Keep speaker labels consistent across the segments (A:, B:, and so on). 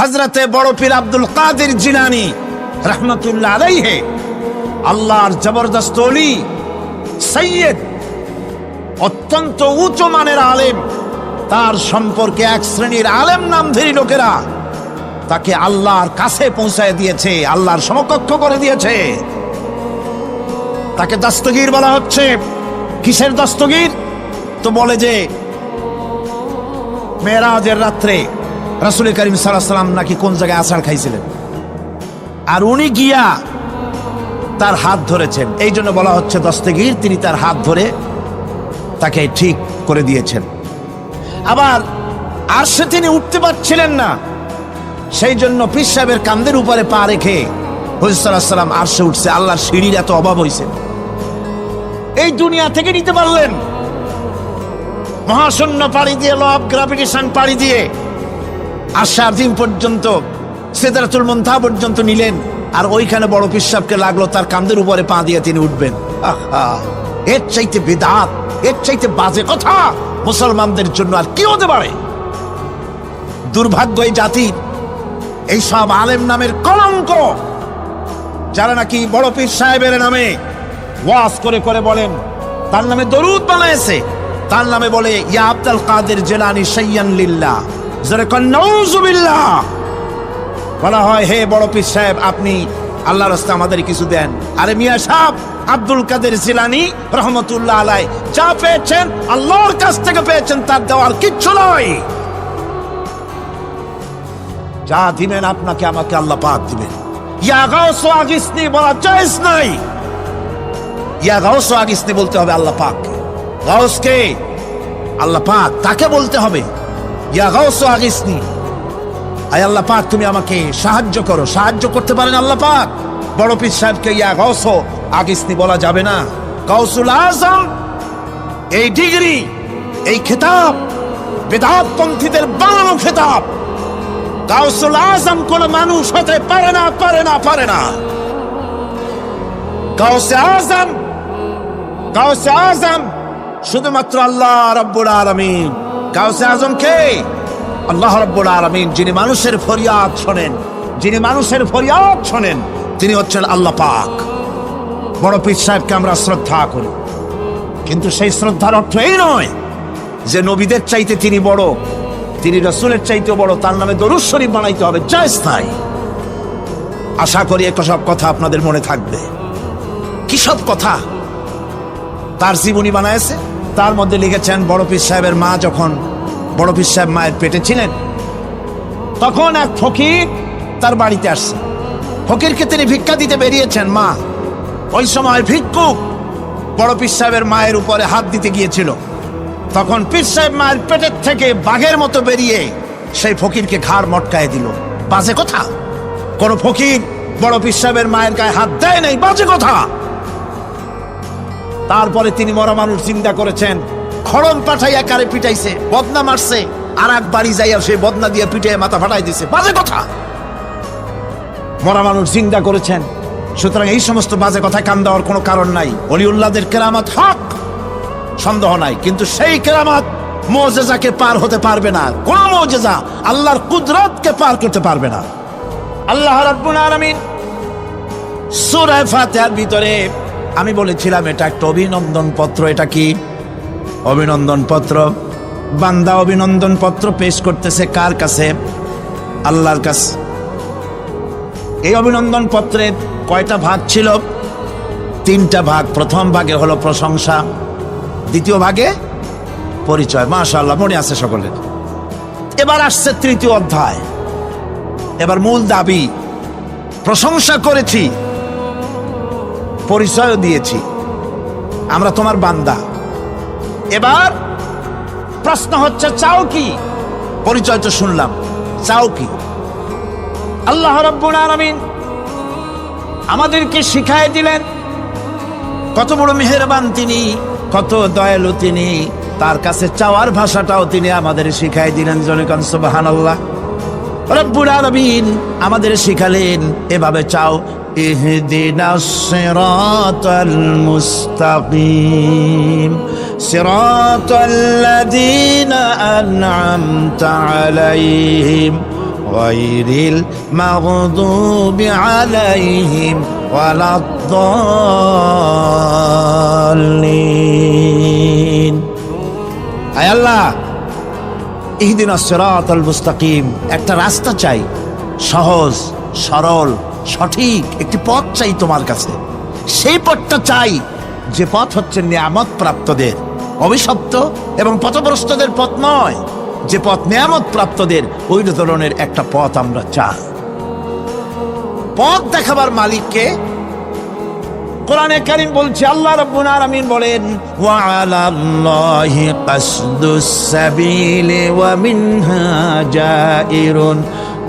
A: হযরতে বড় পীর আব্দুল কাদের জিলানী রাহমাতুল্লাহ আলাইহি, আল্লাহর জবরদস্ত ওলি, সৈয়দ, অত্যন্ত উঁচু মানের আলেম। তার সম্পর্কে এক শ্রেণীর আলেম নামধারী লোকেরা তাকে আল্লাহর কাছে পৌঁছায় দিয়েছে, আল্লাহর সমকক্ষ করে দিয়েছে। তাকে দস্তগীর বলা হচ্ছে। কিসের দস্তগীর? তো বলে যে মেরাজের রাত্রে রাসূল করিম সাল্লাল্লাহু আলাইহি ওয়াসাল্লাম নাকি কোন জায়গায় আছাড় খাইছিলেন, আর উনি গিয়া তার হাত ধরেছেন, এই জন্য বলা হচ্ছে দস্তগীর। তিনি তার হাত ধরে তাকে ঠিক করে দিয়েছেন। আবার আরশে তিনি উঠতে পারছিলেন না, সেই জন্য পীর সাহেবের কাঁধের উপরে পা রেখে হুজুর সাল্লাল্লাহু আলাইহি ওয়াসাল্লাম আরশে উঠছে। আল্লাহর সিঁড়ির এত অভাব হয়েছে, এই দুনিয়া থেকে নিতে পারলেন। মহাশূন্য পাড়ি দিয়ে, ল অফ গ্রাভিটেশন পাড়ি দিয়ে আরশে আজিম পর্যন্ত, সিদরাতুল মুনতাহা পর্যন্ত নিলেন। আর ওইখানে বড় পীর সাহেবকে লাগলো তার কাঁধের উপরে পা দিয়ে তিনি উঠবেন। আহা, এর চাইতে বিদআত, এর চাইতে বাজে কথা মুসলমানদের জন্য আর কি হতে পারে? দুর্ভাগ্য এই জাতির, এই সব আলেম নামের কলঙ্ক, যারা নাকি বড় পীর সাহেবের নামে ওয়াজ করে করে বলেন, তার নামে দরুদ বানায়েছে, তার নামে বলে ইয়া আব্দুল কাদের জিলানী শাইয়ান লিল্লাহ, যারা কন নাউযুবিল্লাহ। বলা হয় হে বড় পীর সাহেব, আপনি আল্লাহর রাস্তায় আমাদের কিছু দেন। আরে মিয়া সাহেব, আব্দুল কাদের জিলানী রহমতুল্লাহ আলাইহি যা পেয়েছেন আল্লাহর কাছ থেকে পেয়েছেন, তার দেওয়ার কিচ্ছু নয়। যা দিবেন আপনাকে আমাকে আল্লাহ পাক দিবেন। ইয়া গাউস ওয়া আগিসনি বলা জায়েজ নাই। ইয়া গাউস ওয়া আগিসনি বলতে হবে আল্লাহ পাককে। গাউস কে? আল্লাহ পাক, তাকে বলতে হবে ইয়া গাউস ওয়া আগিসনি, আয় আল্লাহ পাক তুমি আমাকে সাহায্য করো। সাহায্য করতে পারেন আল্লাহ পাক। বড় পীর সাহেবকে ইয়া গাউস ওয়া আগিসনি বলা যাবে না। গাউসুল আজম, এই ডিগ্রি, এই খেতাব বিদআত পন্থীদের বানানো খেতাব। গাউসুল আজম কোন মানুষ হতে পারে না, পারে না, পারে না। গাউসে আজম, গাউসে আজম শুধুমাত্র আল্লাহ রাব্বুল আলামিন। গাউসে আজম কে? আল্লাহ রাব্বুল আলামিন, যিনি মানুষের ফরিয়াদ শোনেন, যিনি মানুষের ফরিয়াদ শোনেন, তিনি হচ্ছেন আল্লাহ পাক। বড় পীর সাহেবকে আমরা শ্রদ্ধা করি, কিন্তু সেই শ্রদ্ধার অর্থ এই নয় যে নবীদের চাইতে তিনি বড়, তিনি রাসূলের চাইতেও বড়, তার নামে দরুদ শরীফ বানাইতে হবে, জায়েজ নাই। আশা করি সব কথা আপনাদের মনে থাকবে। কি সব কথা তার জীবনী বানাইছে। তার মধ্যে লিখেছেন বড় পীর সাহেবের মা, যখন বড় পীর সাহেব মায়ের পেটে ছিলেন, তখন এক ফকির তার বাড়িতে আসছে। ফকিরকে তিনি ভিক্ষা দিতে বেরিয়েছেন। মা ওই সময় ভিক্ষুক বড় পীর সাহেবের মায়ের উপরে হাত দিতে গিয়েছিল। তখন পীর সাহেব মায়ের পেটের থেকে বাঘের মতো বেরিয়ে সেই ফকিরকে ঘাড় মটকায় দিল। বাজে কথা। কোন ফকির বড় পীর সাহেবের মায়ের গায়ে হাত দেয় নাই, বাজে কথা। তারপরে তিনি মরা মানুষ চিন্তা করেছেন, খড়ম পাঠাইয়া কারে পিটাইছে, বদনা মারছে, আর এক বাড়ি যাইয়া সেই বদনা দিয়ে পিটাইয়া মাথা ফাটাই দিছে, বাজে কথা। মরা মানুষ চিন্তা করেছেন। সুতরাং এই সমস্ত বাজে কথায় কান দেওয়ার কোনো কারণ নাই। ওলিউল্লাহদের কেরামত হক, সন্দেহ নাই, কিন্তু সেই কেরামত মুজিজাকে পার হতে পারবে না। কোন মুজিজা আল্লাহর কুদরতকে পার করতে পারবে না। আল্লাহ রাব্বুল আলামিন সূরা ফাতিহার ভিতরে, আমি বলেছিলাম এটা একটা অভিনন্দন পত্র। এটা কি? অভিনন্দন পত্র। বান্দা অভিনন্দন পত্র পেশ করতেছে কার কাছে? আল্লাহর কাছে। এই অভিনন্দন পত্রের কয়টা ভাগ ছিল? 3টা ভাগ। প্রথম ভাগে হলো প্রশংসা, দ্বিতীয় ভাগে পরিচয়। মাশাআল্লাহ, মনে আছে সকলের। এবার আসছে 3য় অধ্যায়। এবার মূল দাবি, প্রশংসা করেছি, পরিচয়ও দিয়েছি, আমরা তোমার বান্দা। এবার প্রশ্ন হচ্ছে, চাও কি? পরিচয় তো শুনলাম, চাও কি? আল্লাহ রাব্বুল আলামিন আমাদেরকে শিখায় দিলেন কত বড় মেহেরবান তিনি, কত দয়ালু তিনি। তার কাছে চাওয়ার ভাষাটাও তিনি আমাদের শিখাই দিলেন। জনগণ সুবহানাল্লাহ। রব্বুল আলামিন আমাদের শিখালেন এভাবে চাও, ইহদিনাস সিরাতাল মুস্তাকিম সিরাতাল্লাযীনা আন'আমতা আলাইহিম গায়রিল মাগদুবি আলাইহিম ওয়ালাদ-দাল্লিন। আয় আল্লাহ, ইহদিনাস সিরাতাল মুস্তাকিম, একটা রাস্তা চাই, সহজ সরল সঠিক একটি পথ চাই তোমার কাছে। সেই পথটা চাই যে পথ হচ্ছে নিয়ামত প্রাপ্তদের, অভিশপ্ত এবং পথভ্রষ্টদের পথ নয়। যে পথ নিয়ামত প্রাপ্তদের, ওই ধরনের একটা পথ আমরা চাই। পথ দেখাবার মালিককে কোরআনে কারীম বলছে, আল্লাহ রাব্বুল আলামিন বলেন, ওয়া আলাল্লাহি কাসদুস সাবিলি ওয়া মিনহা জাইরুন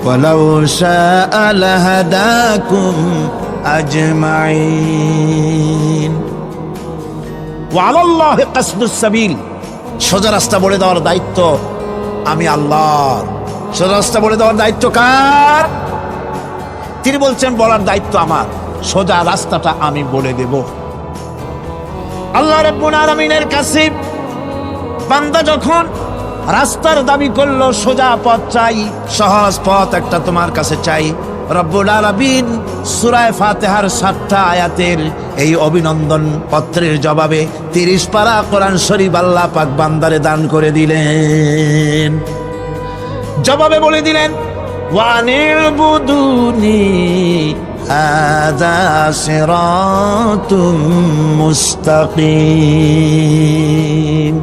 A: ওয়ালাউ শাআ লাহাদাকুম আজমাইন। ওয়া আলাল্লাহি কাসদুস সাবিল, সোজা রাস্তা বলে দেওয়ার দায়িত্ব আমি আল্লাহর। সোজা রাস্তা বলে দেওয়ার দায়িত্ব কার? তিনি বলছেন বলার দায়িত্ব আমার, সোজা রাস্তাটা আমি বলে দেব। আল্লাহ রাব্বুল আলামিনের কাছে বান্দা যখন রাস্তার দাবি করলো, সোজা পথ চাই, সহজ পথ একটা তোমার কাছে চাই, রব্বুল আলামিন সূরা ফাতিহার 7টা আয়াতের এই অভিনন্দন পত্রের জবাবে 30 পারা কোরআন শরীফ আল্লাহ পাক বান্দারে দান করে দিলেন। জবাবে বলে দিলেন, ওয়ানিল বুদুনি হাযা সিরাতুম মুস্তাকিম।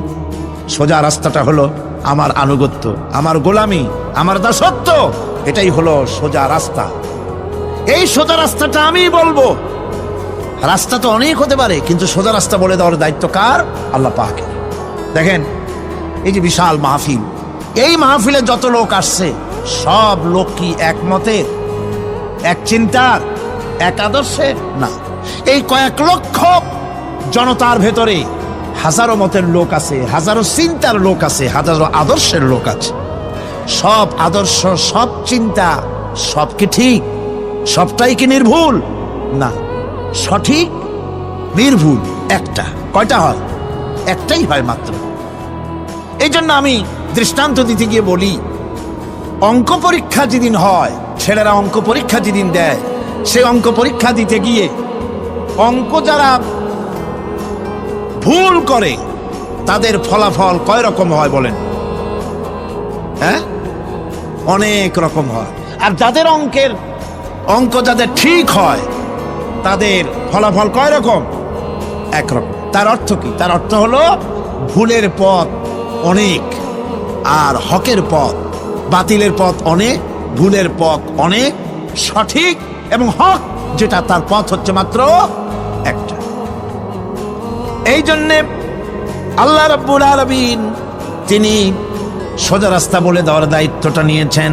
A: সোজা রাস্তাটা হলো আমার আনুগত্য, আমার গোলামি, আমার দাসত্ব, এটাই হলো সোজা রাস্তা। এই সোজা রাস্তাটা আমি বলবো। রাস্তা তো অনেক হতে পারে, কিন্তু সোজা রাস্তা বলে দেওয়ার দায়িত্ব কার? আল্লাহ পাকের। দেখেন, এই যে বিশাল মাহফিল, এই মাহফিলে যত লোক আসছে, সব লোক কি একমতের, এক চিন্তার, এক আদর্শের? না। এই কয়েক লক্ষ জনতার ভেতরে হাজারো মতের লোক আছে, হাজারো চিন্তার লোক আছে, হাজারো আদর্শের লোক আছে। সব আদর্শ, সব চিন্তা, সব কি ঠিক? সবটাই কি নির্ভুল? না, সঠিক নির্ভুল একটা। কয়টা হয়? একটাই হয় মাত্র। এই জন্য আমি দৃষ্টান্ত দিতে গিয়ে বলি, অঙ্ক পরীক্ষা যেদিন হয়, ছেলেরা অঙ্ক পরীক্ষা যেদিন দেয়, সেই অঙ্ক পরীক্ষা দিতে গিয়ে অঙ্ক যারা ভুল করে তাদের ফলাফল কয় রকম হয় বলেন? হ্যাঁ, অনেক রকম হয়। আর যাদের অঙ্ক যাদের ঠিক হয়, তাদের ফলাফল কয় রকম? একরকম। তার অর্থ কি? তার অর্থ হলো ভুলের পথ অনেক, আর হকের পথ, বাতিলের পথ অনেক, ভুলের পথ অনেক, সঠিক এবং হক যেটা, তার পথ হচ্ছে মাত্র একটা। এই জন্যে আল্লাহ রাব্বুল আলামিন তিনি সোজা রাস্তা বলে দেওয়ার দায়িত্বটা নিয়েছেন।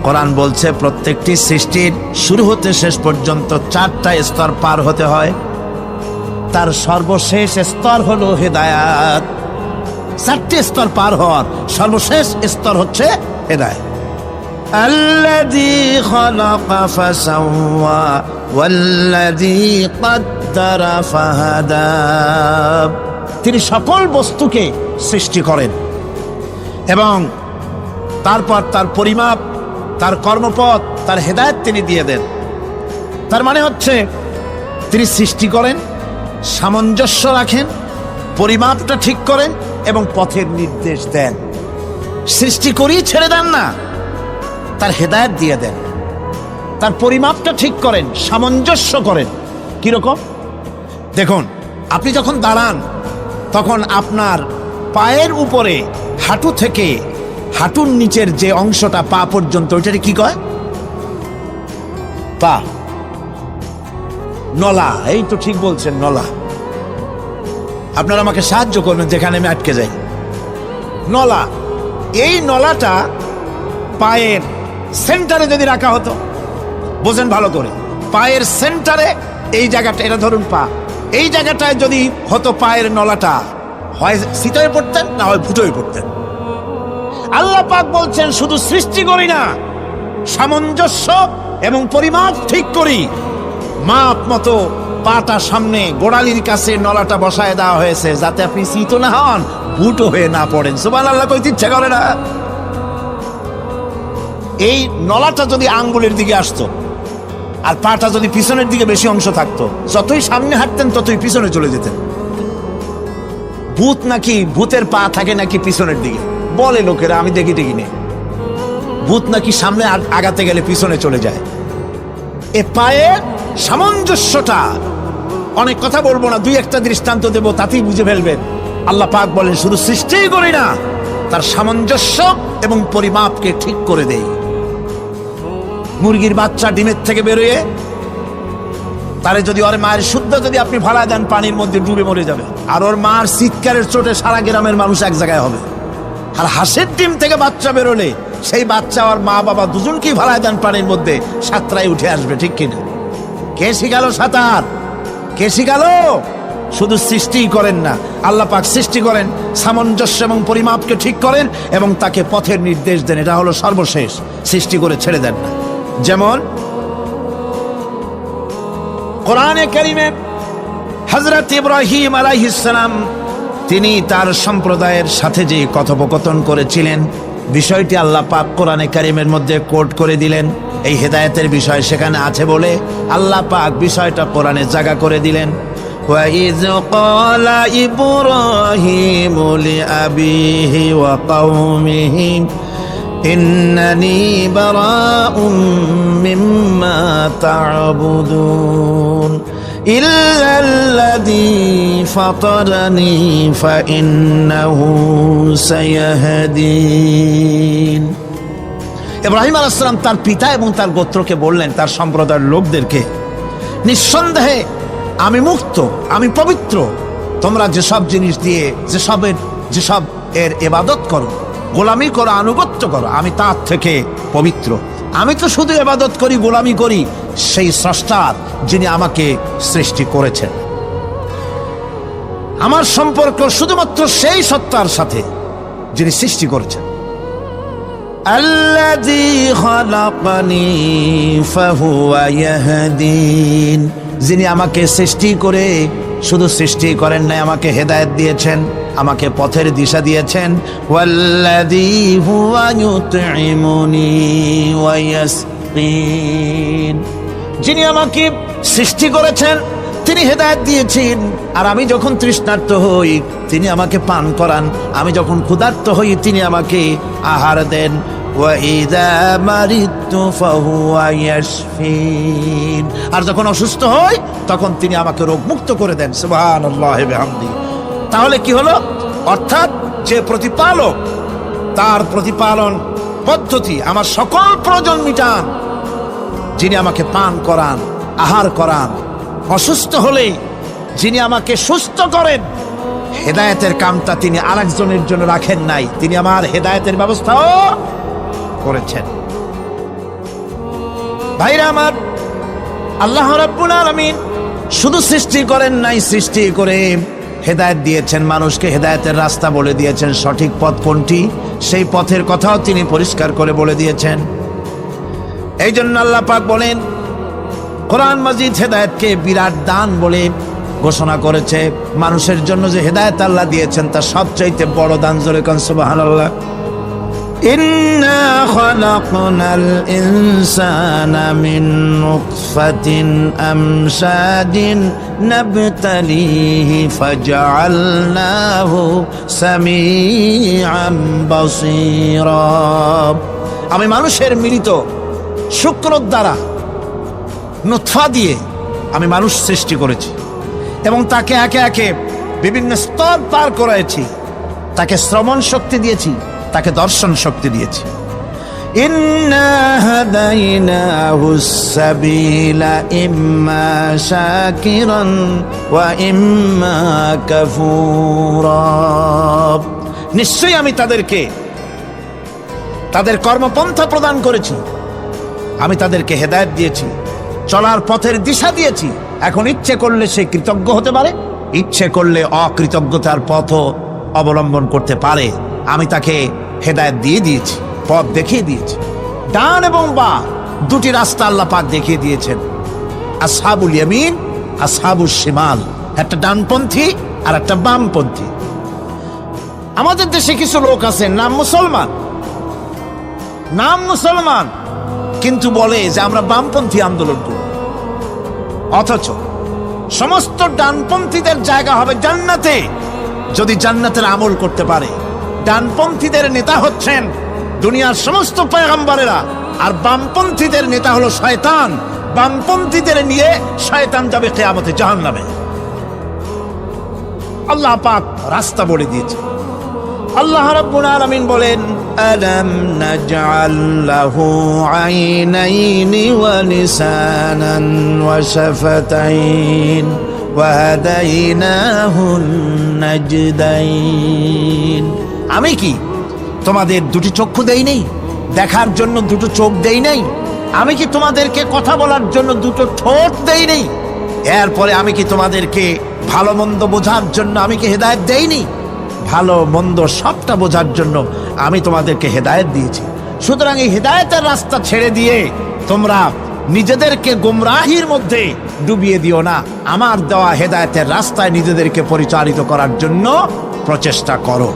A: কোরআন বলছে প্রত্যেকটি সৃষ্টির শুরু হতে শেষ পর্যন্ত 4টা স্তর পার হতে হয়। তার সর্বশেষ স্তর হলো হেদায়াত। 4টে স্তর পার হওয়ার সর্বশেষ স্তর হচ্ছে হেদায়াত। আল্লাযী খালাকা ফাসাওয়া ওয়াল্লাযী কদ্দারা ফাহাদা। তিনি সকল বস্তুকে সৃষ্টি করেন এবং তারপর তার পরিমাপ, তার কর্মপথ, তার হেদায়েত তিনি দিয়ে দেন। তার মানে হচ্ছে তিনি সৃষ্টি করেন, সামঞ্জস্য রাখেন, পরিমাপটা ঠিক করেন এবং পথের নির্দেশ দেন। সৃষ্টি করেই ছেড়ে দেন না, তার হেদায়েত দিয়ে দেন। তার পরিমাপটা ঠিক করেন, সামঞ্জস্য করেন। কিরকম? দেখুন, আপনি যখন দাঁড়ান তখন আপনার পায়ের উপরে হাঁটু থেকে হাঁটুর নিচের যে অংশটা পা পর্যন্ত, ওইটাকে কি কয়? পা, নলা। এই তো ঠিক বলছেন, নলা। আপনারা আমাকে সাহায্য করবেন যেখানে আমি আটকে যাই। নলা। এই নলাটা পায়ের সেন্টারে যদি রাখা হতো, বোঝেন ভালো করে, পায়ের সেন্টারে এই জায়গাটা, এটা ধরুন পা, এই জায়গাটায় যদি হতো পায়ের নলাটা, হয় সিটে পড়তেন, না হয় ফুটোয় পড়তেন। আল্লাহ পাক বলছেন শুধু সৃষ্টি করি না, সামঞ্জস্য এবং পরিমাপ ঠিক করি। মাপ মতো পাটা সামনে গোড়ালির কাছে নলাটা বসায় দেওয়া হয়েছে, যাতে আপনি সিতো না হন, ফুটো হয়ে না পড়েন। সুবহানাল্লাহ কইতে ইচ্ছা করে না? এই নলাটা যদি আঙ্গুলের দিকে আসতো আর পাটা যদি পিছনের দিকে বেশি অংশ থাকতো, যতই সামনে হাঁটতেন ততই পিছনে চলে যেতেন। ভূত নাকি, ভূতের পা থাকে নাকি পিছনের দিকে, বলে লোকেরা, আমি দেখি নেই। ভূত নাকি সামনে আগাতে গেলে পিছনে চলে যায়। এ পায়ের সামঞ্জস্যটা, অনেক কথা বলবো না, দুই একটা দৃষ্টান্ত দেব, তাতেই বুঝে ফেলবেন। আল্লাহ পাক বলেন শুধু সৃষ্টিই করি না, তার সামঞ্জস্য এবং পরিমাপকে ঠিক করে দেই। মুরগির বাচ্চা ডিমের থেকে বেরোয়, তারে যদি ওর মায়ের শুদ্ধ যদি আপনি ভাড়ায় দেন, পানির মধ্যে ডুবে মরে যাবে। আর ওর মার চিৎকারের চোটে সারা গ্রামের মানুষ এক জায়গায় হবে। আর হাঁসের ডিম থেকে বাচ্চা বেরোলে সেই বাচ্চা আর মা বাবা দুজনকেই ভাড়ায় দেন পানির মধ্যে, সাঁতরায় উঠে আসবে, ঠিক কিনা? কে শিখাল সাঁতার? কে শিখাল? শুধু সৃষ্টি করেন না, আল্লাহ পাক সৃষ্টি করেন, সামঞ্জস্য এবং পরিমাপকে ঠিক করেন এবং তাকে পথের নির্দেশ দেন। এটা হলো সর্বশেষ, সৃষ্টি করে ছেড়ে দেন না। যেমন কোরআনে কারিমে হযরত ইব্রাহিম আলাইহিস সালাম তিনি তার সম্প্রদায়ের সাথে যে কথোপকথন করেছিলেন, বিষয়টি আল্লাহ পাক কোরআনে কারিমের মধ্যে কোট করে দিলেন। এই হেদায়েতের বিষয় সেখানে আছে বলে আল্লাহ পাক বিষয়টা কোরআনে জায়গা করে দিলেন। وَإِذْ قَالَ إِبْرَاهِيمُ لِأَبِيهِ وَقَوْمِهِ إِنَّنِي بَرَاءٌ مِّمَّا تَعْبُدُونَ إِلَّا الَّذِي فَطَرَنِي فَإِنَّهُ سَيَهْدِينِ। ইব্রাহিম আলাইহিস সালাম তার পিতা এবং তার গোত্রকে বললেন, তার সম্প্রদায়ের লোকদেরকে, নিঃসন্দেহে আমি মুক্ত, আমি পবিত্র। তোমরা যেসব জিনিস দিয়ে যেসব এর ইবাদত করো, গোলামি করো, আনুগত্য করো, আমি তার থেকে পবিত্র। আমি তো শুধু ইবাদত করি, গোলামি করি সেই স্রষ্টার, যিনি আমাকে সৃষ্টি করেছেন। আমার সম্পর্ক শুধুমাত্র সেই সত্তার সাথে যিনি সৃষ্টি করেছেন। আল্লাযী খালাকানি ফাহুয়া ইয়াহদিন, যিনি আমাকে সৃষ্টি করে শুধু সৃষ্টি করেন নাই, আমাকে হেদায়েত দিয়েছেন, আমাকে পথের দিশা দিয়েছেন। ওয়াল্লাযী হুয়া ইউতঈমুনি ওয়া ইয়াসকিন, যিনি আমাকে সৃষ্টি করেছেন, তিনি হেদায়েত দিয়েছেন। আর আমি যখন তৃষ্ণার্ত হই তিনি আমাকে পান করান, আমি যখন ক্ষুধার্ত হই তিনি আমাকে আহার দেন। وَإِذَا مَرِضْتُ فَهُوَ يَشْفِينِ, আর যখন অসুস্থ হই তখন তিনি আমাকে রোগ মুক্ত করে দেন। সুবহানাল্লাহি বিহামদিহি। তাহলে কি হলো? অর্থাৎ যে প্রতিপালক, তার প্রতিপালন পদ্ধতি আমার সকল প্রয়োজন মিটান, যিনি আমাকে পান করান, আহার করান, অসুস্থ হলে যিনি আমাকে সুস্থ করেন। হেদায়েতের কামটা তিনি আরেকজনের জন্য রাখেন নাই, তিনি আমার হেদায়েতের ব্যবস্থাও করেছেন। ভাইরা আমার, আল্লাহ রাব্বুল আলামিন শুধু সৃষ্টি করেন নাই, সৃষ্টি করে হেদায়েত দিয়েছেন, মানুষকে হেদায়েতের রাস্তা বলে দিয়েছেন। সঠিক পথ কোনটি সেই পথের কথাও তিনি পরিষ্কার করে বলে দিয়েছেন। এই জন্য আল্লাহ পাক বলেন, কোরআন মাজিদ হেদায়েতকে বিরাট দান বলে ঘোষণা করেছে। মানুষের জন্য যে হেদায়েত আল্লাহ দিয়েছেন তার সবচাইতে বড় দান। জোরে কোন সুবহানাল্লাহ। ইন্না খালাকনাল ইনসানা মিন নুতফাতিন আমশাদিন নাবতালিহি ফাজআলনাহু সামিআন বাসীরা। আমি মানুষের মিলিত শুক্রর দ্বারা, নুতফা দিয়ে আমি মানুষ সৃষ্টি করেছি এবং তাকে একে একে বিভিন্ন স্তর পার করাইছি। তাকে শ্রবণ শক্তি দিয়েছি, তাকে দর্শন শক্তি দিয়েছি। ইন্না হাদাইনাহুস সাবিলা ইম্মা শাকিরান ওয়া ইম্মা কাফুরা। নিশ্চয়ই আমি তাদেরকে তাদের কর্মপন্থা প্রদান করেছি, আমি তাদেরকে হেদায়েত দিয়েছি, চলার পথের দিশা দিয়েছি। এখন ইচ্ছে করলে সে কৃতজ্ঞ হতে পারে, ইচ্ছে করলে অকৃতজ্ঞতার পথও অবলম্বন করতে পারে। আমি তাকে হেদায়েত দিয়ে দিয়েছি, পথ দেখিয়ে দিয়েছি। ডান এবং বাম দুটি রাস্তা আল্লাহ পাক দেখিয়ে দিয়েছেন। আসহাবুল ইয়ামিন, আসহাবুশ শিমাল, একটা ডানপন্থী আর একটা বামপন্থী। আমাদের দেশে কিছু লোক আছেন নাম মুসলমান, নাম মুসলমান, কিন্তু বলে যে আমরা বামপন্থী আন্দোলন করব। অথচ সমস্ত ডানপন্থীদের জায়গা হবে জান্নাতে যদি জান্নাতের আমল করতে পারে। ডানপন্থীদের নেতা হচ্ছেন দুনিয়ার সমস্ত পয়গম্বরেরা, আর বামপন্থীদের নেতা হলো শয়তান। বামপন্থীদের নিয়ে শয়তান যাবে কিয়ামতে জাহান্নামে। আল্লাহ পাক রাস্তা বলে দিয়েছে। আল্লাহ রাব্বুল আলামিন বলেন, আলাম নাজআল লাহু আইনাইনি ওয়া লিসানান ওয়া শাফাতাইন ওয়া হাদাইনাহুন নাজদাইন। আমি কি তোমাদের দুটি চক্ষু দেই নাই? দেখার জন্য দুটো চোখ দেই নাই? আমি কি তোমাদেরকে কথা বলার জন্য দুটো ঠোঁট দেই নাই? এরপরে আমি কি তোমাদেরকে ভালো মন্দ বোঝার জন্য আমি কি হেদায়েত দেইনি? ভালো মন্দ সবটা বোঝার জন্য আমি তোমাদেরকে হেদায়েত দিয়েছি। সুতরাং এই হেদায়েতের রাস্তা ছেড়ে দিয়ে তোমরা নিজেদেরকে গোমরাহির মধ্যে ডুবিয়ে দিও না। আমার দেওয়া হেদায়েতের রাস্তায় নিজেদেরকে পরিচালিত করার জন্য প্রচেষ্টা করো।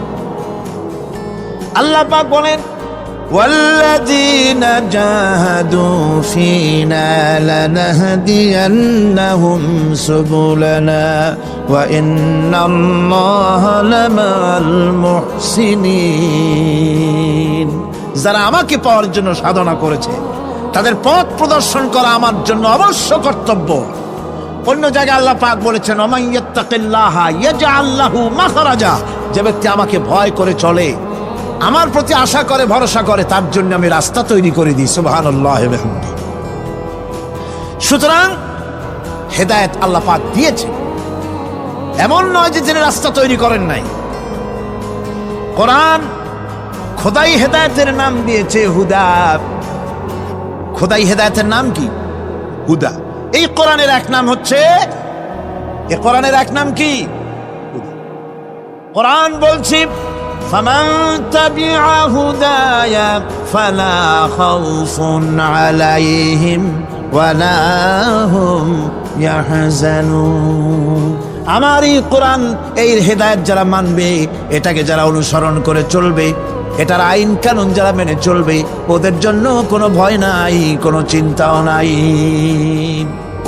A: আল্লাহ পাক বলেন, والذين جاهدوا فينا لنهدينهم سبلنا وإن الله لمع المحسنين। যারা আমাকে পাওয়ার জন্য সাধনা করেছে তাদের পথ প্রদর্শন করা আমার জন্য অবশ্য কর্তব্য। অন্য জায়গায় আল্লাহ পাক বলেছেন, ওমান ইয়াত্তাকিল্লাহা ইয়াজআল লাহু মাখরাজা। যে ব্যক্তি আমাকে ভয় করে চলে, আমার প্রতি আশা করে, ভরসা করে, তার জন্য আমি রাস্তা তৈরি করে দিই। সুবহানাল্লাহ ওয়া বিহামদিহি। সুতরাং হেদায়েত আল্লাহ পাক দিয়েছে, এমন নয় যে তিনি রাস্তা তৈরি করেন নাই। কোরআন খোদাই হেদায়েতের নাম দিয়েছে হুদা। খোদাই হেদায়েতের নাম কি? হুদা। এই কোরআনের এক নাম হচ্ছে, এই কোরআনের এক নাম কি? হুদা। কোরআন বলছি, فمن تبع هداي فلا خوف عليهم ولا هم يحزنون। আমার এই কোরআন, এই হেদায়েত যারা মানবে, এটাকে যারা অনুসরণ করে চলবে, এটার আইন কানুন যারা মেনে চলবে, ওদের জন্য কোনো ভয় নাই, কোনো চিন্তাও নাই।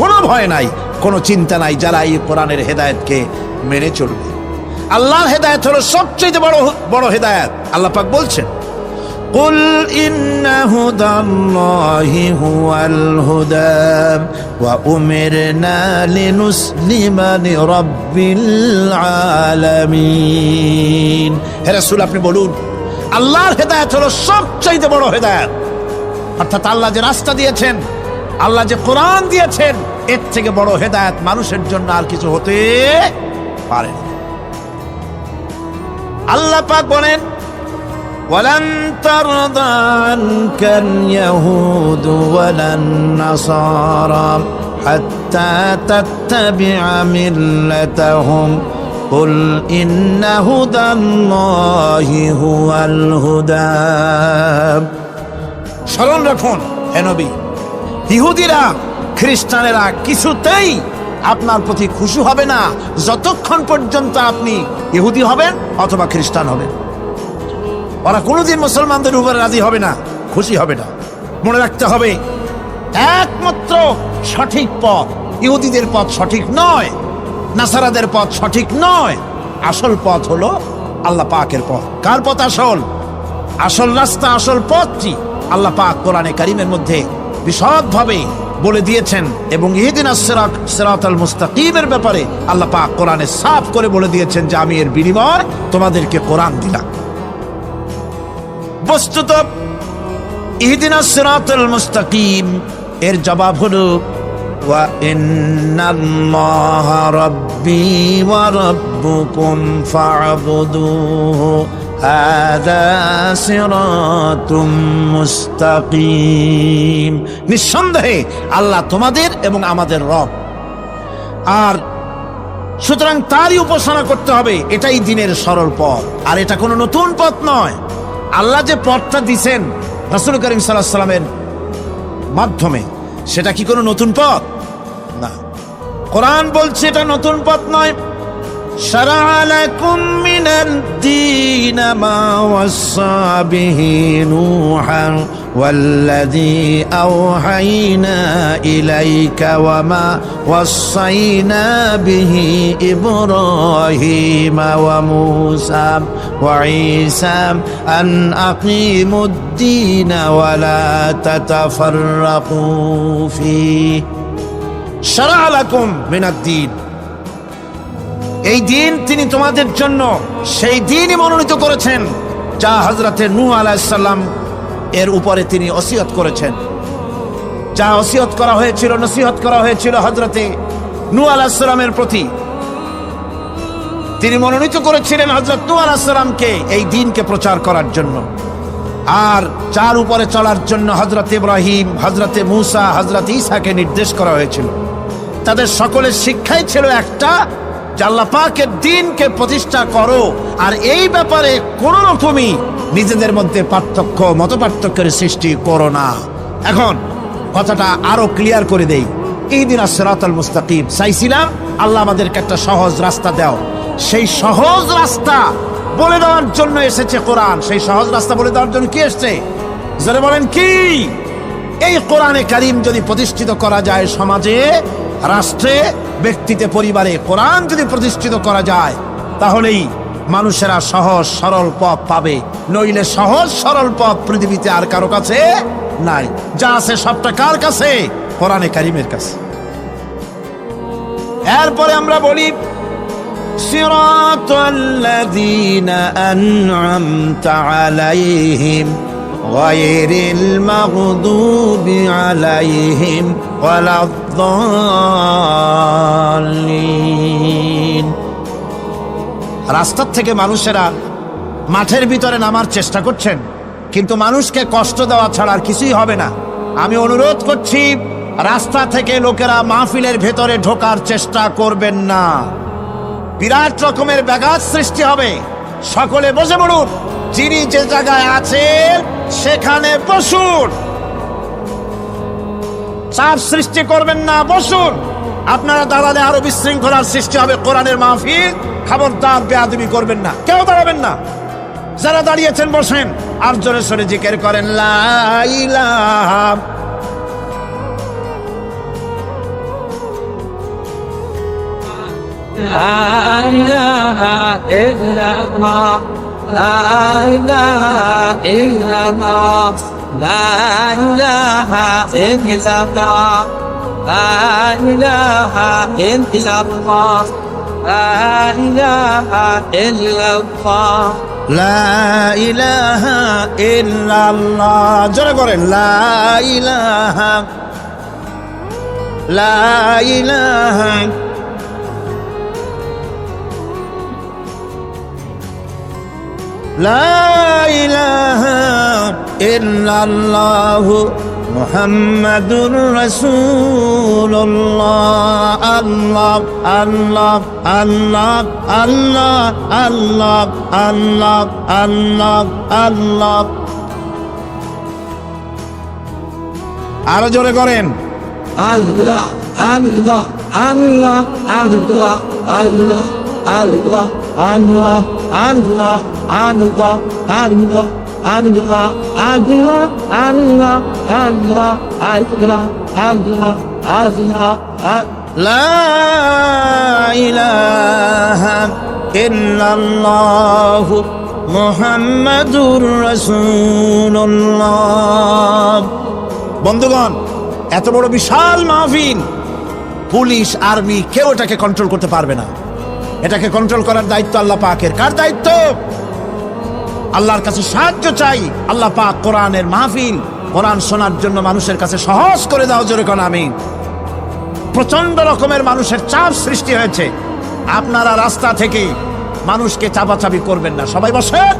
A: কোনো ভয় নাই, কোনো চিন্তা নাই যারা এই কোরআনের হেদায়েতকে মেনে চলবে। আল্লাহর হেদায়েত হলো সবচেয়ে বড় হেদায়েত। আল্লাহ পাক বলছেন, কুল ইন্না হুদাল্লাহি হুয়াল হুদা ওয়া উমিরনা লিনুসলিমা লিরাব্বিল আলামিন। হে রাসূল, আপনি বলুন, আল্লাহর হেদায়েত হলো সবচেয়ে বড় হেদায়েত। অর্থাৎ আল্লাহ যে রাস্তা দিয়েছেন, আল্লাহ যে কোরআন দিয়েছেন, এর থেকে বড় হেদায়েত মানুষের জন্য আর কিছু হতে পারে না। আল্লাহ পাক বলেন, ওয়ালান তারদা আনকাল ইয়াহুদ ওয়ালান নাসারা হাত্তা তাত্তাবিআ মিল্লাতাহুম কুল ইন্না হুদাল্লাহি হুয়াল হুদা। স্মরণ রাখুন হে নবী, ইহুদিরা, খ্রিস্টানেরা কিছুতেই আপনার প্রতি খুশি হবে না যতক্ষণ পর্যন্ত আপনি ইহুদি হবেন অথবা খ্রিস্টান হবেন। ওরা কোনোদিন মুসলমানদের উপরে রাজি হবে না, খুশি হবে না। মনে রাখতে হবে, একমাত্র সঠিক পথ ইহুদিদের পথ সঠিক নয়, নাসারাদের পথ সঠিক নয়। আসল পথ হলো আল্লাহ পাকের পথ। কার পথ আসল? আসল রাস্তা, আসল পথটি আল্লাহ পাক কোরআনে কারীমের মধ্যে বিশদভাবে বলে দিয়েছেন। এবং ইহদিনাস সিরাতাল মুস্তাকিমের ব্যাপারে আল্লাহ পাক কোরআনে সাফ করে বলে দিয়েছেন যে আমি এর বিনিময় তোমাদেরকে কোরআন দিলাম। বস্তুত ইহদিনাস সিরাতাল মুস্তাকিম এর জবাব হলো, ওয়া ইন্নাল্লাহা রাব্বি ওয়া রাব্বুকুম ফা'বুদুহু হাযা সিরাতুম মুস্তাকিম। নিঃসন্দেহে আল্লাহ তোমাদের এবং আমাদের রব, আর সুতরাং তারই উপাসনা করতে হবে। এটাই দ্বীনের সরল পথ, আর এটা কোনো নতুন পথ নয়। আল্লাহ যে পথটা দিয়েছেন রাসূল করিম সাল্লাল্লাহু আলাইহি ওয়াসাল্লামের মাধ্যমে, সেটা কি কোনো নতুন পথ? না। কোরআন বলছে এটা নতুন পথ নয়। شرع لكم من الدين ما وصى به نوحا والذي أوحينا إليك وما وصينا به إبراهيم وموسى وعيسى أن أقيموا الدين ولا تتفرقوا فيه شرع لكم من الدين এই দিন তিনি তোমাদের জন্য সেই দিনই মনোনীত করেছেন যা হযরতে নূহ আলাইহিস সালাম এর উপরে তিনি ওসিয়ত করেছেন। যা ওসিয়ত করা হয়েছিল, নসিহত করা হয়েছিল হযরতে নূহ আলাইহিস সালামের প্রতি, তিনি মনোনীত করেছিলেন হযরত নূহ আলাইহিস সালামকে এই দ্বীনকে প্রচার করার জন্য। আর যার উপরে চলার জন্য হযরত ইব্রাহিম, হযরতে মূসা, হযরত ঈসাকে নির্দেশ করা হয়েছিল। তাদের সকলের শিক্ষাই ছিল একটা, যে আল্লাহ পাকের দ্বীনকে প্রতিষ্ঠা করো, আর এই ব্যাপারে কোন রকমই নিজেদের মধ্যে পার্থক্য, মত পার্থক্যের সৃষ্টি করো না। এখন কথাটা আরো ক্লিয়ার করে দেই। ইহদিনাস সিরাতাল মুস্তাকিম চাইছিলাম, আল্লাহ আমাদেরকে একটা সহজ রাস্তা দাও। সেই সহজ রাস্তা বলে দেওয়ার জন্য এসেছে কোরআন। সেই সহজ রাস্তা বলে দেওয়ার জন্য কি এসেছে? যারা বলেন কি, এই কোরআনে কারীম যদি প্রতিষ্ঠিত করা যায় সমাজে, রাষ্ট্রে, ব্যক্তিতে, পরিবারে, কোরআন যদি প্রতিষ্ঠিত করা যায়, তাহলেই মানুষেরা সহজ সরল পথ পাবে। নইলে সহজ সরল পথ পৃথিবীতে আর কারো কাছে নাই। যা আছে সবটা কার কাছে? কোরআনে কারীমের কাছে। এরপরে আমরা বলি সিরাতাল্লাযীনা আন'আমতা আলাইহিম গায়রিল মাগদুবি আলাইহিম ওয়ালাদ-দাল্লিন। রাস্তার থেকে মানুষেরা মাঠের ভিতরে নামার চেষ্টা করছেন, কিন্তু মানুষকে কষ্ট দেওয়া ছাড়া আর কিছুই হবে না। আমি অনুরোধ করছি, রাস্তা থেকে লোকেরা মাহফিলের ভেতরে ঢোকার চেষ্টা করবেন না। বিরাট রকমের ব্যাঘাত সৃষ্টি হবে। সকলে বসে পড়ুন, যিনি যে জায়গায় আছেন সেখানে বসুন, চাপ সৃষ্টি করবেন না, বসুন। আপনারা দাঁড়ালে আরো বিশৃঙ্খলার সৃষ্টি হবে কোরআনের মাহফিল। খবরদার বেয়াদবি করবেন না, কেউ দাঁড়াবেন না। যারা দাঁড়িয়েছেন বসেন, আর জোরে সোরে জিকির করেন লা ইলাহা
B: لا إله إلا الله لا إله إلا الله لا إله إلا الله لا إله إلا الله لا إله إلا الله
A: লা ইলাহা ইল্লাল্লাহ। জোরে করেন লা ইলাহা লা ইলাহা লা ইলাহা ইল্লাল্লাহ মুহাম্মাদুর রাসূলুল্লাহ। আল্লাহ আল্লাহ আল্লাহ আল্লাহ আল্লাহ আল্লাহ আল্লাহ আল্লাহ। আরো জোরে করেন
B: Allah Allah Allah Allah Allah Allah Allah Allah Allah Allah Allah Allah Allah Allah Allah Allah Allah
A: লা ইলাহা ইল্লাল্লাহ মুহাম্মাদুর রাসূলুল্লাহ। বন্ধুগণ, এত বড় বিশাল মাহফিল, পুলিশ, আর্মি কেউ এটাকে কন্ট্রোল করতে পারবে না। এটাকে কন্ট্রোল করার দায়িত্ব আল্লাহ পাকের। কার দায়িত্ব? আল্লাহর কাছে সাহায্য চাই। আল্লাহ পাক কোরআনের মাহফিল, কোরআন শোনার জন্য মানুষের কাছে সহজ করে দাও। জোরে কোন আমিন। প্রচন্ড রকমের মানুষের চাপ সৃষ্টি হয়েছে। আপনারা রাস্তা থেকে মানুষকে চাপাচাপি করবেন না, সবাই বসেন,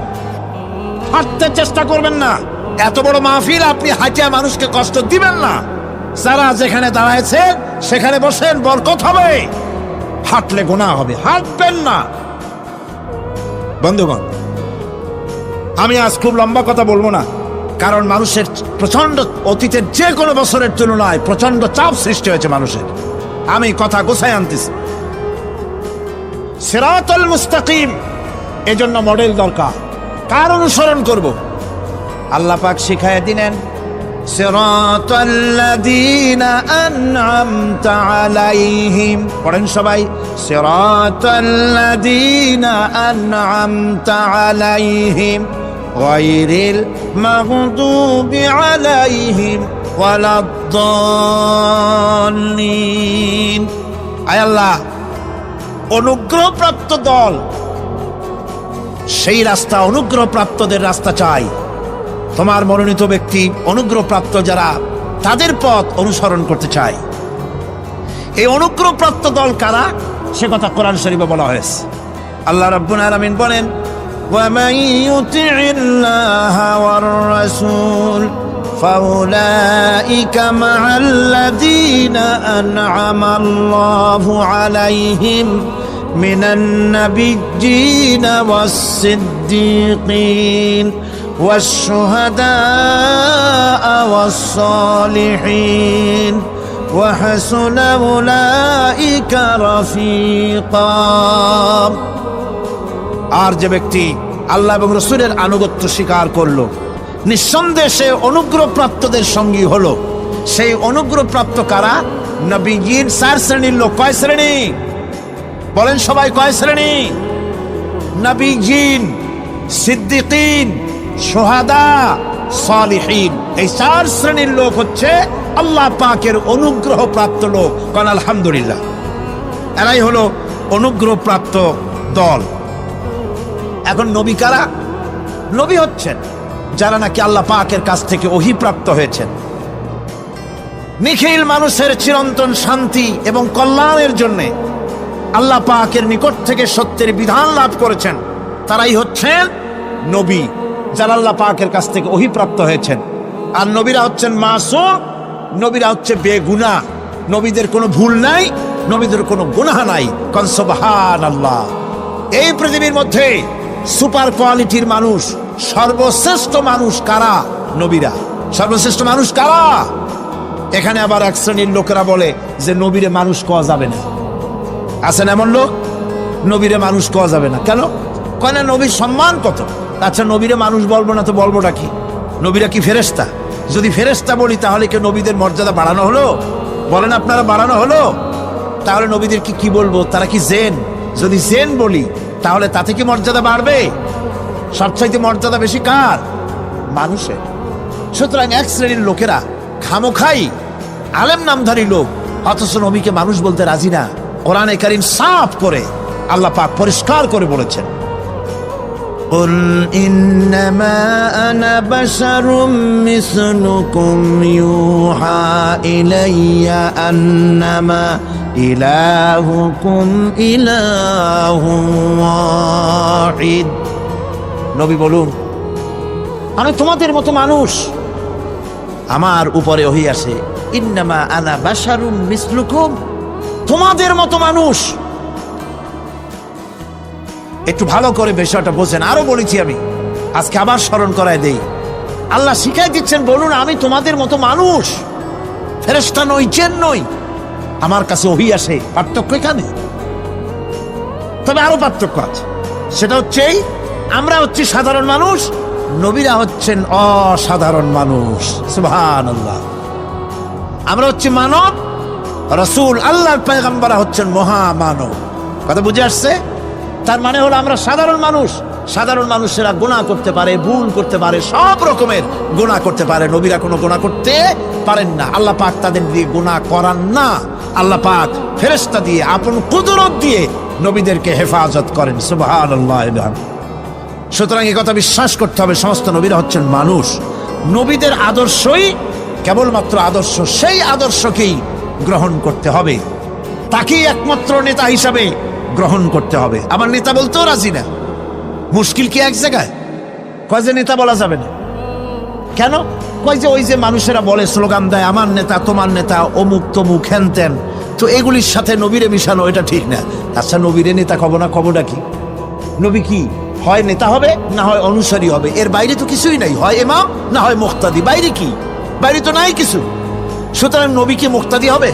A: হাঁটতে চেষ্টা করবেন না। এত বড় মাহফিল, আপনি হাঁটিয়া মানুষকে কষ্ট দিবেন না। যারা যেখানে দাঁড়ায়ছেন সেখানে বসেন, বরকত হবে। হাঁটলে গুনাহ হবে, হাঁটবেন না। বন্ধুগণ, আমি আজ খুব লম্বা কথা বলবো না, কারণ মানুষের প্রচন্ড, অতীতের যে কোনো বছরের তুলনায় প্রচন্ড চাপ সৃষ্টি হয়েছে মানুষের। আমি কথা গোছায় আনতেছি। সিরাতুল মুস্তাকিম, এজন্য মডেল দরকার। কার অনুসরণ করব? আল্লাহ পাক শিখায় দিলেন সিরাতাল্লাযীনা আন'আমতা আলাইহিম। পড়েন সবাই, সিরাতাল্লাযীনা আন'আমতা আলাইহিম গায়রিল মাগদুবি আলাইহিম ওয়ালাদ-দাল্লিন। আয় আল্লাহ, অনুগ্রহপ্রাপ্ত দল, সেই রাস্তা অনুগ্রহপ্রাপ্তদের রাস্তা চাই। তোমার মনোনীত ব্যক্তি অনুগ্রহপ্রাপ্ত যারা, তাদের পথ অনুসরণ করতে চাই। এই অনুগ্রহপ্রাপ্ত দল কারা, সে কথা কোরআন শরীফে বলা হয়েছে। আল্লাহ রাব্বুল আলামিন বলেন, ওয়ামান ইউতি'িল্লাহা ওয়ার রাসূল ফাউলাইকা মা'আল্লাযীনা আন'আমাল্লাহু আলাইহিম মিনান নাবিয়্যিনা ওয়াস-সিদ্দীকিন والشهداء والصالحين وحسن أولئك رفيقا। আর যে ব্যক্তি আল্লাহ এবং রাসূলের আনুগত্য স্বীকার করলো, নিঃসন্দেহে সে অনুগ্রহপ্রাপ্তদের সঙ্গী হলো। সেই অনুগ্রহপ্রাপ্ত কারা? নবীয়িন। 4 শ্রেণীর লোক। কয় শ্রেণী? বলেন সবাই, কয় শ্রেণী? নবীয়িন, সিদ্দিকিন, শুহাদা, সালিহিন। এই 4 শ্রেণীর লোক হচ্ছে আল্লাহ পাকের অনুগ্রহপ্রাপ্ত লোক। কারণ আলহামদুলিল্লাহ, এরাই হলো অনুগ্রহপ্রাপ্ত দল। এখন নবী কারা? নবী হচ্ছেন যারা নাকি আল্লাহ পাকের কাছ থেকে ওহী প্রাপ্ত হয়েছেন, নিখিল মানুষের চিরন্তন শান্তি এবং কল্যাণের জন্য আল্লাহ পাকের নিকট থেকে সত্যের বিধান লাভ করেছেন। তারাই হচ্ছেন নবী, যারা আল্লাহ পাকের কাছ থেকে ওহী প্রাপ্ত হয়েছেন। আর নবীরা হচ্ছেন মাসুম, নবীরা হচ্ছে বেগুনাহ। নবীদের কোনো ভুল নাই, নবীদের কোনো গুনাহ নাই। কোন সুবহানাল্লাহ। এই পৃথিবীর মধ্যে সুপার কোয়ালিটির মানুষ, সর্বশ্রেষ্ঠ মানুষ কারা? নবীরা। সর্বশ্রেষ্ঠ মানুষ কারা? এখানে আবার এক শ্রেণীর লোকেরা বলে যে নবীরে মানুষ কওয়া যাবে না। আছেন এমন লোক, নবীরে মানুষ কওয়া যাবে না। কেন? কয় না নবীর সম্মান কত। আচ্ছা, নবীরে মানুষ বলবো না তো বলবোটা কি? নবীরা কি ফেরেশতা? যদি ফেরেশতা বলি তাহলে কি নবীদের মর্যাদা বাড়ানো হলো? বলেন আপনারা, বাড়ানো হলো? তাহলে নবীদের কি বলবো? তারা কি জেন? যদি জেন বলি তাহলে তাতে কি মর্যাদা বাড়বে? সবচাইতে মর্যাদা বেশি কার? মানুষের। সুতরাং এক শ্রেণীর লোকেরা খামোখাই আলেম নামধারী লোক, অথচ নবীকে মানুষ বলতে রাজি না। কোরআনে কারীম সাফ করে আল্লাহ পাক পরিষ্কার করে বলেছেন, কুল ইন্নামা আনা বাশারুম মিসলুকুম ইউহা ইলাইয়া আন্নামা ইলাহুকুম ইলাহুন ওয়াহিদ। নবী বলুন, আমি তোমাদের মতো মানুষ, আমার উপরে ওহী আসে। ইন্নামা আনা বাশারুম মিসলুকুম, তোমাদের মতো মানুষ। একটু ভালো করে বিষয়টা বোঝেন। আরো বলেছি আমি, আজকে আবার স্মরণ করায় দেই। আল্লাহ শিখাই দিচ্ছেন, বলুন আমি তোমাদের মতো মানুষ, ফেরেশতা নই, চেন নই, আমার কাছে ওহী আসে। পার্থক্য এখানে। তবে আরো পার্থক্য আছে, সেটা হচ্ছে আমরা হচ্ছি সাধারণ মানুষ, নবীরা হচ্ছেন অসাধারণ মানুষ। সুবহানাল্লাহ। আমরা হচ্ছি মানব, রাসূল আল্লাহর পয়গম্বররা হচ্ছেন মহামানব। কথা বুঝে আসছে? তার মানে হলো আমরা সাধারণ মানুষ। সাধারণ মানুষেরা গুনাহ করতে পারে, ভুল করতে পারে, সব রকমের গুনাহ করতে পারে। নবীরা কোনো গুনাহ করতে পারেন না। আল্লাহ পাক তাদের দিয়ে গুনাহ করান না। আল্লাহ পাক ফেরেশতা দিয়ে, আপন কুদরত দিয়ে নবীদেরকে হেফাজত করেন। সুবহানাল্লাহ। সুতরাং এই কথা বিশ্বাস করতে হবে, সমস্ত নবীরা হচ্ছেন মানুষ। নবীদের আদর্শই কেবলমাত্র আদর্শ, সেই আদর্শকেই গ্রহণ করতে হবে, তাকেই একমাত্র নেতা হিসাবে গ্রহণ করতে হবে। আবার নেতা বলতেও রাজি না। মুশকিল কি এক জায়গায়? কয় যে নেতা বলা যাবে না। কেন? কয় যে ওই যে মানুষেরা বলে, স্লোগান দেয়, আমার নেতা, তোমার নেতা, অমুক তমুক, হেন তেন, তো এগুলির সাথে নবীরে মিশানো এটা ঠিক না। আচ্ছা, নবীরে নেতা কব না, কবটা কি? নবী কি হয় নেতা হবে, না হয় অনুসারী হবে, এর বাইরে তো কিছুই নাই। হয় ইমাম, না হয় মুক্তাদি। বাইরে কি? বাইরে তো নাই কিছু। সুতরাং নবী কি মুক্তাদি হবে?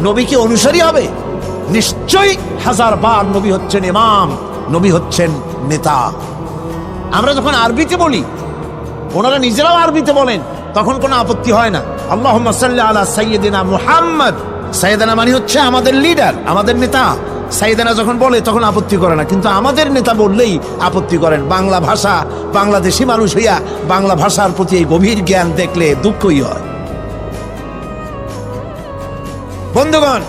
A: নবী কি অনুসারী হবে? নিশ্চয়ই হাজার বার নবী হচ্ছেন ইমাম, নবী হচ্ছেন নেতা। আমরা যখন আরবিতে বলি, ওনারা নিজেরাও আরবিতে বলেন, তখন কোনো আপত্তি হয় না। আল্লাহুম্মা সাল্লি আলা সাইয়্যিদিনা মুহাম্মদ, সাইয়্যিদিনা মানে হচ্ছে আমাদের লিডার, আমাদের নেতা। সাইয়্যিদিনা যখন বলে তখন আপত্তি করে না, কিন্তু আমাদের নেতা বললেই আপত্তি করেন। বাংলা ভাষা, বাংলাদেশি মানুষ হইয়া বাংলা ভাষার প্রতি এই গভীর জ্ঞান দেখলে দুঃখই হয়। বন্ধুগণ,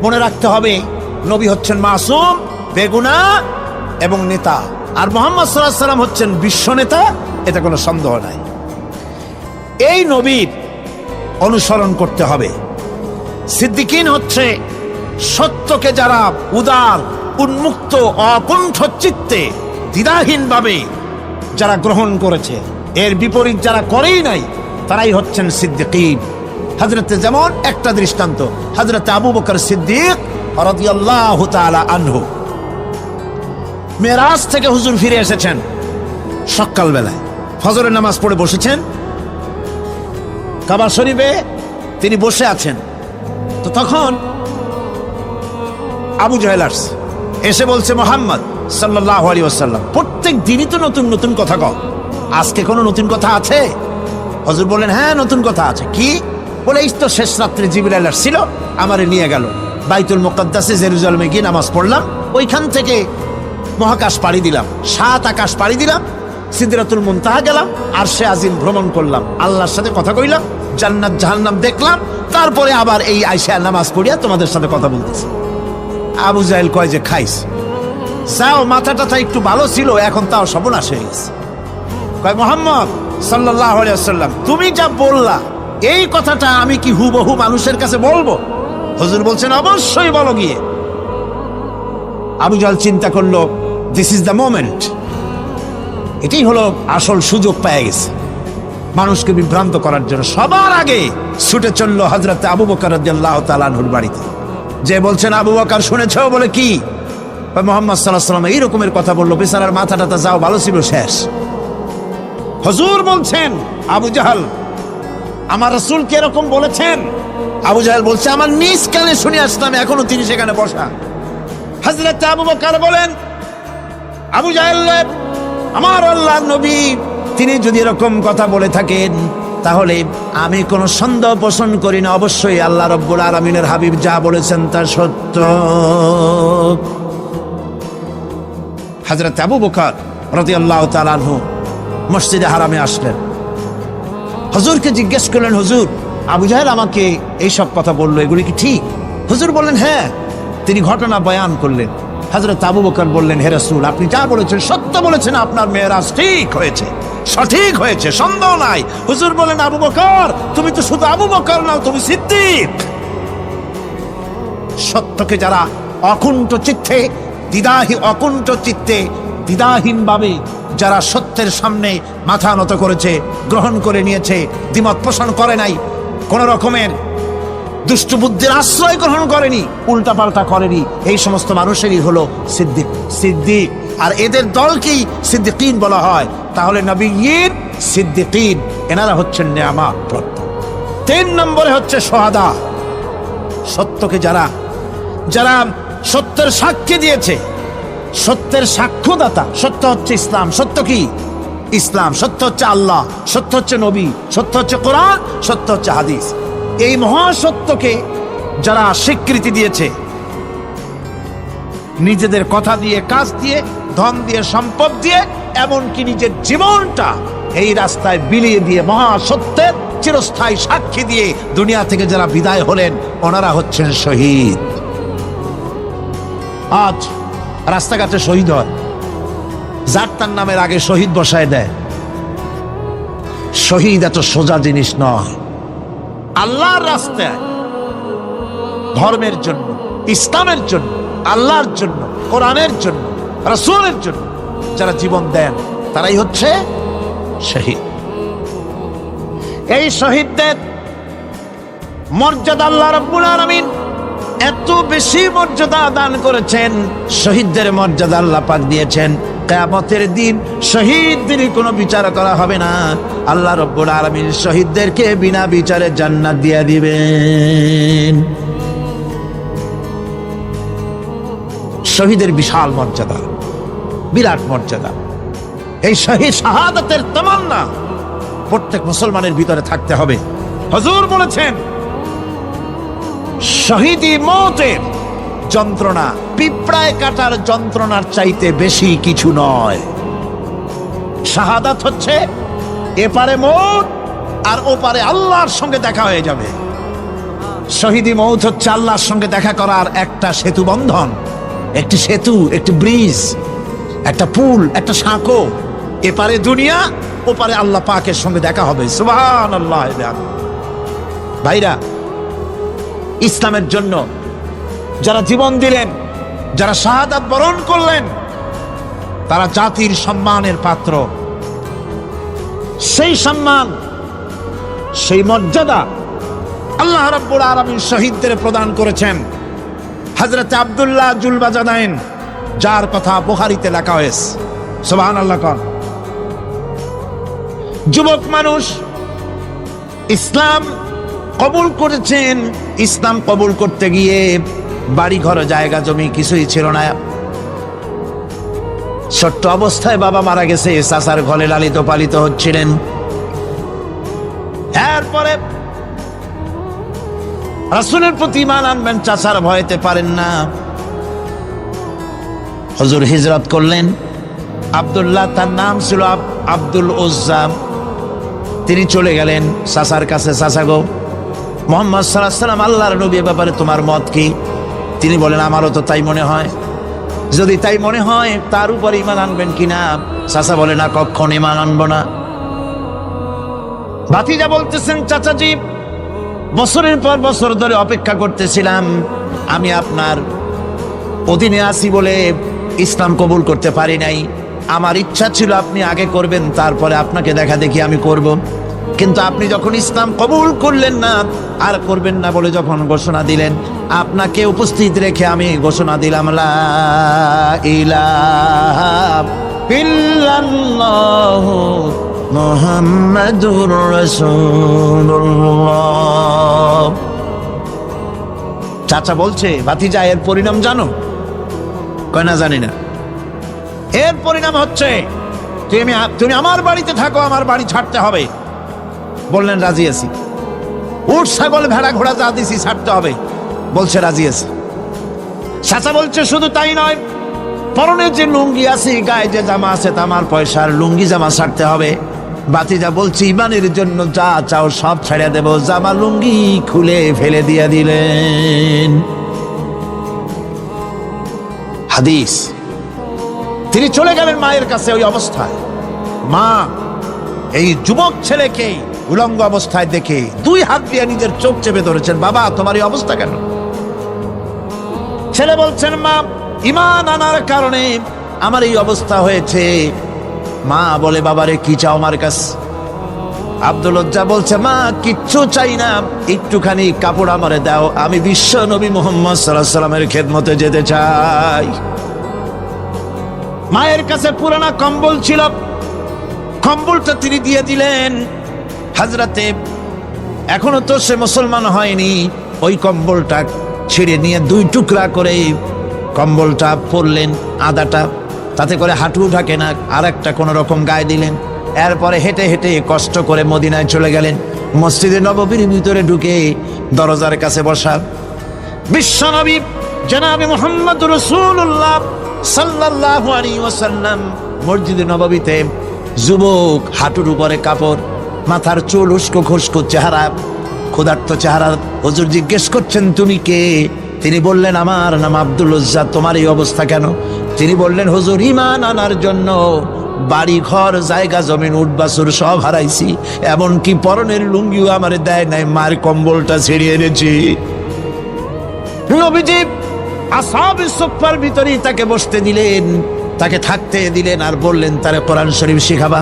A: মনে রাখতে হবে নবী হচ্ছেন মাসুম, বেগুনাহ এবং নেতা, আর মুহাম্মদ সাল্লাল্লাহু আলাইহি সাল্লাম হচ্ছেন বিশ্ব নেতা, এটা কোনো সন্দেহ নাই। এই নবীর অনুসরণ করতে হবে। সিদ্দিকিন হচ্ছে সত্যকে যারা উদার, উন্মুক্ত, অকুণ্ঠ চিত্তে, দ্বিধাহীনভাবে যারা গ্রহণ করেছে, এর বিপরীত যারা করেই নাই, তারাই হচ্ছেন সিদ্দিকিন। হযরতে, যেমন একটা দৃষ্টান্ত, হযরতে আবু বকর সিদ্দিক রাদিয়াল্লাহু তাআলা আনহু, মেরাজ থেকে হুজুর ফিরে এসেছেন সকালবেলায়, ফজরের নামাজ পড়ে বসেছেন কাবা শরীফে, তিনি বসে আছেন। তো তখন আবু জাহেল এসে বলছে, মুহাম্মদ সাল্লাল্লাহু আলাইহি ওয়াসাল্লাম, প্রত্যেক দিনই তো নতুন নতুন কথা কও, আজকে কোনো নতুন কথা আছে? হুজুর বললেন, হ্যাঁ নতুন কথা আছে। কি? বলে, এই তো শেষ রাত্রে জিবরাইল আসছিল, আমারে নিয়ে গেল বাইতুল মুকাদ্দাসে, জেরুজালেমে গিয়ে নামাজ পড়লাম, ওইখান থেকে মহাকাশ পাড়ি দিলাম, 7 আকাশ পাড়ি দিলাম, সিদরাতুল মুনতাহা গেলাম, আরশে আজিম ভ্রমণ করলাম, আল্লাহর সাথে কথা কইলাম, জান্নাত জাহান্নাম দেখলাম, তারপরে আবার এই আইসা নামাজ পড়িয়া তোমাদের সাথে কথা বলতেছি। আবু জাহেল কয় যে, খাইস যাও, মাথাটা একটু ভালো ছিল, এখন তাও সর্বনাশ হয়ে গেছে। কয়, মুহাম্মদ সাল্লাল্লাহু আলাইহি ওয়াসাল্লাম, তুমি যা বললা এই কথাটা আমি কি হুবহু মানুষের কাছে বলবো? হুজুর বলছেন, অবশ্যই বলো গিয়ে। আবু জাহেল চিন্তা করলো, দিস ইজ দ্য মোমেন্ট, এটাই হলো আসল সুযোগ পেয়ে গেছে মানুষকে বিভ্রান্ত করার জন্য। সবার আগে ছুটে চললো হযরতে আবু বকর রাদিয়াল্লাহু তাআলা আনহুর বাড়িতে, যে বলছেন, আবু বকর শুনেছো? বলে, কি? মুহাম্মদ সাল্লাল্লাহু আলাইহি ওয়াসাল্লাম এই রকমের কথা বললো, বেচারার মাথাটা যাও ভালো ছিল, শেষ। হুজুর বলছেন, আবু জাহেল, আমার রাসূল কি এরকম বলেছেন? আবু জাহেল বলছে, আমার নিজ কানে শুনে আসলাম, এখনো তিনি সেখানে বসা। হযরত আবু বকর বলেন, আবু জাহেল, আমার আল্লাহর নবী তিনি যদি এরকম কথা বলে থাকেন, তাহলে আমি কোনো সন্দেহ পোষণ করি না, অবশ্যই আল্লাহ রাব্বুল আলামিনের হাবিব যা বলেছেন তা সত্য। হযরত আবু বকর রাদিয়াল্লাহু তাআলা আনহু মসজিদে হারামে আসলেন, হুজুরকে জিজ্ঞেস করলেন, হুজুর, আবু জাহেল আমাকে এইসব কথা বললো, এগুলি কি ঠিক? হুজুর বললেন, হ্যাঁ। তিনি ঘটনা বয়ান করলেন। হযরত আবু বকর বললেন, হে রাসূল, আপনি যা বলেছেন সত্য বলেছেন, আপনার মেরাজ ঠিক হয়েছে, সঠিক হয়েছে, সন্দেহ নাই। হুজুর বলেন, আবু বকর, তুমি তো শুধু আবু বকর নাও, তুমি সিদ্দিক। সত্যকে যারা অকুণ্ঠ চিত্তে, অকুণ্ঠ চিত্তে, দ্বিধাহীন ভাবে যারা সত্যের সামনে মাথা নত করেছে, গ্রহণ করে নিয়েছে, দ্বিমত পোষণ করে নাই, কোন রকমের দুষ্ট বুদ্ধির আশ্রয় গ্রহণ করেনি, উল্টাপাল্টা করেনি, এই সমস্ত মানুষেরই হলো সিদ্দিক। সিদ্দিক, আর এদের দলকেই সিদ্দিকিন বলা হয়। তাহলে নবিয়্যিন, সিদ্দিকিন, এনারা হচ্ছেন নিয়ামতপ্রাপ্ত। 3 নম্বরে হচ্ছে শুহাদা, সত্যকে যারা যারা সত্যের সাক্ষী দিয়েছে, সত্যের সাক্ষ্যদাতা। সত্য হচ্ছে ইসলাম। সত্য কি? ইসলাম। সত্য হচ্ছে আল্লাহ, সত্য হচ্ছে নবী, সত্য হচ্ছে কোরআন, সত্য হচ্ছে হাদিস। এই মহাসত্যকে যারা স্বীকৃতি দিয়েছে, নিজেদের কথা দিয়ে, কাজ দিয়ে, ধন দিয়ে, সম্পদ দিয়ে, এমনকি নিজের জীবনটা এই রাস্তায় বিলিয়ে দিয়ে মহাসত্যের চিরস্থায়ী সাক্ষী দিয়ে দুনিয়া থেকে যারা বিদায় হলেন, ওনারা হচ্ছেন শহীদ। আজ রাস্তাঘাটে শহীদ হয়, যার তার নামের আগে শহীদ বসায় দেয়। শহীদ এত সোজা জিনিস নয়। আল্লাহর রাস্তায়, ধর্মের জন্য, ইসলামের জন্য, আল্লাহর জন্য, কোরআনের জন্য, রাসূলের জন্য যারা জীবন দেন, তারাই হচ্ছে শহীদ। এই শহীদদের মর্যাদা আল্লাহ রাব্বুল আলামিন এত বেশি মর্যাদা দান করেছেন। শহীদদের মর্যাদা আল্লাহ পাক দিয়েছেন, কিয়ামতের দিন শহীদদের কোনো বিচার করা হবে না। আল্লাহ রাব্বুল আলামিন শহীদদেরকে বিনা বিচারে জান্নাত দিয়ে দিবেন। শহীদের বিশাল মর্যাদা, বিরাট মর্যাদা। এই শহীদ শাহাদাতের তামান্না প্রত্যেক মুসলমানের ভিতরে থাকতে হবে। হুজুর বলেছেন শহীদি মওতের যন্ত্রণা পিঁপড়ায় কাটার যন্ত্রণার চাইতে বেশি কিছু নয়। শাহাদাত হচ্ছে এপারে মওত আর ওপারে আল্লাহর সঙ্গে দেখা হয়ে যাবে। শহীদি মওত হচ্ছে আল্লাহর সঙ্গে দেখা করার একটা সেতু বন্ধন, একটি সেতু, একটি ব্রিজ, একটা পুল, একটা সাঁকো। এপারে দুনিয়া, ওপারে আল্লাহ পাকের সঙ্গে দেখা হবে। সুবহানাল্লাহ। ভাইরা, ইসলামের জন্য যারা জীবন দিলেন, যারা শাহাদাত বরণ করলেন, তারা জাতির সম্মানের পাত্র। সেই সম্মান, সেই মর্যাদা আল্লাহ রাব্বুল আলামিন শহীদদের প্রদান করেছেন। হযরত আব্দুল্লাহ জুলবাজানাইন, যার কথা বুখারীতে লেখা হয়েছে। সুবহানাল্লাহ। কোন যুবক মানুষ ইসলাম কবুল করেছেন। ইসলাম কবুল করতে গিয়ে বাড়ি ঘর জায়গা জমি কিছুই ছিল না। ছোট্ট অবস্থায় বাবা মারা গেছে, চাচার ঘরে লালিত পালিত হচ্ছিলেন। এরপরে রাসূলের প্রতি ঈমান আনবেন, চাচার ভয়তে পারেন না। হুজুর হিজরত করলেন। আব্দুল্লাহ, তার নাম ছিল আব্দুল উজ্জা। তিনি চলে গেলেন চাচার কাছে। চাচা গো, মুহাম্মদ সাল্লাল্লাহু আলাইহি ওয়াসাল্লাম আল্লাহর নবী, ব্যাপারে তোমার মত কি? তিনি বলেন, আমারও তো তাই মনে হয়। যদি তাই মনে হয় তার উপর ঈমান আনবেন কিনা? চাচা বলে, না, কখনো ঈমান আনবো না। ভাতিজা বলতেছেন, চাচাজি, বছরের পর বছর ধরে অপেক্ষা করতেছিলাম, আমি আপনার অধীনে আছি বলে ইসলাম কবুল করতে পারি নাই। আমার ইচ্ছা ছিল আপনি আগে করবেন, তারপরে আপনাকে দেখা দেখি আমি করব। কিন্তু আপনি যখন ইসলাম কবুল করলেন না আর করবেন না বলে যখন ঘোষণা দিলেন, আপনাকে উপস্থিত রেখে আমি ঘোষণা দিলাম, লা ইলাহা ইল্লাল্লাহু মুহাম্মাদুর রাসূলুল্লাহ। চাচা বলছে, ভাতিজা, এর পরিণাম জানো? কয়, না, জানি না। এর পরিণাম হচ্ছে তুমি আমার বাড়িতে থাকো, আমার বাড়ি ছাড়তে হবে। বললেন, রাজি আছি। উট ছাগল ভেড়া ঘোড়া যা দিছি ছাড়তে হবে। বলছে, রাজি আছি। চাচা বলছে, শুধু তাই নয়, পরনে যে লুঙ্গি আছে, গায়ে যে জামা আছে, তামার পয়সার লুঙ্গি জামা ছাড়তে হবে। ভাতিজা বলছে, ইমানের জন্য যা চাও সব ছেড়ে দেব। জামা লুঙ্গি খুলে ফেলে দিয়ে দিলেন। হাদিস। তিনি চলে গেলেন মায়ের কাছে ওই অবস্থায়। মা এই যুবক ছেলেকে উলঙ্গ অবস্থায় দেখে 2 হাত দিয়ে নিজের চোখ চেপে ধরেছেন। বাবা, তোমার এই অবস্থা কেন? ছেলে বলছেন, মা, ঈমান আনার কারণে আমার এই অবস্থা হয়েছে। মা বলে, বাবারে, কি চাও আমার কাছে? আব্দুল উজ্জা বলছে, মা, কিচ্ছু চাই না, একটুখানি কাপড় আমারে দাও, আমি বিশ্ব নবী মুহাম্মদ সাল্লাল্লাহু আলাইহি ওয়াসাল্লামের খেদমতে যেতে চাই। মায়ের কাছে পুরানা কম্বল ছিল, কম্বলটা তিনি দিয়ে দিলেন। হাজরাতে এখনো তো সে মুসলমান হয়নি। ওই কম্বলটা ছিঁড়ে নিয়ে 2 টুকরা করে কম্বলটা পরলেন, আদাটা তাতে করে হাঁটু ঢাকে না, আর একটা কোনো রকম গায়ে দিলেন। এরপরে হেঁটে হেঁটে কষ্ট করে মদিনায় চলে গেলেন। মসজিদে নববীর ভিতরে ঢুকে দরজার কাছে বসা বিশ্বনবী জনাবে মুহাম্মদ রাসূলুল্লাহ সাল্লাল্লাহু আলাইহি ওয়াসাল্লাম মসজিদে নববীতে, যুবক, হাঁটুর উপরে কাপড়, মাথার চুল উস্কো খুস্কো চেহারা, ক্ষুধার্ত চেহারা। হুজুর জিজ্ঞেস করছেন, তুমি কে? তিনি বললেন, আমার নাম আব্দুল উজ্জা। তোমার এই অবস্থা কেন? তিনি বললেন, হুজুর, ঈমান আনার জন্য বাড়ি ঘর জায়গা জমিন উট বাছুর সব হারাইছি, এমনকি পরনের লুঙ্গিও আমারে দেয় নাই, মার কম্বলটা ছিঁড়িয়ে এনেছি। নবীজি আসহাবে সুফফার ভিতরেই তাকে বসতে দিলেন, তাকে থাকতে দিলেন, আর বললেন, তারে কোরআন শরীফ শিখাবা।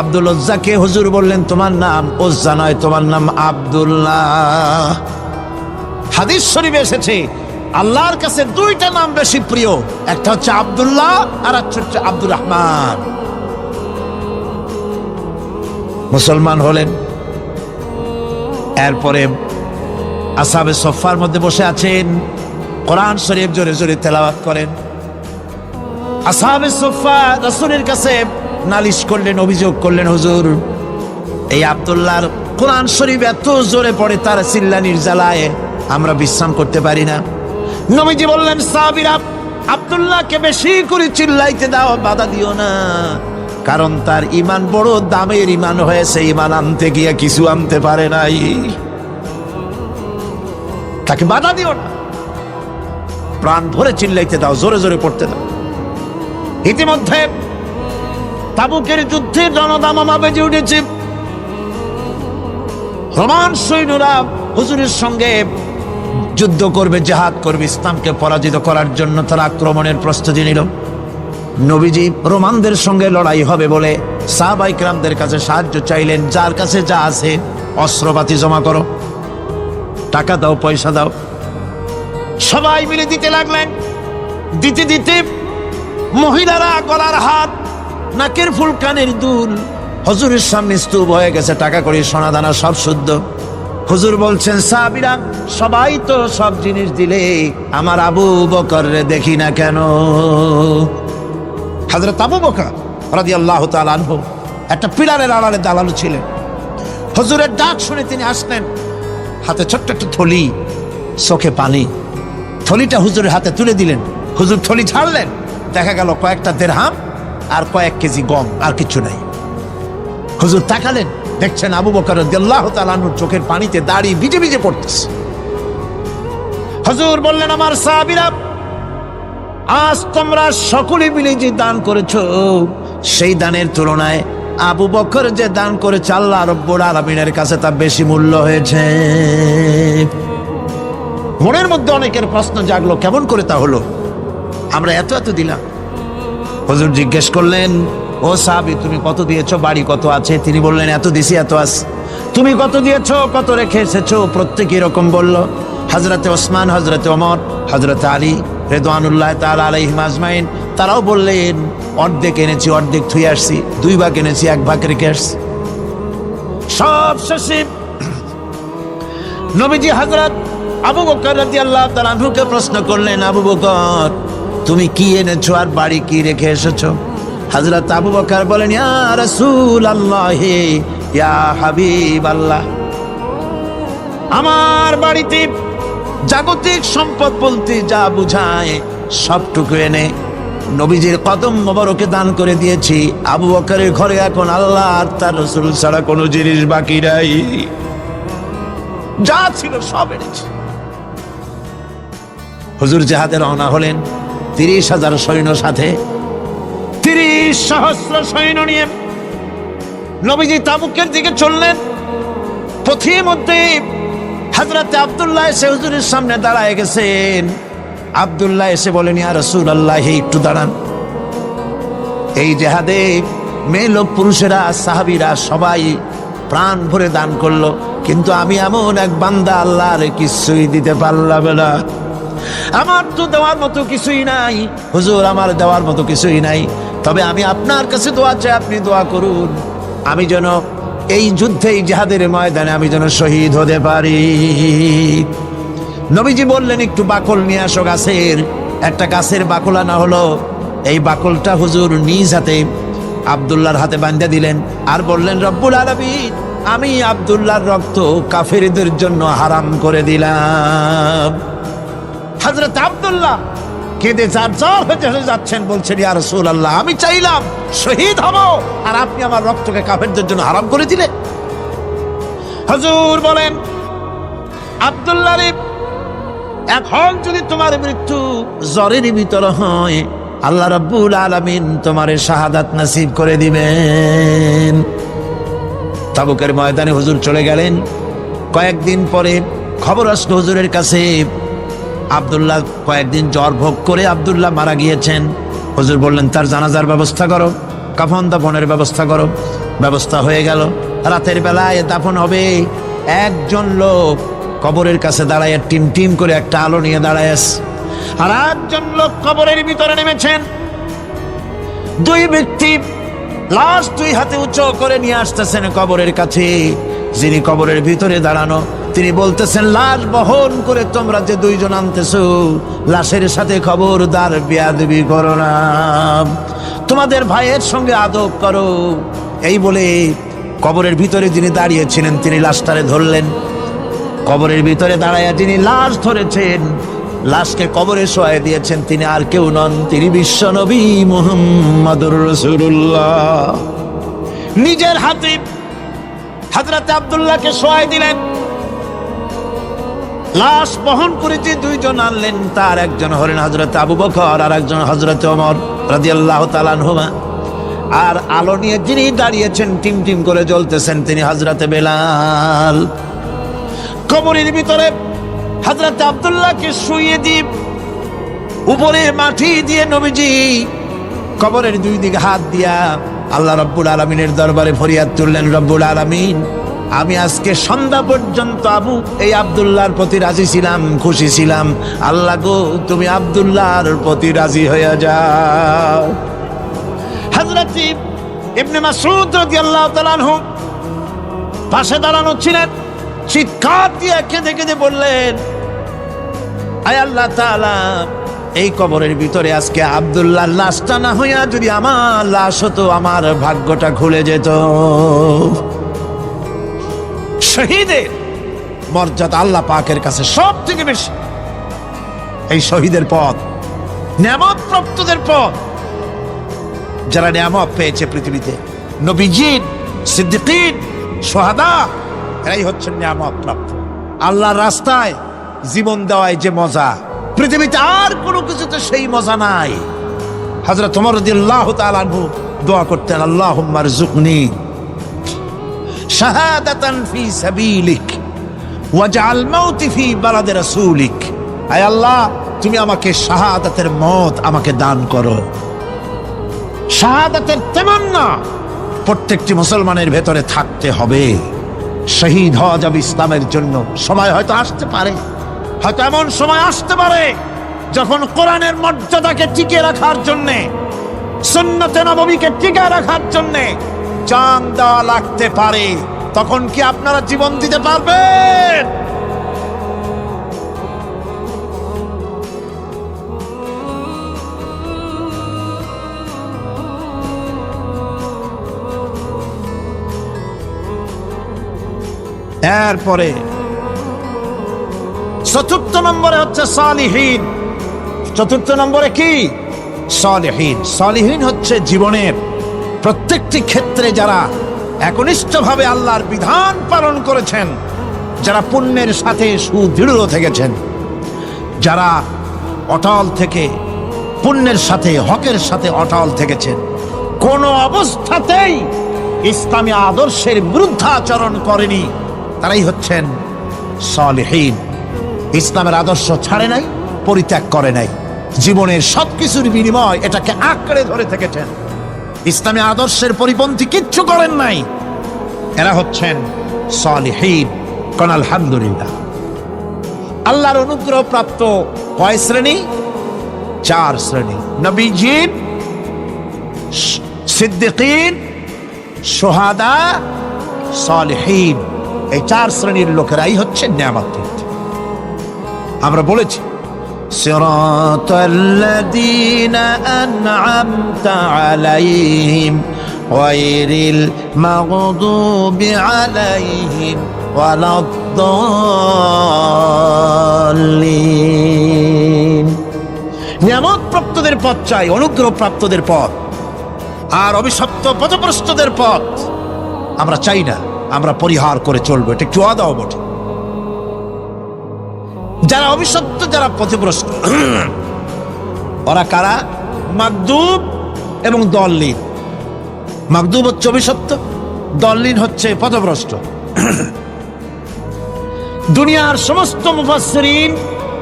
A: আব্দুল উজ্জাকে হুজুর বললেন, তোমার নাম উজ্জা নয়, তোমার নাম আব্দুল্লাহ। হাদিস শরীফে এসেছে, আল্লাহর কাছে 2টা নাম বেশি প্রিয়, একটা হচ্ছে আব্দুল্লাহ আর একটা হচ্ছে আব্দুর রহমান। মুসলমান হলেন। এরপরে আসহাবে সুফফার মধ্যে বসে আছেন। কোরআন শরীফ জোরে জোরে তেলাওয়াত করেন। আসহাবে সুফফা রাসূলের কাছে নালিশ করলেন, অভিযোগ করলেন, হুজুর এই আব্দুল্লাহর কোরআন শরীফ এত জোরে পড়ে, তার চিল্লানির জ্বালায় আমরা বিশ্রাম করতে পারি না। নবীজি বললেন, সাহাবীরা আব্দুল্লাহকে বেশি করে চিল্লাইতে দাও, বাধা দিও না, কারণ তার ঈমান বড় দামের ঈমান হয়েছে, ঈমান আনতে গিয়ে কিছু আনতে পারে নাই, তাকে বাধা দিও না, প্রাণ ভরে চিল্লাইতে দাও, জোরে জোরে পড়তে দাও। ইতিমধ্যে তাবুকের যুদ্ধের রণদামামা বেজে উঠেছে। রোমান সৈন্যরা হুজুরের সঙ্গে যুদ্ধ করবে, জিহাদ করবে, ইসলামকে পরাজিত করার জন্য তারা আক্রমণের প্রস্তুতি নিল। নবীজি রোমানদের সঙ্গে লড়াই হবে বলে সাহাবায়ে কেরামদের কাছে সাহায্য চাইলেন, যার কাছে যা আছে অস্ত্রপাতি জমা করো, টাকা দাও, পয়সা দাও। সবাই মিলে দিতে লাগলেন। দিতে দিতে মহিলারা গলার হাত, নাকের ফুল, কানের দুল হুজুরের সামনে স্তূপ হয়ে গেছে, টাকা কড়ি, সোনা দানা সব শুদ্ধ। হুজুর বলছেন, সাহাবীরা সবাই তো সব জিনিস দিলে, আমার আবু বকররে দেখি না কেন? হযরত আবু বকর রাদিয়াল্লাহু তাআলা আনহু একটা পিলারের আড়ালে দাঁড়ানো ছিলেন। হুজুরের ডাক শুনে তিনি আসলেন, হাতে ছোট্ট একটা থলি, চোখে পানি। থলিটা হুজুরের হাতে তুলে দিলেন। হুজুর থলি ছাড়লেন, দেখা গেল কয়েকটা দিরহাম আর কয়েক কেজি গম, আর কিছু নাই। হুজুর তাকালেন, দেখছেন আবু বকর রাদিয়াল্লাহু তাআলা আনহুর চোখের পানিতে দাড়ি ভিজে ভিজে পড়তেছে। হুজুর বললেন, আমার সাহাবীরা আজ তোমরা সকলে মিলে যে দান করেছো, সেই দানের তুলনায় আবু বকর যে দান করেছে আল্লাহ রাব্বুল আলামিনের কাছে তা বেশি মূল্য হয়েছে। মনের মধ্যে অনেকের প্রশ্ন জাগলো, কেমন করে তা হলো? আমরা এত এত দিলাম। হুজুর জিজ্ঞেস করলেন, ও সাহাবী তুমি কত দিয়েছো, বাড়ি কত আছে? তিনি বললেন, এত দিছি, এত আছে। তুমি কত দিয়েছো, কত রেখে এসেছো? প্রত্যেকে এরকম বলল। হযরতে ওসমান, হযরতে ওমর, হযরতে আলী রিদওয়ানুল্লাহ তাআলা আলাইহিম আজমাইন তারাও বললেন, অর্ধেক এনেছি, অর্ধেক থুয়ে আসছি, 2 ভাগ এনেছি, 1 ভাগ রেখে আসছি। সব শেষে নবীজি হযরত আবু বকর রাদিয়াল্লাহু তাআলা আনহুকে প্রশ্ন করলেন, আবু বকর তুমি কি এনেছো আর বাড়ি কি রেখে এসেছো? হযরত আবু বকর বলেন, ইয়া রাসূলুল্লাহ, ইয়া হাবিবাল্লাহ, আমার বাড়িতে জাগতিক সম্পদ বলতে যা বুঝায় সবটুকু এনে নবীজির কদম মোবারকে দান করে দিয়েছি। আবু বকরের ঘরে এখন আল্লাহ আর তার রাসূল ছাড়া কোনো জিনিস বাকি নাই, যা ছিল সব এনেছি। হুজুর জিহাদে রওনা হলেন 30,000 সৈন্য সাথে, 30,000 সৈন্য নিয়ে নবীজি তাবুকের দিকে চললেন। পথের মধ্যে হযরত আব্দুল্লাহ এসে হুজুরের সামনে দাঁড়ায় গেছেন। আব্দুল্লাহ এসে বলেন, ইয়া রাসূলুল্লাহ একটু দাঁড়ান। এই জিহাদে মেয়ে লোক, পুরুষেরা, সাহাবীরা সবাই প্রাণ ভরে দান করলো, কিন্তু আমি এমন এক বান্দা, আল্লাহর কিছুই দিতে পারলাম না। আমার তো দেওয়ার মতো কিছুই নাই হুজুর, আমার দেওয়ার মতো কিছুই নাই। তবে আমি আপনার কাছে দোয়া চাই, আপনি দোয়া করুন, আমি যেন এই যুদ্ধে, এই জিহাদের ময়দানে আমি যেন শহীদ হতে পারি। নবীজি বললেন, একটু বাকল নিয়ে আসো গাছের। একটা গাছের বাকল আনা হলো। এই বাকলটা হুজুর নিজ হাতে আব্দুল্লাহর হাতে বাঁধা দিলেন আর বললেন, রব্বুল আলামিন, আমি আব্দুল্লাহর রক্ত কাফেরদের জন্য হারাম করে দিলাম। হযরত আব্দুল্লাহ কেঁদে জারজার হয়ে যাচ্ছেন, বলছেন, ইয়া রাসূলুল্লাহ, আমি চাইলাম শহীদ হব আর আপনি আমার রক্তকে কাফেরদের জন্য হারাম করে দিলেন। হুজুর বলেন, আব্দুল্লাহ রে, এখন যদি তোমার মৃত্যু জ্বরের ভিতরে হয়, আল্লাহ রাব্বুল আলামিন তোমারে শাহাদাত নসিব করে দিবেন। তাবুকের ময়দানে হুজুর চলে গেলেন। কয়েকদিন পরে খবর আসলো হুজুরের কাছে, আব্দুল্লাহ কয়েকদিন জ্বর ভোগ করে আব্দুল্লাহ মারা গিয়েছেন। হুজুর বললেন, তার জানাজার ব্যবস্থা করো, কাফন দাফনের ব্যবস্থা করো। ব্যবস্থা হয়ে গেল। রাতের বেলায় দাফন হবে। একজন লোক কবরের কাছে দাঁড়ায় টিম টিম করে একটা আলো নিয়ে দাঁড়ায় আছে, আর একজন লোক কবরের ভিতরে নেমেছেন। 2 ব্যক্তি লাশ 2 হাতে উঁচু করে নিয়ে আসতেছেন কবরের কাছে। যিনি কবরের ভিতরে দাঁড়ানো তিনি বলতেছেন, লাশ বহন করে তোমরা যে দুইজন আনতেছো, লাশের সাথে খবরদার বেয়াদবি করো না, তোমাদের ভাইয়ের সঙ্গে আদব করো। এই বলে কবরের ভিতরে যিনি দাঁড়িয়েছিলেন তিনি লাশটারে ধরলেন। কবরের ভিতরে দাঁড়াইয়া যিনি লাশ ধরেছেন, লাশকে কবরে শোয়াই দিয়েছেন, তিনি আর কেউ নন, তিনি বিশ্ব নবী মুহাম্মদুর রাসূলুল্লাহ। নিজের হাতে হযরত আব্দুল্লাহকে শোয়াই দিলেন। লাশ বহন করে যে দুইজন আনলেন, তার একজন হলেন হযরত আবু বকর আর একজন হযরত ওমর রাদিয়াল্লাহু তাআলা আনহুমা। আর আলো নিয়ে যিনি দাঁড়িয়েছেন, টিম টিম করে জ্বলতেছেন, তিনি হযরত বেলাল। কবরের ভিতরে হযরত আব্দুল্লাহকে শুইয়ে দিয়ে উপরে মাটি দিয়ে নবীজি কবরের দুই দিকে হাত দিয়া আল্লাহ রাব্বুল আলামিনের দরবারে ফরিয়াদ তুললেন, রব্বুল আলামিন, আমি আজকে সন্ধ্যা পর্যন্ত এই আব্দুল্লাহর প্রতি রাজি ছিলাম, খুশি ছিলাম, আল্লাহ গো তুমি আব্দুল্লাহর প্রতি রাজি হয়ে যাও। হযরত ইবনে মাসউদ রাদিয়াল্লাহু তাআলা আনহু পাশে দাঁড়ানো ছিলেন, চিৎকার দিয়ে কেঁদে কেঁদে বললেন, আয় আল্লাহ তাআলা, এই কবরের ভিতরে আজকে আব্দুল্লাহর লাশটা না হইয়া যদি আমার লাশ হতো, আমার ভাগ্যটা খুলে যেত। শহীদের মর্যাদা আল্লাহ পাকের কাছে সব থেকে বেশি। এই শহীদের পথ নিয়ামত প্রাপ্তদের পথ। যারা নিয়ামত পেয়েছে পৃথিবীতে, নবীজিন, সিদ্দিকিন, শুহাদা, এরাই হচ্ছেন নিয়ামত প্রাপ্ত। আল্লাহর রাস্তায় জীবন দেওয়ায় যে মজা, পৃথিবীতে আর কোনো কিছুতে সেই মজা নাই। হযরত ওমর রাদিয়াল্লাহু তাআলা আনহু দোয়া করতেন, আল্লাহুম্মা রযুকনি শাহাদাতান ফি সাবিলিক ওয়াজআল মাউতি ফি বালাদি রাসূলিক। আয় আল্লাহ, তুমি আমাকে শাহাদাতের মত আমাকে দান করো। শাহাদাতের তামান্না প্রত্যেকটি মুসলমানের ভেতরে থাকতে হবে। শহীদ হওয়া যাবে ইসলামের জন্য। সময় হয়তো আসতে পারে, হয়তো এমন সময় আসতে পারে যখন কোরআনের মর্যাদাকে টিকে রাখার জন্য, সুন্নতে নববীকে টিকে রাখার জন্য জান দেওয়া লাগতে পারে। তখন কি আপনারা জীবন দিতে পারবেন? এরপরে চতুর্থ নম্বরে হচ্ছে সালিহিন। চতুর্থ নম্বরে কি? সালিহিন। সালিহিন হচ্ছে জীবনের প্রত্যেকটি ক্ষেত্রে যারা একনিষ্ঠভাবে আল্লাহর বিধান পালন করেছেন, যারা পুণ্যের সাথে সুদৃঢ় থেকেছেন, যারা অটল থেকে পুণ্যের সাথে হকের সাথে অটল থেকেছেন, কোনো অবস্থাতেই ইসলামী আদর্শের বিরুদ্ধাচরণ করেনি, তারাই হচ্ছেন সালিহিন। ইসলামের আদর্শ ছাড়ে নাই, পরিত্যাগ করে নাই, জীবনের সবকিছুর বিনিময় এটাকে আঁকড়ে ধরে থেকেছেন, ইসলামী আদর্শের পরিপন্থী কিচ্ছু করেন নাই। এরা হচ্ছেন সালিহিন। কোন আলহামদুলিল্লাহ। আল্লাহর অনুগ্রহ প্রাপ্ত কয় শ্রেণী? 4 শ্রেণী। নবীজিন, সিদ্দিকিন, শুহাদা, সালিহিন। এই 4 শ্রেণীর লোকেরাই হচ্ছে নিয়ামত। আমরা বলেছি, সিরাতাল্লাযীনা আন'আমতা আলাইহিম গায়রিল মাগদুবি আলাইহিম ওয়ালাদ-দাল্লিন। নিয়ামত প্রাপ্তদের পথ চাই, অনুগ্রহ প্রাপ্তদের পথ। আর অভিশপ্ত পথভ্রষ্টদের পথ আমরা চাই না, আমরা পরিহার করে চলবো। এটা একটু আদাও বটে। যারা অভিশপ্ত, যারা পথভ্রষ্ট, ওরা কারা? মাগদুব এবং দল্লিন। মাগদুব হচ্ছে অভিশপ্ত, দল্লিন হচ্ছে পথভ্রষ্ট। দুনিয়ার সমস্ত মুফাসসিরিন,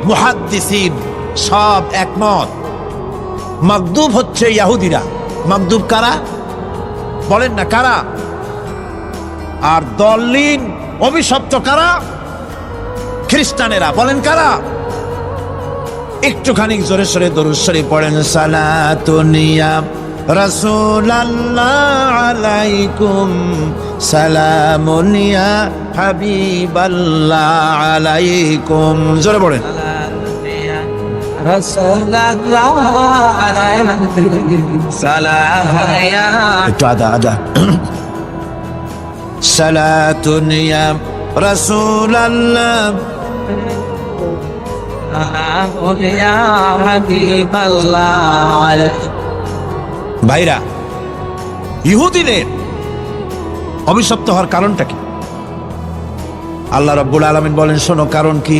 A: মুহাদ্দিসিন সব একমত, মাগদুব হচ্ছে ইহুদিরা। মাগদুব কারা? বলেন না কারা? আর দল্লিন, অভিশপ্ত কারা? খ্রিস্টানেরা। বলেন কারা? একটুখানি জোরে সোরে দরুদ শরীফ পড়েন। সালাতুনিয়া রাসূলাল্লাহ আলাইকুম সালামুন ইয়া হাবিবাল্লাহ আলাইকুম। জোরে বলেন। একটু আদা সালাতুন ইয়া রাসূলাল্লাহ ভাইরা, ইহুদিদের অভিশপ্ত হওয়ার কারণটা কি? আল্লাহ রাব্বুল আলামিন বলেন, শোনো কারণ কি।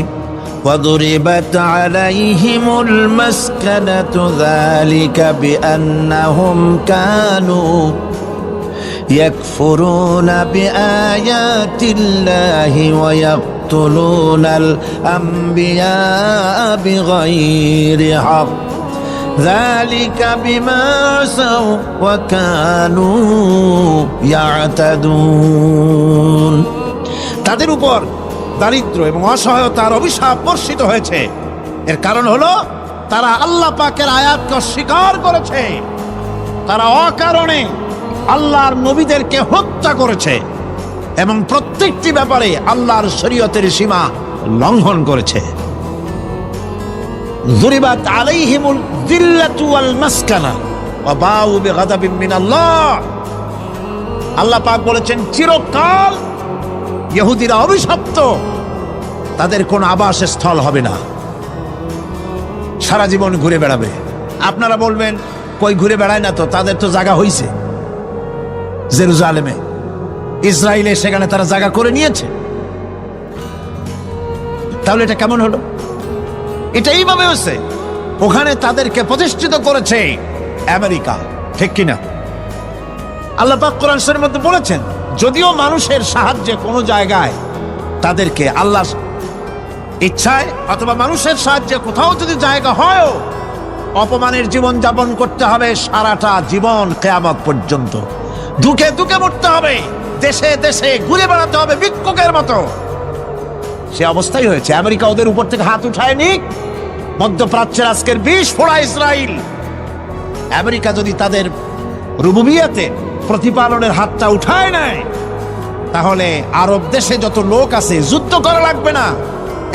A: وَضُرِبَتْ عَلَيْهِمُ الْمَسْكَنَةُ ذَلِكَ بِأَنَّهُمْ كَانُوا يَكْفُرُونَ بِآيَاتِ اللَّهِ وَيَقْتُلُونَ الْأَنْبِيَاءَ بِغَيْرِ حَقٍّ ذَلِكَ بِمَا عَصَوْا وَكَانُوا يَعْتَدُونَ। তাদের উপর দারিদ্র এবং অসহায়তার অভিশাপ বর্ষিত হয়েছে। এর কারণ হলো তারা আল্লাহ পাকের আয়াতকে অস্বীকার করেছে, তারা অকারণে আল্লাহর নবীদেরকে হত্যা করেছে এবং প্রত্যেকটি ব্যাপারে আল্লাহর শরীয়তের সীমা লঙ্ঘন করেছে। যুরিবাত আলাইহিমুল যিল্লাতু ওয়াল মাসকানা ওয়া বাউ বিগাদাবিন মিনাল্লাহ। আল্লাহ পাক বলেছেন, চিরকাল ইহুদিরা অভিশপ্ত, তাদের কোন আবাসস্থল হবে না, সারা জীবন ঘুরে বেড়াবে। আপনারা বলবেন, কই ঘুরে বেড়ায় না তো, তাদের তো জায়গা হইছে জেরুজালেমে, ইসরায়েলে, সেখানে তারা জায়গা করে নিয়েছে। তাহলে এটা কেমন হলো? এটা এইভাবে হচ্ছে, ওখানে তাদেরকে প্রতিষ্ঠিত করেছে আমেরিকা, ঠিক কিনা? আল্লাহ পাক কোরআন শরীফের মধ্যে বলেছেন, যদিও মানুষের সাহায্যে কোনো জায়গায় তাদেরকে আল্লাহর ইচ্ছায় অথবা মানুষের সাহায্যে কোথাও যদি জায়গা হয়, অপমানের জীবন যাপন করতে হবে সারাটা জীবন, কিয়ামত পর্যন্ত দুঃখে দুঃখে মরতে হবে, দেশে দেশে ঘুরে বেড়াতে হবে ভিক্ষুকের মতো। সে অবস্থাই হয়েছে। আমেরিকা ওদের উপর থেকে হাত উঠায়নি। মধ্যপ্রাচ্যের আজকের 20 ফোড়া ইসরায়েল, আমেরিকা যদি তাদের রুবুবিয়াতে প্রতিপালনের হাতটা উঠায় নেয়, তাহলে আরব দেশে যত লোক আছে যুদ্ধ করা লাগবে না,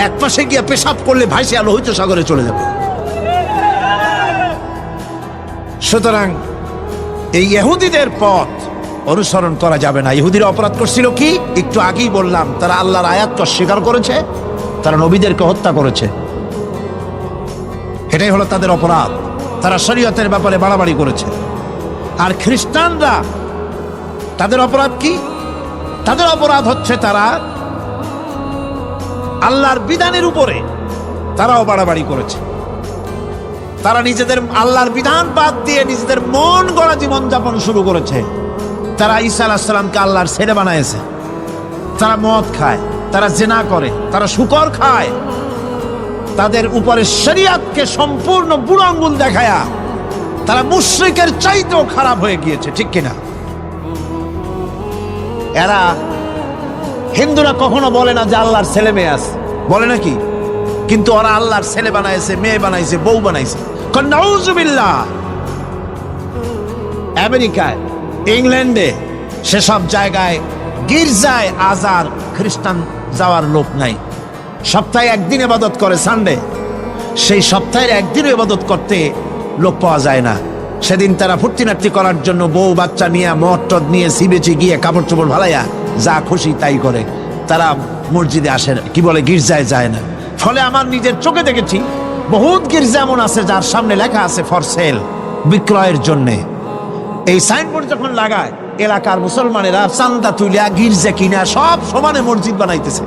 A: এক পাশে গিয়ে পেশাব করলে ভাসিয়া লোহিত সাগরে চলে যাবে। সুতরাং এই ইহুদিদের পথ অনুসরণ করা যাবে না। ইহুদিরা অপরাধ করছিল কি? একটু আগেই বললাম, তারা আল্লাহর আয়াতকে অস্বীকার করেছে, তারা নবীদেরকে হত্যা করেছে। এটাই হলো তাদের অপরাধ। তারা শরীয়তের ব্যাপারে বাড়াবাড়ি করেছে। আর খ্রিস্টানরা, তাদের অপরাধ কি? তাদের অপরাধ হচ্ছে তারা আল্লাহর বিধানের উপরে তারাও বাড়াবাড়ি করেছে। তারা নিজেদের আল্লাহর বিধান বাদ দিয়ে নিজেদের মন গড়া জীবন যাপন শুরু করেছে। তারা ঈসা আলাইহিস সালামকে আল্লাহর ছেলে বানাইছে। তারা মদ খায়, তারা জিনা করে, তারা শুকর খায়। তাদের উপরে শরীয়তকে সম্পূর্ণ বুড়ো আঙ্গুল দেখায়া তারা মুশরিকের চাইতেও খারাপ হয়ে গিয়েছে, ঠিক কিনা? এরা, হিন্দুরা কখনো বলে না যে আল্লাহর ছেলে মেয়ে আছে, বলে নাকি? কিন্তু ওরা আল্লাহর ছেলে বানাইছে, মেয়ে বানাইছে, বউ বানাইছে। নাউজুবিল্লাহ। আমেরিকায়, ইংল্যান্ডে, সেসব জায়গায় গির্জায় আজ আর খ্রিস্টান যাওয়ার লোক নাই। সপ্তাহে একদিন ইবাদত করে, সানডে। সেই সপ্তাহের একদিন ইবাদত করতে লোক পাওয়া যায় না। সেদিন তারা ফুর্তিনার্তি করার জন্য বউ বাচ্চা নিয়ে, মদ টদ নিয়ে, সিবেচে গিয়ে কাপড় চোপড় ভালাইয়া যা খুশি তাই করে। তারা মসজিদে আসে না, কি বলে, গির্জায় যায় না। ফলে আমার নিজের চোখে দেখেছি বহুত গির্জা এমন আছে যার সামনে লেখা আছে ফর সেল, বিক্রয়ের জন্যে। এই সাইনবোর্ড যখন লাগায়, এলাকার মুসলমানেরা চান্দা তুলিয়া গির্জা কিনা সব সমানে মসজিদ বানাইতেছে।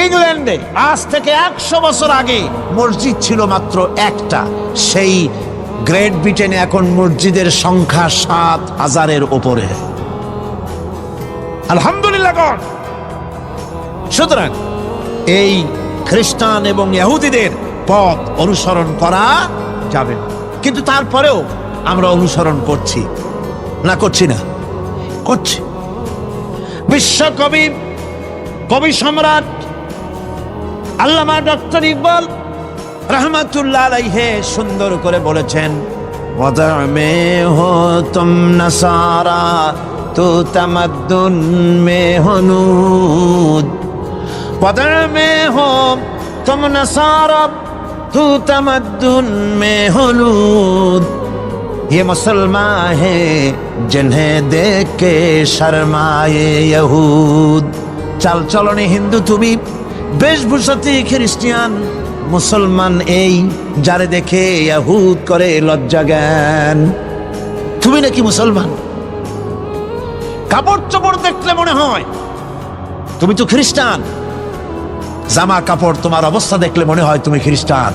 A: ইংল্যান্ডে আজ থেকে 100 বছর আগে মসজিদ ছিল মাত্র একটা। সেই গ্রেট ব্রিটেনে এখন মসজিদের সংখ্যা 7000-এর উপরে। আলহামদুলিল্লাহ। সুতরাং এই খ্রিস্টান এবং ইহুদিদের পথ অনুসরণ করা যাবে না। কিন্তু তারপরেও আমরা অনুসরণ করছি না, করছি না? করছি। বিশ্বকবি, কবি সম্রাট আল্লামা ডক্টর ইকবাল রহমাতুল্লাহ আলাইহি সুন্দর করে বলেছেন, वदअ में हो तुम नसारा तो तमद्दुन में हो नूद वदअ में हो तुम नसारा तो तमद्दुन में हो नूद ये मुसलमान है जिन्हें देख के शर्माए यहूद চাল চলনে হিন্দু তুমি বেশভূষাতে খ্রিস্টান মুসলমান এই যারে দেখে ইহুদ করে লজ্জা জ্ঞান তুমি নাকি মুসলমান কাপড় চোপড় দেখলে মনে হয় তুমি তো খ্রিস্টান জামা কাপড় তোমার অবস্থা দেখলে মনে হয় তুমি খ্রিস্টান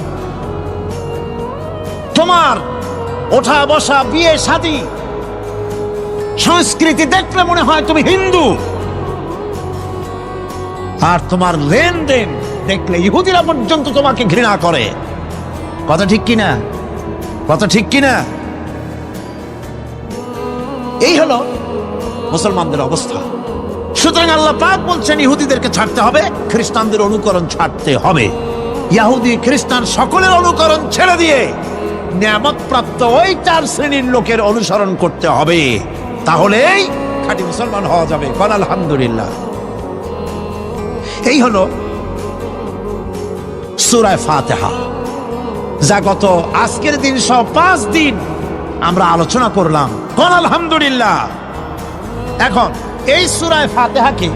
A: তোমার ওঠা বসা বিয়ে শাদী সংস্কৃতি দেখলে মনে হয় তুমি হিন্দু আর তোমার লেনদেন দেখলে ইহুদিরা পর্যন্ত তোমাকে ঘৃণা করে কথা ঠিক কিনা কথা ঠিক কিনা এই হলো মুসলমানদের অবস্থা সুতরাং আল্লাহ পাক বলছেন ইহুদিদেরকে ছাড়তে হবে খ্রিস্টানদের অনুকরণ ছাড়তে হবে ইহুদি খ্রিস্টান সকলের অনুকরণ ছেড়ে দিয়ে নিয়ামত প্রাপ্ত ওই 4 শ্রেণীর লোকের অনুসরণ করতে হবে তাহলেই খাঁটি মুসলমান হওয়া যাবে কোন আলহামদুলিল্লাহ এই হলো সূরা ফাতিহা যা গত আজকের দিন সহ 5 দিন আমরা আলোচনা করলাম কোন আলহামদুলিল্লাহ এখন এই সূরা ফাতিহাকে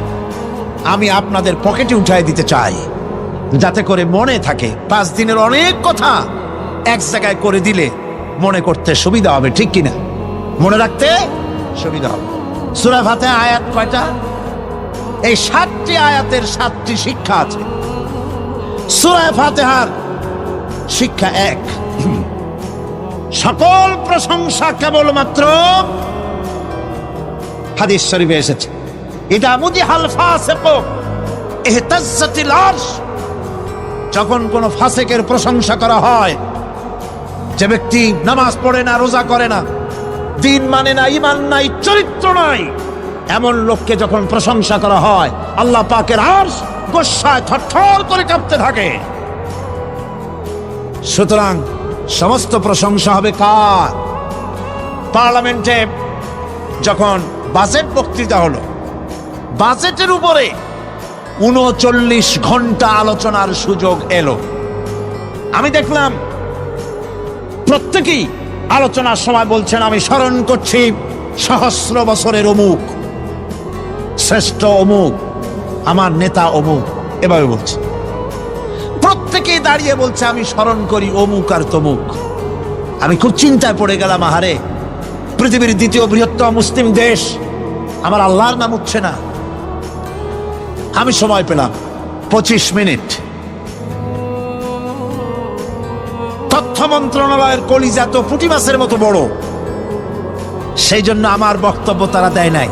A: আমি আপনাদের পকেটে উঠাই দিতে চাই যাতে করে মনে থাকে 5 দিনের অনেক কথা এক জায়গায় করে দিলে মনে করতে সুবিধা হবে ঠিক কিনা মনে রাখতে সুবিধা হবে সূরা ফাতিহা আয়াত কয়টা এই 7টি আয়াতের 7টি শিক্ষা আছে সূরা ফাতিহার শিক্ষা 1 সকল প্রশংসা কেবলমাত্র হাদিস শরীফে এসেছে এটা মুদিহাল ফাসিক ইহতাজ্জাতিল আরশ যখন কোন ফাসিকের প্রশংসা করা হয় যে ব্যক্তি নামাজ পড়ে না রোজা করে না দিন মানে না ঈমান নাই চরিত্র নাই এমন লোককে যখন প্রশংসা করা হয় আল্লাহ পাকের আরশ গোসায় থরথর করে কাঁপতে থাকে সুতরাং সমস্ত প্রশংসা হবে কার পার্লামেন্টে যখন বাজেট বক্তৃতা হলো বাজেটের উপরে 39 ঘন্টা আলোচনার সুযোগ এলো আমি দেখলাম প্রত্যেকেই আলোচনার সময় বলছেন আমি স্মরণ করছি সহস্র বছরের অমুক শ্রেষ্ঠ অমুক আমার নেতা অমুক এভাবে বলছে প্রত্যেকেই দাঁড়িয়ে বলছে আমি স্মরণ করি অমুক আর তমুক আমি খুব চিন্তায় পড়ে গেলাম আহারে পৃথিবীর দ্বিতীয় বৃহত্তম মুসলিম দেশ আমার আল্লাহর নাম উঠছে না আমি সময় পেলাম 25 মিনিট তথ্য মন্ত্রণালয়ের কলিজা তো পুঁটি মাছের মতো বড় সেই জন্য আমার বক্তব্য তারা দেয় নাই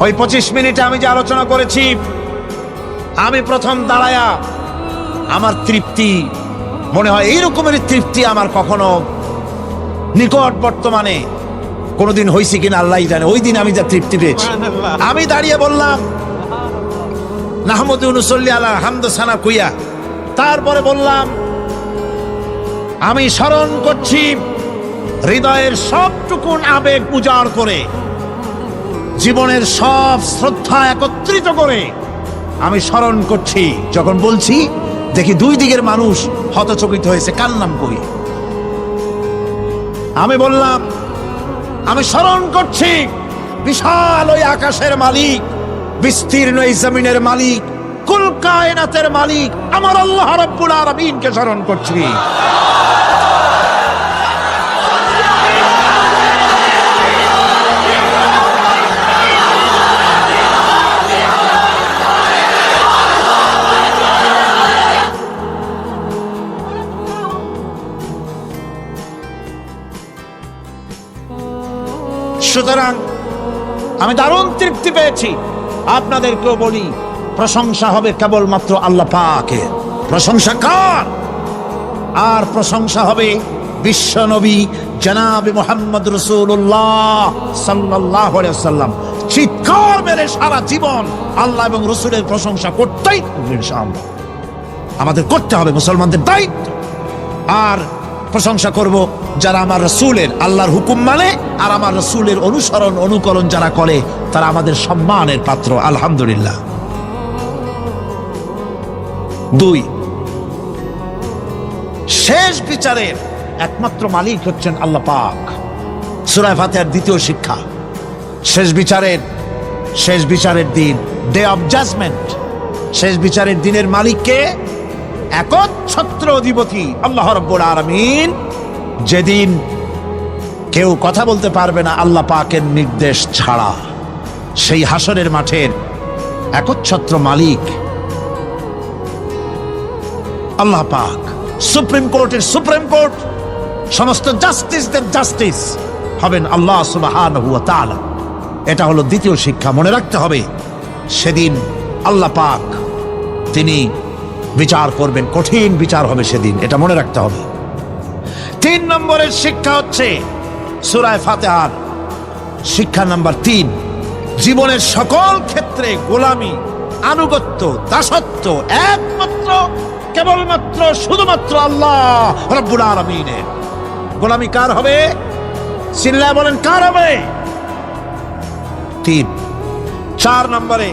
A: ওই 25 মিনিটে আমি যে আলোচনা করেছি আমি প্রথম দাঁড়ায়া আমার তৃপ্তি মনে হয় এই রকমের তৃপ্তি আমার কখনো নিকট বর্তমানে কোনোদিন হয়েছে কিনা আল্লাহ জানে ওই দিন আমি যা তৃপ্তি পেয়েছি আমি দাঁড়িয়ে বললাম নাহমাদু নুসাল্লি আলা হামদু সানা কুইয়া তারপরে বললাম আমি স্মরণ করছি হৃদয়ের সবটুকুন আবেগ উজাড় করে জীবনের সব শ্রদ্ধা একত্রিত করে আমি স্মরণ করছি যখন বলছি দেখি 2 দিকের মানুষ হতচকিত হয়েছে কার নাম কই আমি বললাম আমি স্মরণ করছি বিশাল ওই আকাশের মালিক বিস্তীর্ণ এই জমিনের মালিক কুল কায়নাতের মালিক আমার আল্লাহ রাব্বুল আলামিনকে স্মরণ করছি সুতরাং আমি দারুণ তৃপ্তি পেয়েছি আপনাদেরকেও বলি প্রশংসা হবে কেবলমাত্র আল্লাহ পাকের প্রশংসা কার আর প্রশংসা হবে বিশ্ব নবী জনাবে মুহাম্মদ রাসূলুল্লাহ সাল্লাল্লাহু আলাইহি ওয়াসাল্লাম চিৎকার মেরে সারা জীবন আল্লাহ এবং রাসূলের প্রশংসা করতেই ইনশাআল্লাহ আমাদের করতে হবে মুসলমানদের দায়িত্ব আর প্রশংসা করব যারা আমার রসুলের আল্লাহর হুকুম মানে আর আমার রসুলের অনুসরণ অনুকরণ যারা করে তারা আমাদের সম্মানের পাত্র, আলহামদুলিল্লাহ। 2, শেষ বিচারের একমাত্র মালিক হচ্ছেন আল্লাহ পাক। সূরা ফাতিহার 2য় শিক্ষা, শেষ বিচারের দিন, ডে অফ জাজমেন্ট, শেষ বিচারের দিনের মালিককে একচ্ছত্র অধিপতি আল্লাহ রাব্বুল আলামিন। যেদিন কেউ কথা বলতে পারবে না আল্লাহ পাকের নির্দেশ ছাড়া, সেই হাসরের মাঠের একচ্ছত্র মালিক আল্লাহ পাক। সুপ্রিম কোর্টের সুপ্রিম কোর্ট, সমস্ত জাস্টিসদের জাস্টিস হবেন আল্লাহ সুবহানাহু ওয়া তাআলা। এটা হলো 2য় শিক্ষা, মনে রাখতে হবে। সেদিন আল্লাহ পাক তিনি বিচার করবেন, কঠিন বিচার হবে সেদিন, এটা মনে রাখতে হবে। 3 নম্বরের শিক্ষা হচ্ছে সূরা ফাতিহার শিক্ষা নাম্বার 3, জীবনের সকল ক্ষেত্রে গোলামি, আনুগত্য, দাসত্ব একমাত্র কেবলমাত্র শুধুমাত্র আল্লাহ রাব্বুল আলামিনের। গোলামি কার হবে? চিল্লায় বলেন কার হবে? 3। 4 নম্বরে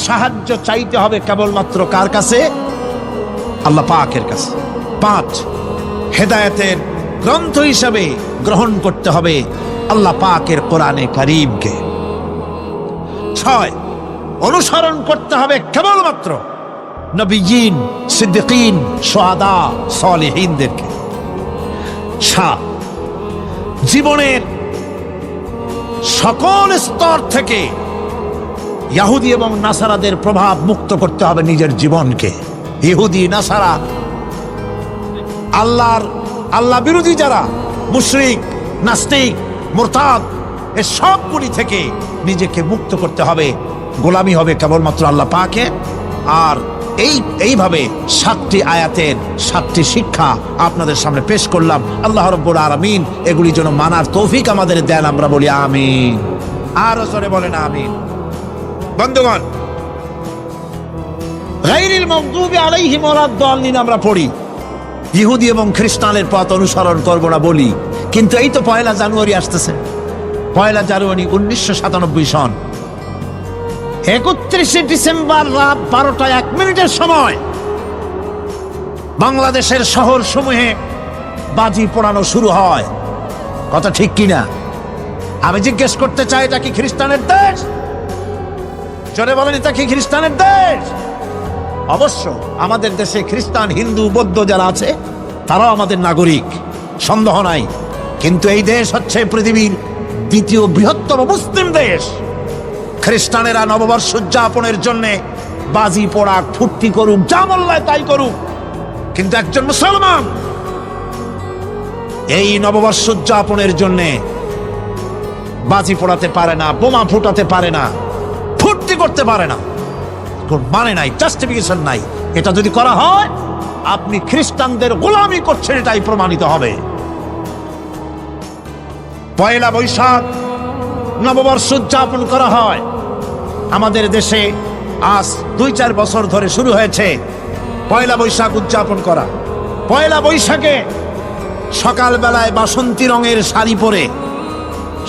A: সাহায্য চাইতে হবে কেবলমাত্র কার কাছে? আল্লাহ পাকের কাছে। 5, হেদায়েতের গ্রন্থ হিসাবে গ্রহণ করতে হবে আল্লাহ পাকের কোরআনে কারীমকে। 6, অনুসরণ করতে হবে কেবলমাত্র নবীয়িন, সিদ্দিকিন, শুহাদা, সালেহিনদেরকে। 7, জীবনের সকল স্তর থেকে ইহুদি এবং নাসারাদের প্রভাব মুক্ত করতে হবে নিজের জীবনকে। ইহুদি, নাসারা, আল্লাহ বিরোধী যারা মুশরিক, নাস্তিক, মুরতাদ, এ সবগুলি থেকে নিজেকে মুক্ত করতে হবে। গোলামি হবে কেবলমাত্র আল্লাহ পাকে। আর এইভাবে 7টি আয়াতের 7টি শিক্ষা আপনাদের সামনে পেশ করলাম। আল্লাহ রাব্বুল আলামিন এগুলি যেন মানার তৌফিক আমাদের দেন, আমরা বলি আমিন। আরো জোরে বলেন আমিন। বন্ধুগণ, গায়রিল মাগদুবি আলাইহিম ওয়ালাদ-দাল্লিন আমরা পড়ি, ইহুদি এবং খ্রিস্টানের পথ অনুসরণ করব না বলি, কিন্তু এই তো 1 জানুয়ারি আসতেছে। 1 জানুয়ারি 1997 সন, 31 ডিসেম্বর রাত 12টা 1 মিনিটের সময় বাংলাদেশের শহর সমূহে বাজি পোড়ানো শুরু হয়। কথা ঠিক কিনা? আমি জিজ্ঞেস করতে চাই, এটা কি খ্রিস্টানের দেশ? জোরে বলেন, এটা কি খ্রিস্টানের দেশ? অবশ্য আমাদের দেশে খ্রিস্টান, হিন্দু, বৌদ্ধ যারা আছে তারাও আমাদের নাগরিক, সন্দেহ নাই। কিন্তু এই দেশ হচ্ছে পৃথিবীর 2য় বৃহত্তম মুসলিম দেশ। খ্রিস্টানেরা নববর্ষ উদযাপনের জন্য বাজি পোড়াক, ফুর্তি করুক, যা মল্লায় তাই করুক, কিন্তু একজন মুসলমান এই নববর্ষ উদযাপনের জন্য বাজি পোড়াতে পারে না, বোমা ফুটাতে পারে না, ফুর্তি করতে পারে না। মানে নাই, জাস্টিফিকেশন নাই। এটা যদি করা হয় আপনি খ্রিস্টানদের গোলামি করছেন, এটাই প্রমাণিত হবে। 1 বৈশাখ নববর্ষ উদযাপন করা হয় আমাদের দেশে। আজ 2-4 বছর ধরে শুরু হয়েছে 1 বৈশাখ উদযাপন করা। 1 বৈশাখে সকালবেলায় বাসন্তী রঙের শাড়ি পরে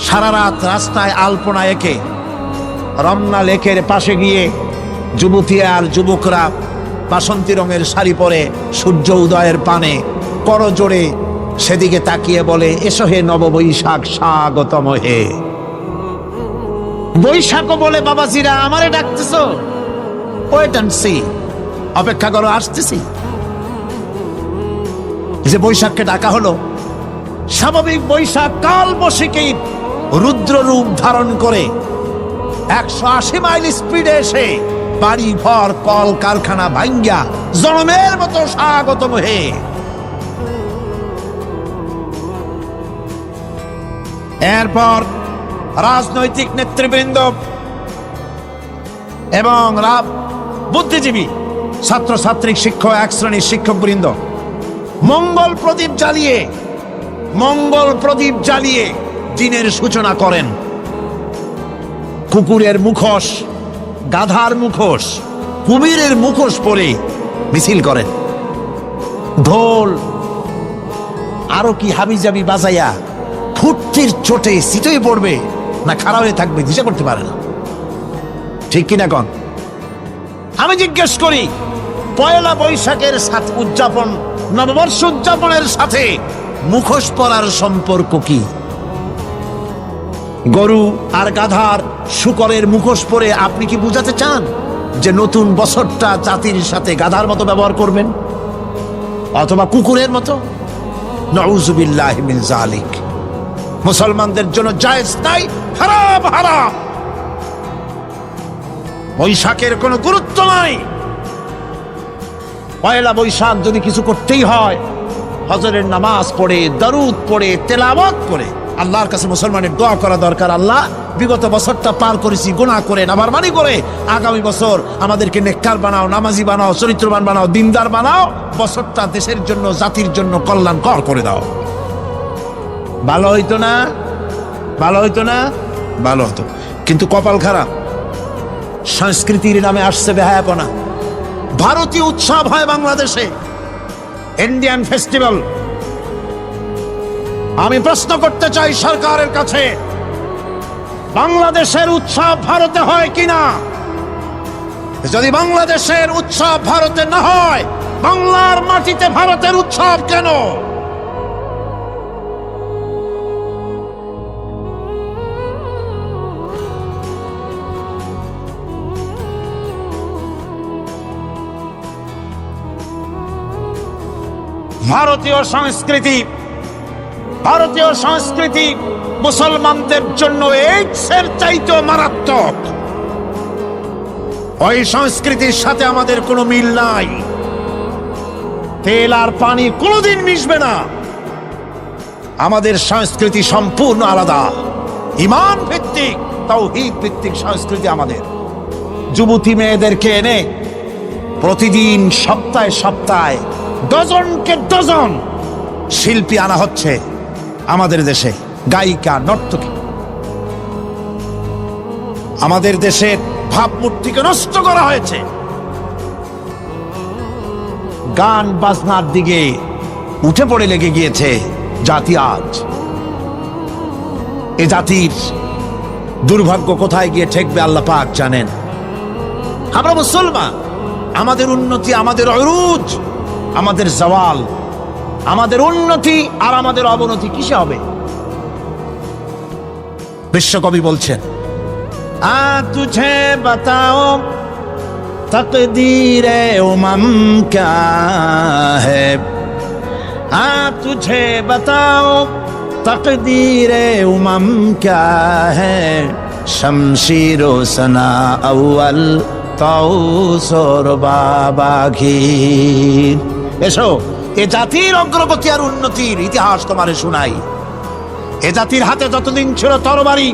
A: সারা রাত রাস্তায় আলপনা এঁকে রমনা লেকের পাশে গিয়ে যুবতী আর যুবকরা বাসন্তী রঙের শাড়ি পরে সূর্য উদয়ের পানে করজোড়ে সেদিকে তাকিয়ে বলে, এসো হে নববৈশাখ স্বাগতম হে। বৈশাখও বলে, বাবাজিরা আমারে ডাকতেছো? ওয়েট এন্ড সি, অপেক্ষা করো, আসতেছি। যে বৈশাখকে ডাকা হলো, স্বাভাবিক বৈশাখ কাল বৈশাখী রুদ্র রূপ ধারণ করে 180 মাইল স্পিডে এসে বাড়ি ঘর কল কারখানা ভাঙ্গা জনমের মতো স্বাগতম হে। এরপর রাজনৈতিক নেতৃবৃন্দ এবং বুদ্ধিজীবী, ছাত্রছাত্রী, শিক্ষক, 1 শ্রেণীর শিক্ষকবৃন্দ মঙ্গল প্রদীপ জ্বালিয়ে দিনের সূচনা করেন। কুকুরের মুখোশ, গাধার মুখোশ, কুমিরের মুখোশ পরে মিছিল করেন। ঢোল, আরো কি হাবিজাবি বাজাইয়া ফুর্তির চোটে সিটই পড়বে, না খাড়া হয়ে থাকবে, দিশা করতে পারে না। ঠিক কিনা কন? আমি জিজ্ঞেস করি, পয়লা বৈশাখের সাথে উদযাপন, নববর্ষ উদযাপনের সাথে মুখোশ পরার সম্পর্ক কি? গরু আর গাধার শূকরের মুখোশ পরে আপনি কি বুঝাতে চান যে নতুন বছরটা জাতির সাথে গাধার মতো ব্যবহার করবেন অথবা কুকুরের মতো? নাউযুবিল্লাহি মিন যালিক। মুসলমানদের জন্য জায়েজ নাই, হারাম হারাম। বৈশাখের কোনো গুরুত্ব নাই। পয়লা বৈশাখ যদি কিছু করতেই হয়, হজরের নামাজ পড়ে, দরুদ পড়ে, তেলাওয়াত করে আল্লাহর কাছে মুসলমানের দোয়া করা দরকার। আল্লাহ, বিগত বছরটা পার করেছি গুনাহ করে, নাফরমানি করে, আগামী বছর আমাদেরকে নেককার বানাও, নামাজি বানাও, চরিত্রবান বানাও, দিনদার বানাও। বছরটা দেশের জন্য, জাতির জন্য কল্যাণকর করে দাও। ভালো হইতো না? ভালো হইতো না? ভালো হতো। কিন্তু কপাল খারাপ, সংস্কৃতির নামে আসছে বেহায়াপনা। ভারতীয় উৎসব হয় বাংলাদেশে, ইন্ডিয়ান ফেস্টিভ্যাল। আমি প্রশ্ন করতে চাই সরকারের কাছে, বাংলাদেশের উৎসব ভারতে হয় কিনা? যদি বাংলাদেশের উৎসব ভারতে না হয়, বাংলার মাটিতে ভারতের উৎসব কেন? ভারতীয় সংস্কৃতি মুসলমানদের জন্য এইডসের চাইতেও মারাত্মক। ওই সংস্কৃতির সাথে আমাদের কোনো মিল নাই। তেল আর পানি কোনোদিন মিশবে না। আমাদের সংস্কৃতি সম্পূর্ণ আলাদা, ঈমান ভিত্তিক, তাওহীদ ভিত্তিক সংস্কৃতি আমাদের। যুবতী মেয়েদেরকে এনে প্রতিদিন সপ্তাহে সপ্তাহে ডজনকে ডজন শিল্পী আনা হচ্ছে আমাদের দেশে, গায়িকা, নর্তকী। আমাদের দেশের ভাবমূর্তিকে নষ্ট করা হয়েছে। গান বাজনার দিকে উঠে পড়ে লেগে গিয়েছে জাতি আজ। এ জাতির দুর্ভাগ্য কোথায় গিয়ে ঠেকবে আল্লাহ পাক জানেন। আমরা মুসলমান, আমাদের উন্নতি, আমাদের উরুজ, আমাদের জওয়াল, আমাদের উন্নতি আর আমাদের অবনতি কিসে হবে? বিশ্বকবি বলছেন, তুঝে বাতাও তকদীরে উমম ক্যা হ্যায়, তুঝে বাতাও তকদীরে উমম ক্যা হ্যায়, শমশীর ও সনা আউয়াল তাউসর বাবাঘির। এসো, এ জাতির অগ্রগতি আর উন্নতির ইতিহাস তোমারে শোনাই। এ জাতির হাতে যতদিন ছিল তরবারি,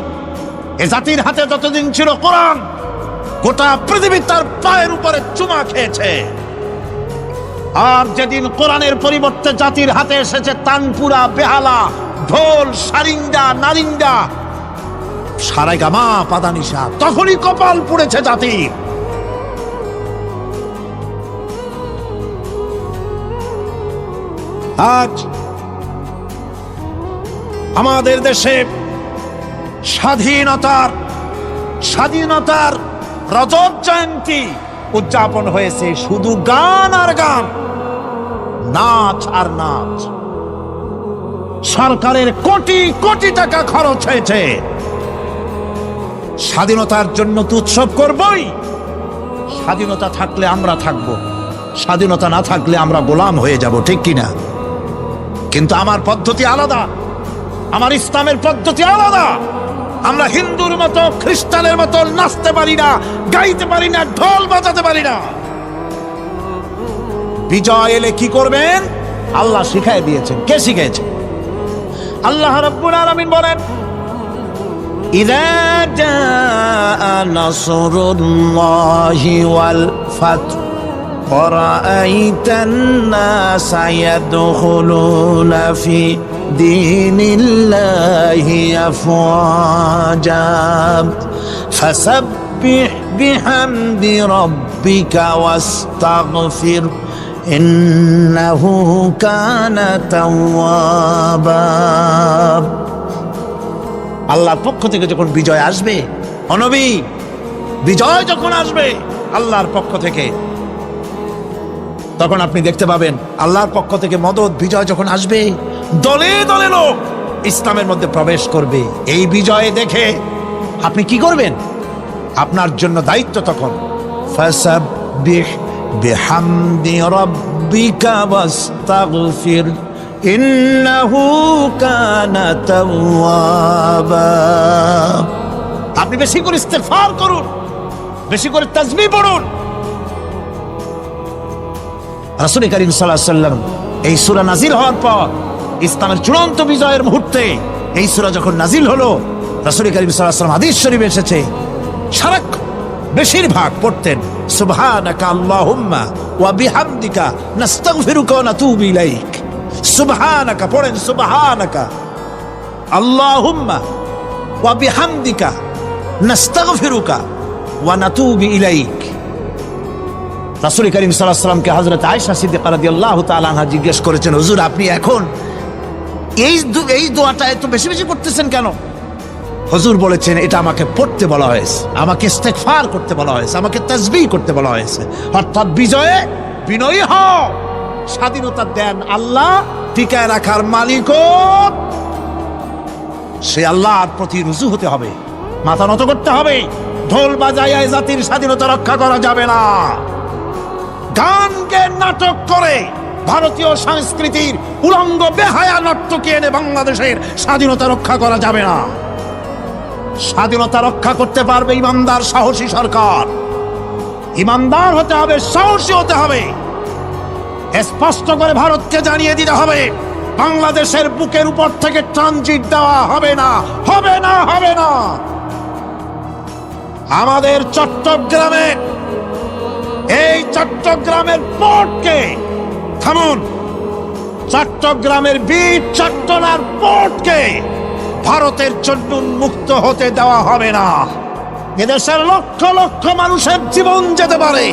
A: এ জাতির হাতে যতদিন ছিল কোরআন, গোটা পৃথিবী তার পায়ের উপরে চুমা খেয়েছে। আর যেদিন কোরআনের পরিবর্তে জাতির হাতে এসেছে তানপুরা, বেহালা, ঢোল, সারিন্দা, নারিন্দা, সারেগামা, পাদানিসা, তখনই কপাল পুড়েছে জাতির। আজ আমাদের দেশে স্বাধীনতার রজত জয়ন্তী উদযাপন হয়েছে শুধু গান আর গান, নাচ আর নাচ। সরকারের কোটি কোটি টাকা খরচ হয়েছে। স্বাধীনতার জন্য তো উৎসব করবই। স্বাধীনতা থাকলে আমরা থাকবো, স্বাধীনতা না থাকলে আমরা গোলাম হয়ে যাব, ঠিক কিনা? কিন্তু আমার পদ্ধতি আলাদা, আমার ইসলামের পদ্ধতি আলাদা। আমরা হিন্দুর মতো, খ্রিস্টানের মতো নাচতে পারি না, গাইতে পারি না, ঢোল বাজাতে পারি না। বিজয় এলে কি করবেন আল্লাহ শিখাই দিয়েছেন। কে শিখিয়েছেন? আল্লাহ রাব্বুল আলামিন বলেন, ইযা জাআ নাসরুল্লাহি ওয়াল ফাতহ ورأيت الناس يدخلون في دين الله أفواجا فسبح بحمد ربك واستغفر ইন্নাহু কানা তাওয়াবা। আল্লাহর পক্ষ থেকে যখন বিজয় আসবে, ও নবী, বিজয় যখন আসবে আল্লাহর পক্ষ থেকে, তখন আপনি দেখতে পাবেন আল্লাহর পক্ষ থেকে মদদ, বিজয় যখন আসবে দলে দলে লোক ইসলামের মধ্যে প্রবেশ করবে। এই বিজয় দেখে আপনি কি করবেন? আপনার জন্য দায়িত্ব তখন ফাসাব্বিহ বিহামদি রাব্বিকা ওয়াস্তাগফির ইন্নাহু কানা তাওয়াবা। আপনি বেশি করে ইস্তেগফার করুন, বেশি করে তাসবিহ পড়ুন। রাসূল করিম সাল্লাল্লাহু আলাইহি ওয়াসাল্লাম এই সূরা নাজিল হওয়ার পর, ইসলামের চূড়ান্ত বিজয়ের মুহূর্তে এই সূরা যখন নাজিল হলো, রাসূল করিম সাল্লাল্লাহু আলাইহি ওয়াসাল্লাম হাদিস শরীফে এসেছে সারাক্ষণ বেশিরভাগ পড়তেন সুবহানাকা আল্লাহুম্মা ওয়া বিহামদিকা নাস্তাগফিরুকা ওয়া নাতুবু ইলাইক। সুবহানাকা পড়েন, সুবহানাকা আল্লাহুম্মা ওয়া বিহামদিকা নাস্তাগফিরুকা ওয়া নাতুবু ইলাইক। রাসূল করিম সাল্লাল্লাহু আলাইহি ওয়াসাল্লামকে হযরত আয়েশা সিদ্দিকা রাদিয়াল্লাহু তাআলা আনহা জিজ্ঞেস করেছেন, হুজুর আপনি এখন এই দোয়াটা এত বেশি বেশি করতেছেন কেন? হুজুর বলেছেন, এটা আমাকে পড়তে বলা হয়েছে, আমাকে ইস্তেগফার করতে বলা হয়েছে, আমাকে তাসবিহ করতে বলা হয়েছে। অর্থাৎ বিজয়ে বিনয়ী হও। স্বাধীনতা দেন আল্লাহ, টিকায় রাখার মালিকও সে আল্লাহর প্রতি রুজু হতে হবে, মাথা নত করতে হবে। ঢোল বাজাইয়া জাতির স্বাধীনতা রক্ষা করা যাবে না। গানকে নাটক করে ভারতীয় সংস্কৃতির উলঙ্গ বেহায়া নর্তকী এনে বাংলাদেশের স্বাধীনতা রক্ষা করা যাবে না। স্বাধীনতা রক্ষা করতে পারবে ইমানদার সাহসী সরকার। ইমানদার হতে হবে, সাহসী হতে হবে। স্পষ্ট করে ভারতকে জানিয়ে দিতে হবে, বাংলাদেশের বুকের উপর থেকে ট্রানজিট দেওয়া হবে না, হবে না, হবে না। আমাদের চট্টগ্রামে, এই চট্টগ্রামের পোর্টকে থামুন, চট্টগ্রামের বীর চট্টলার পোর্টকে ভারতের জন্য উন্মুক্ত হতে দেওয়া হবে না। এদেশের লক্ষ লক্ষ মানুষের জীবন যেতে পারে,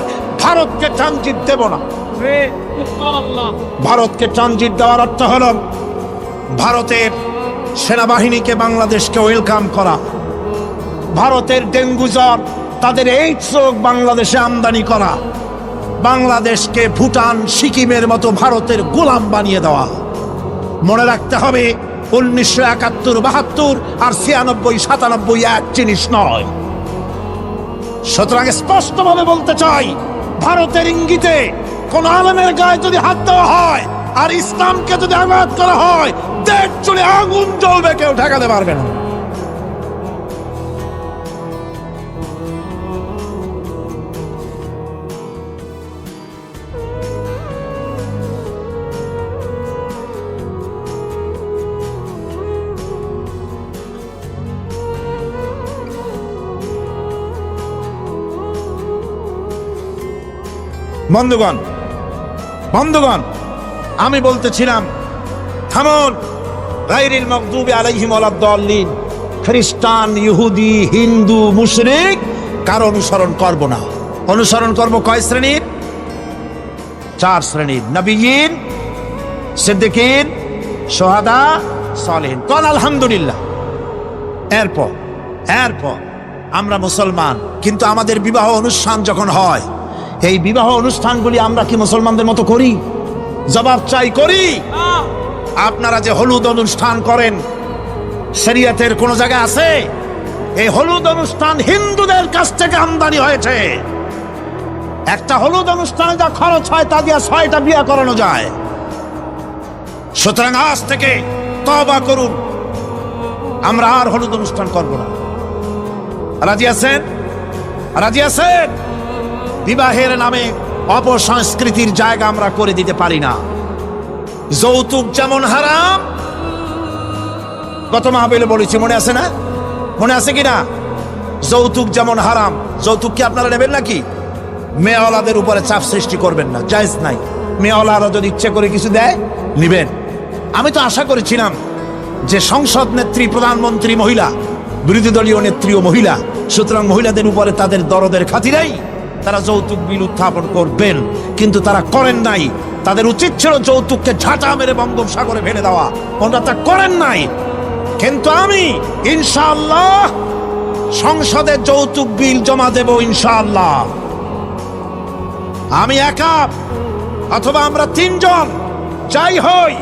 A: ভারতকে ট্রানজিট দেব না। ভারতকে ট্রানজিট দেওয়ার অর্থ হল ভারতের সেনাবাহিনীকে বাংলাদেশকে ওয়েলকাম করা, ভারতের ডেঙ্গু জ্বর, তাদের এইডস রোগ বাংলাদেশে আমদানি করা, বাংলাদেশকে ভুটান সিকিমের মতো ভারতের গোলাম বানিয়ে দেওয়া। মনে রাখতে হবে 1971, 72 আর 96, 97 এক জিনিস নয়। সুতরাং স্পষ্টভাবে বলতে চাই, ভারতের ইঙ্গিতে কোন আলেমের গায়ে যদি হাত দেওয়া হয় আর ইসলামকে যদি আঘাত করা হয়, দেশ জুড়ে আগুন জ্বলবে, কেউ ঠেকাতে পারবে না। বন্ধুগণ, বন্ধুগণ, আমি বলতেছিলাম থামুন। গায়রিল মাগদুবি আলাইহিম ওয়ালাদ-দাল্লিন, খ্রিস্টান, ইহুদি, হিন্দু, মুশরিক কারো অনুসরণ করব না। অনুসরণ করব কয় শ্রেণীর? 4 শ্রেণীর। নবিয়্যিন, সিদ্দিকিন, শুহাদা, সালেহিন। কল আলহামদুলিল্লাহ। এরপর আমরা মুসলমান, কিন্তু আমাদের বিবাহ অনুষ্ঠান যখন হয়, এই বিবাহ অনুষ্ঠানগুলি আমরা কি মুসলমানদের মতো করি? জবাব চাই, করি? আপনারা যে হলুদ অনুষ্ঠান করেন, শরীয়তের কোন জায়গায় আছে? এই হলুদ অনুষ্ঠান হিন্দুদের কাছ থেকে আমদানি হয়েছে। একটা হলুদ অনুষ্ঠানে যা খরচ হয় তা দিয়ে 6টা বিয়ে করানো যায়। সুতরাং আজ থেকে তওবা করুন, আমরা আর হলুদ অনুষ্ঠান করব না। রাজি আছেন? রাজি আছেন? বিবাহের নামে অপসংস্কৃতির জায়গা আমরা করে দিতে পারি না। যৌতুক যেমন হারাম, গত মাহফিলে বলেছি, মনে আছে না? মনে আছে কিনা? যৌতুক যেমন হারাম। যৌতুক কি আপনারা নেবেন নাকি? মেয়েওয়ালাদের উপরে চাপ সৃষ্টি করবেন না, জায়েজ নাই। মেয়েওয়ালারা যদি ইচ্ছে করে কিছু দেয়, নিবেন। আমি তো আশা করেছিলাম যে সংসদ নেত্রী, প্রধানমন্ত্রী মহিলা, বিরোধী দলীয় নেত্রীও মহিলা, সুতরাং মহিলাদের উপরে তাদের দরদের খাতিরেই তারা যৌতুক বিল উত্থাপন করবেন, কিন্তু তারা করেন নাই। তাদের উচিত ছিল যৌতুককে ঝাঁটা মেরে বঙ্গোপসাগরে ফেলে দেওয়া, ওনারা তা করেন নাই। কিন্তু আমি ইনশাআল্লাহ সংসদে যৌতুক বিল জমা দেব ইনশাআল্লাহ। আমি একা অথবা আমরা তিনজন যাই হই,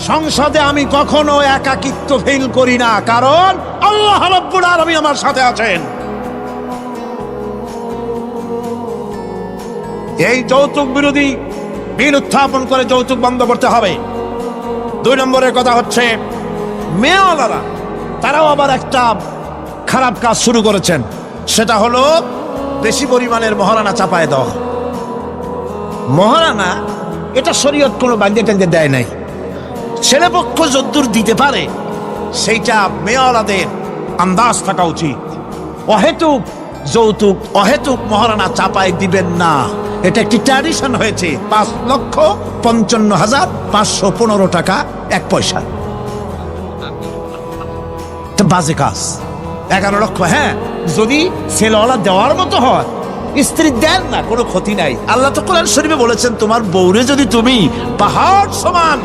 A: সংসদে আমি কখনো একাকিত্ব ফিল করি না, কারণ আল্লাহ রাব্বুল আলামিন আমার সাথে আছেন। এই যৌতুক বিরোধী বিল উত্থাপন করে যৌতুক বন্ধ করতে হবে। 2 নম্বরের কথা হচ্ছে, মেয়েওয়ালারা তারাও আবার একটা খারাপ কাজ শুরু করেছেন, সেটা হলো বেশি পরিমাণের মহারানা চাপায় দেওয়া। মহারানা এটা শরীয়ত কোনো বান্ধে টান্ধে দেয় নাই। ছেলেপক্ষ যদ্দূর দিতে পারে সেইটা মেয়েওয়ালাদের আন্দাজ থাকা উচিত। অহেতুক যৌতুক, অহেতুক মহারানা চাপায় দিবেন না। এটা একটি ট্র্যাডিশন হয়েছে। 5,55,515 টাকা 1 পয়সা, বাজে কাজ। 11 লক্ষ, হ্যাঁ, যদি ছেলেওয়ালা দেওয়ার মতো হয়, স্ত্রী দেন না, কোনো ক্ষতি নাই। আল্লাহ তো কোরআন শরীফে বলেছেন, তোমার বউরে যদি তুমি পাহাড় সমান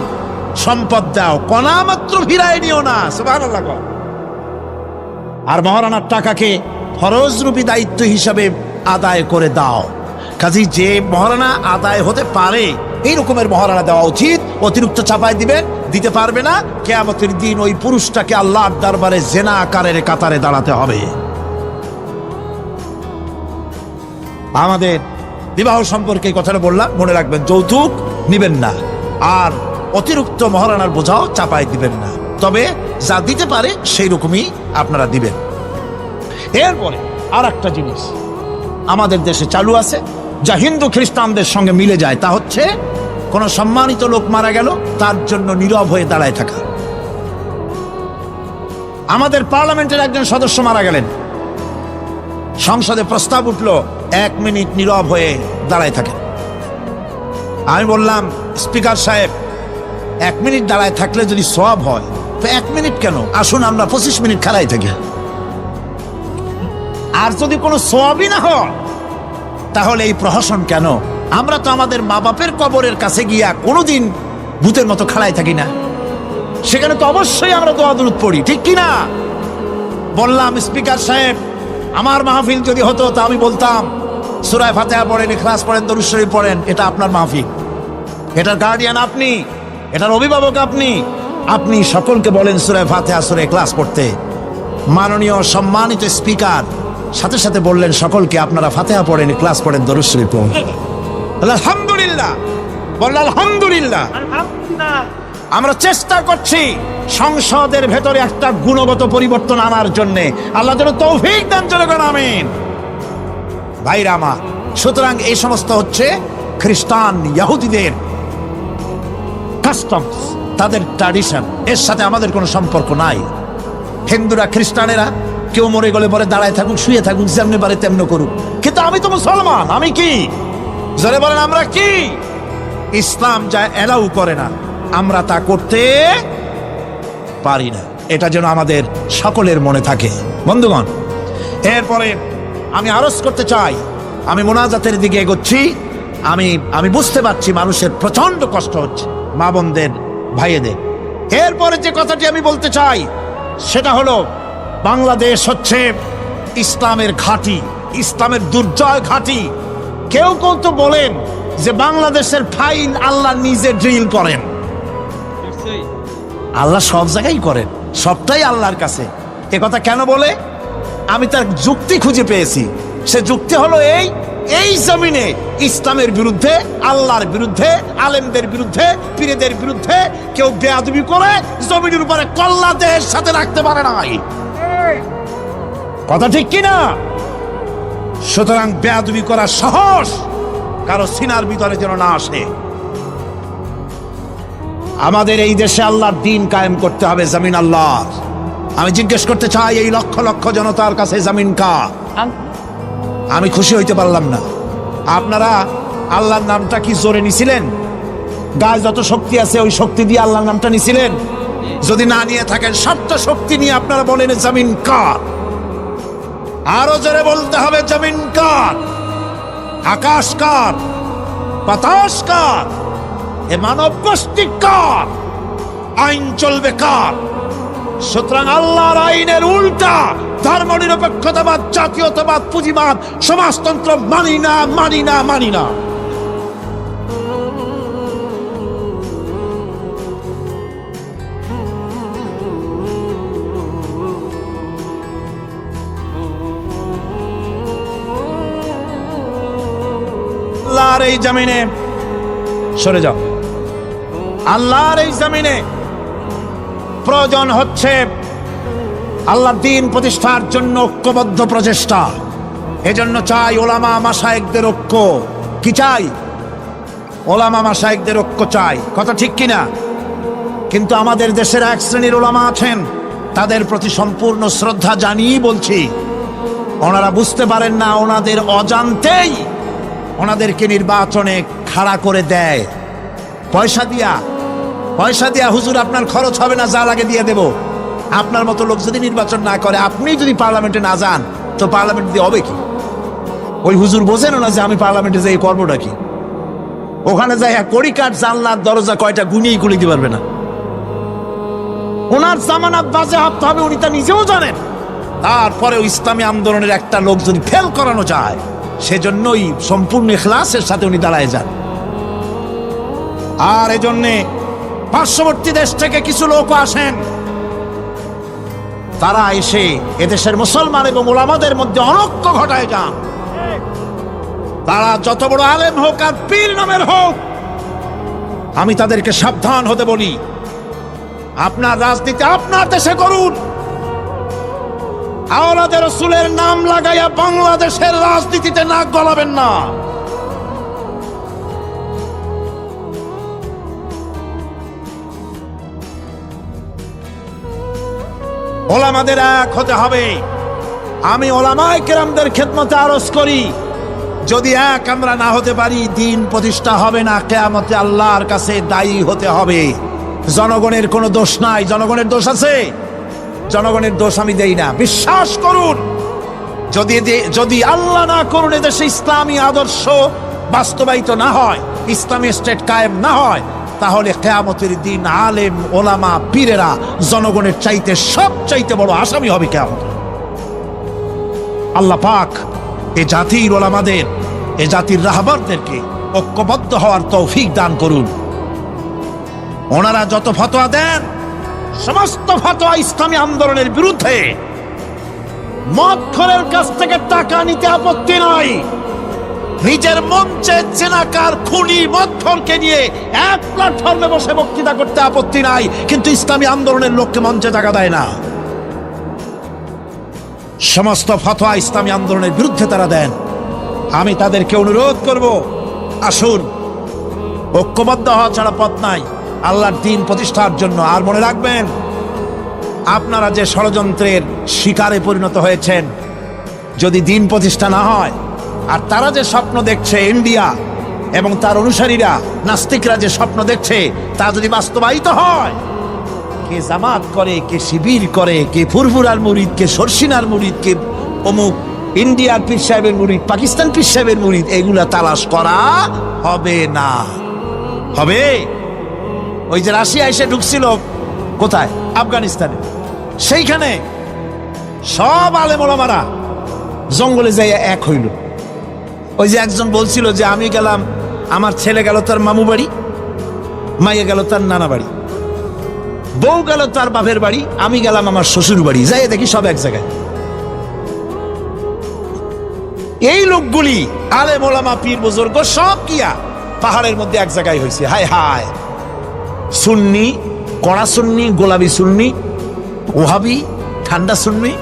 A: সম্পদ দাও, কণা মাত্র ফিরায় নিও না। সুবহানাল্লাহ। আর মহারানার টাকাকে ফরজরূপী দায়িত্ব হিসাবে আদায় করে দাও। কাজেই যে মহারানা আদায় হতে পারে এই রকমের মহারানা দেওয়া উচিত। অতিরিক্ত চাপায় দিতে পারবে না, কিয়ামতের দিন ওই পুরুষটাকে আল্লাহর দরবারে জেনাকারের কাতারে দাঁড়াতে হবে। আমাদের বিবাহ সম্পর্কে এই কথাটা বললাম, মনে রাখবেন, যৌতুক নিবেন না আর অতিরিক্ত মহারানার বোঝাও চাপায় দিবেন না, তবে যা দিতে পারে সেই রকমই আপনারা দিবেন। এরপরে আর একটা জিনিস আমাদের দেশে চালু আছে, যা হিন্দু খ্রিস্টানদের সঙ্গে মিলে যায়, তা হচ্ছে কোনো সম্মানিত লোক মারা গেল, তার জন্য নীরব হয়ে দাঁড়ায় থাকা। আমাদের পার্লামেন্টের একজন সদস্য মারা গেলেন, সংসদে প্রস্তাব উঠল 1 মিনিট নীরব হয়ে দাঁড়ায় থাকে। আমি বললাম, স্পিকার সাহেব, 1 মিনিট দাঁড়ায় থাকলে যদি সওয়াব হয়, তো 1 মিনিট কেন, আসুন আমরা 25 মিনিট খাড়াই থাকি। আর যদি কোনো সওয়াবই না হয়, তাহলে এই প্রহসন কেন? আমরা তো আমাদের মা বাপের কবরের কাছে গিয়া কোনোদিন ভূতের মতো খাড়াই থাকি না, সেখানে তো অবশ্যই আমরা দোয়া দুরূদ পড়ি, ঠিক কিনা? বললাম, স্পিকার সাহেব, আমার মাহফিল যদি হতো তা আমি বলতাম, সূরা ফাতিহা পড়েন, ইখলাস পড়েন, দরুদ শরীফ পড়েন, এটা আপনার মাহফিল, এটার গার্ডিয়ান আপনি, এটার অভিভাবক আপনি। আপনি সকলকে বলেন সূরা ফাতিহা, সূরা ইখলাস পড়তে। মাননীয় সম্মানিত স্পিকার সাথে সাথে বললেন সকলকে, আপনারা ফাতিহা পড়েন, ইখলাস পড়েন, দরুদ শরীফ পড়েন। আলহামদুলিল্লাহ, বললেন আলহামদুলিল্লাহ। আমরা চেষ্টা করছি সংসদের ভেতরে একটা গুণগত পরিবর্তন আনার জন্য। আল্লাহ যেন তৌফিক দান, জনগণ আমিন। ভাইরা আমার, সুতরাং এই সমস্ত হচ্ছে খ্রিস্টান ইহুদিদের কাস্টমস, তাদের ট্র্যাডিশন, এর সাথে আমাদের কোনো সম্পর্ক নাই। হিন্দুরা খ্রিস্টানেরা কেউ মরে গেলে পরে দাঁড়ায় থাকুক, শুয়ে থাকুক, যেমনি পারে তেমনি করুক, কিন্তু আমি তো মুসলমান, আমি কি? জোরে বলেন, আমরা কি? ইসলাম যা এলাউ করে না, আমরা তা করতে পারি না। এটা যেন আমাদের সকলের মনে থাকে। বন্ধুগণ, এরপরে আমি আরজ করতে চাই, আমি মোনাজাতের দিকে এগোচ্ছি। আমি বুঝতে পারছি মানুষের প্রচন্ড কষ্ট হচ্ছে, মা বোনদের, ভাইয়েদের। এরপরে যে কথাটি আমি বলতে চাই সেটা হলো, বাংলাদেশ হচ্ছে ইসলামের ঘাঁটি, ইসলামের দুর্জয় ঘাঁটি। কেউ কেউ তো বলেন যে বাংলাদেশের ফাইল আল্লাহ নিজে ড্রিল করেন। আল্লাহ সব জায়গায় করেন, সবটাই আল্লাহর কাছে। এ কথা কেন বলে? আমি তার যুক্তি খুঁজে পেয়েছি। সে যুক্তি হলো এই জমিনে ইসলামের বিরুদ্ধে, আল্লাহর বিরুদ্ধে, আলেমদের বিরুদ্ধে, পীরদের বিরুদ্ধে কেউ বেয়াদবি করে জমিনের উপরে কল্লা দেহের সাথে রাখতে পারে নাই। কথা ঠিক কিনা? সুতরাং বেয়াদবি করার সাহস কারো সিনার ভিতরে যেন না আসে। আমাদের এই দেশে আল্লাহর দ্বীন কায়েম করতে হবে, জমিন আল্লাহর। আমি জিজ্ঞেস করতে চাই, এই লক্ষ লক্ষ জনতার কাছে জমিন কার? আমি খুশি হইতে পারলাম না। আপনারা আল্লাহর নামটা কি জোরে নিছিলেন? গায়ে যত শক্তি আছে ওই শক্তি দিয়ে আল্লাহর নামটা নিছিলেন? যদি না নিয়ে থাকেন, সবটা শক্তি নিয়ে আপনারা বলেন জমিন কার? আরো জোরে বলতে হবে, জমিন কার? আকাশ কার, বাতাস কার, এ মানব গোষ্ঠী কার, আইন চলবে কার? সুতরাং আল্লাহর আইনের উল্টা ধর্মনিরপেক্ষতাবাদ, জাতীয়তাবাদ, পুঁজিবাদ, সমাজতন্ত্র মানি না, মানি না, মানি না। আল্লাহর এই জমিনে সরে যাও। আল্লাহর এই জমিনে প্রয়োজন হচ্ছে আল্লাহর দ্বীন প্রতিষ্ঠার জন্য ঐক্যবদ্ধ প্রচেষ্টা। এজন্য চাই ওলামা মাশায়েখদের ঐক্য। কি চাই? ওলামা মাশায়েখদের ঐক্য চাই। কথা ঠিক কিনা? কিন্তু আমাদের দেশের এক শ্রেণীর ওলামা আছেন, তাদের প্রতি সম্পূর্ণ শ্রদ্ধা জানিয়েই বলছি, ওনারা বুঝতে পারেন না, ওনাদের অজান্তেই ওনাদেরকে নির্বাচনে খাড়া করে দেয় পয়সা দিয়া। হুজুর আপনার খরচ হবে না, যা লাগে দিয়ে দেব। আপনার মতো লোক যদি নির্বাচন না করে, আপনি যদি পার্লামেন্টে না যান, তো পার্লামেন্ট দিয়ে হবে কি? ওই হুজুর বোঝেন না যে আমি পার্লামেন্টে যাই করবোটা কি? ওখানে যাই কড়ি কাঠ জানলার দরজা কয়টা গুনিয়েই গুলি দিতে পারবে না। ওনার জামানত বাজেয়াপ্ত হবে, উনি তা নিজেও জানেন। তারপরে ইসলামী আন্দোলনের একটা লোক যদি ফেল করানো যায়, সেজন্যই সম্পূর্ণ ইখলাসের সাথে উনি দাঁড়ায় যান। আর এজন্যে পার্শ্ববর্তী দেশ থেকে কিছু লোক আসেন, তারা এসে এদেশের মুসলমান এবং ওলামাদের মধ্যে অনৈক্য ঘটায় যান। তারা যত বড় আলেম হোক আর পীর নামের হোক, আমি তাদেরকে সাবধান হতে বলি, আপনার রাজনীতি আপনার দেশে করুন। আওলাদের রাসূলের নাম লাগাইয়া বাংলাদেশের রাজনীতিতে নাক গলাবেন না। ওলামাদের এক হতে হবে। আমি ওলামায়ে কেরামদের খেদমতে আরজ করি, যদি এক আমরা না হতে পারি, দ্বীন প্রতিষ্ঠা হবে না। কিয়ামতে আল্লাহর কাছে দায়ী হতে হবে। জনগণের কোনো দোষ নাই। জনগণের দোষ আছে? জনগণের দোষ আমি দেই না। বিশ্বাস করুন, যদি আল্লাহ না করুন এদেশে ইসলামী আদর্শ বাস্তবায়িত না হয়, ইসলামী স্টেট কায়েম না হয়, তাহলে কিয়ামতের দিন আলেম ওলামা পীরেরা জনগণের চাইতে সবচাইতে বড় আসামি হবে কিয়ামতে। আল্লাহ পাক এ জাতির ওলামাদের, এ জাতির রাহবরদেরকে ঐক্যবদ্ধ হওয়ার তৌফিক দান করুন। ওনারা যত ফতোয়া দেন, সমস্ত ফতোয়া ইসলামী আন্দোলনের বিরুদ্ধে। মদখোরের কাছ থেকে টাকা নিতে আপত্তি নাই, নিজের মঞ্চে জেনাকার খুনি মদখোরকে নিয়ে এক প্ল্যাটফর্মে বসে বক্তৃতা করতে আপত্তি নাই, কিন্তু ইসলামী আন্দোলনের লোককে মঞ্চে টাকা দেয় না। সমস্ত ফতোয়া ইসলামী আন্দোলনের বিরুদ্ধে তারা দেন। আমি তাদেরকে অনুরোধ করব, আসুন, ঐক্যবদ্ধ হওয়া ছাড়া পথ নাই আল্লাহর দ্বীন প্রতিষ্ঠার জন্য। আর মনে রাখবেন, আপনারা যে ষড়যন্ত্রের শিকারে পরিণত হয়েছেন, যদি দ্বীন প্রতিষ্ঠা না হয়, আর তারা যে স্বপ্ন দেখছে, ইন্ডিয়া এবং তার অনুসারীরা নাস্তিকরা যে স্বপ্ন দেখছে, তা যদি বাস্তবায়িত হয়, কে জামাত করে, কে শিবির করে, কে ফুরফুরার মুরিদ, কে সরসিনার মুরিদ, কে অমুক ইন্ডিয়ার পীর সাহেবের মুরিদ, পাকিস্তান পীর সাহেবের মুরিদ, এগুলা তালাশ করা হবে না। হবে? ওই যে রাশিয়া এসে ঢুকছিল কোথায়? আফগানিস্তানে। সেইখানে সব আলেম ওলামারা জঙ্গলে যাই এক হইল। ওই যে একজন বলছিল যে আমি গেলাম, আমার ছেলে গেল তার মামু বাড়ি, মাইয়া গেল তার নানা বাড়ি, বউ গেল তার বাপের বাড়ি, আমি গেলাম আমার শ্বশুর বাড়ি। যাই দেখি সব এক জায়গায়। এই লোকগুলি আলেম ওলামা পীর বুজুর্গ সব কিয়া পাহাড়ের মধ্যে এক জায়গায় হয়েছে। হায় হায়, সুন্নি, কড়া সুন্নি, গোলাপি সুন্নি, ওহাবি, ঠান্ডা সুন্নি,